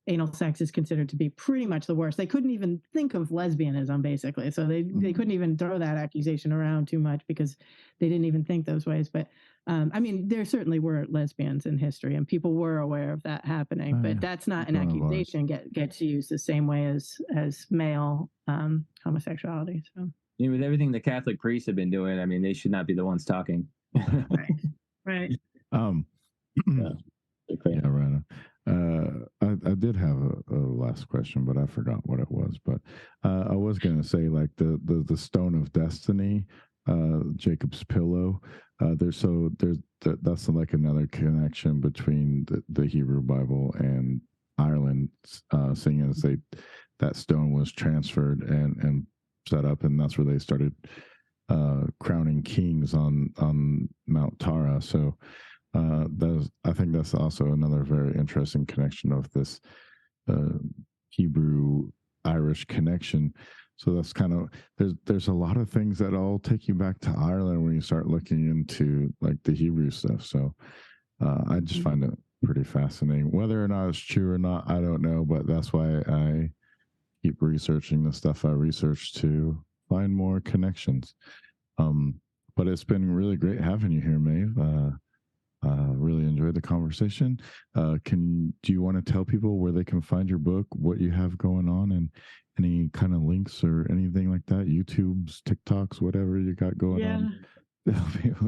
anal sex is considered to be pretty much the worst. They couldn't even think of lesbianism, basically, so they couldn't even throw that accusation around too much because they didn't even think those ways. But there certainly were lesbians in history, and people were aware of that happening, but that's not an accusation gets used the same way as male homosexuality. So with everything the Catholic priests have been doing, they should not be the ones talking. right. Yeah, right. I did have a last question, but I forgot what it was. But I was going to say, like the Stone of Destiny, Jacob's Pillow. That's like another connection between the Hebrew Bible and Ireland, seeing as that stone was transferred and set up, and that's where they started crowning kings on Mount Tara. So I think that's also another very interesting connection of this Hebrew Irish connection. So that's kind of there's a lot of things that all take you back to Ireland when you start looking into like the Hebrew stuff. So I just find it pretty fascinating. Whether or not it's true or not, I don't know, but that's why I keep researching the stuff I research to find more connections. But it's been really great having you here, Maeve. Really enjoyed the conversation. Do you want to tell people where they can find your book, what you have going on, and any kind of links or anything like that? YouTube's, TikToks, whatever you got going on.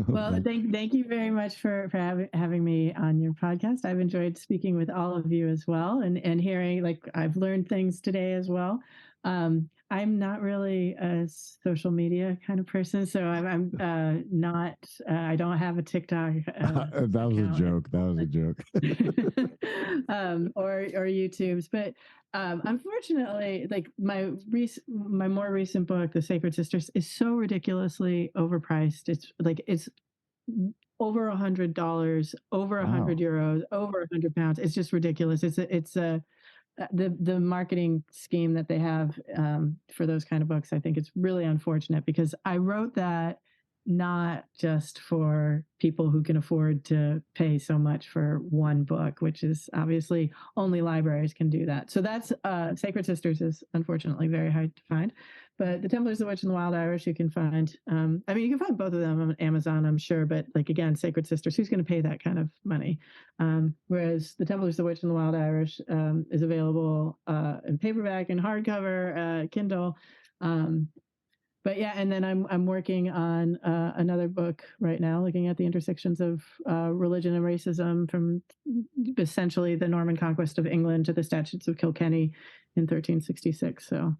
Well, thank you very much for having me on your podcast. I've enjoyed speaking with all of you as well, and hearing, like, I've learned things today as well. I'm not really a social media kind of person, so I'm not. I don't have a TikTok. That was a joke. That was a joke. Or YouTube's, but unfortunately, like my more recent book, The Sacred Sisters, is so ridiculously overpriced. It's over $100, over €100, over £100. It's just ridiculous. It's the marketing scheme that they have for those kind of books. I think it's really unfortunate, because I wrote that not just for people who can afford to pay so much for one book, which is obviously only libraries can do that. So that's Sacred Sisters is unfortunately very hard to find. But The Templars, the Witch, and the Wild Irish, you can find. I mean, you can find both of them on Amazon, I'm sure. But like, again, Sacred Sisters, who's going to pay that kind of money? Whereas The Templars, the Witch, and the Wild Irish is available in paperback and hardcover, Kindle. But yeah, and then I'm working on another book right now, looking at the intersections of religion and racism from essentially the Norman conquest of England to the Statutes of Kilkenny in 1366. So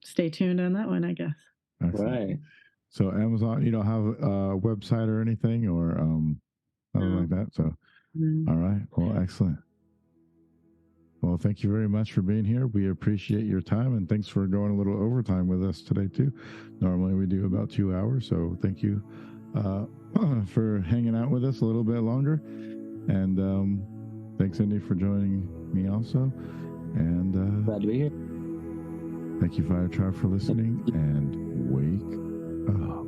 stay tuned on that one, I guess. Excellent. Right. So Amazon, you don't have a website or anything, or nothing like that. So all right, well, excellent. Well, thank you very much for being here. We appreciate your time, and thanks for going a little overtime with us today too. Normally we do about 2 hours, so thank you for hanging out with us a little bit longer. And thanks, Indy, for joining me also. And glad to be here. Thank you, Fire Tribe, for listening, and wake up.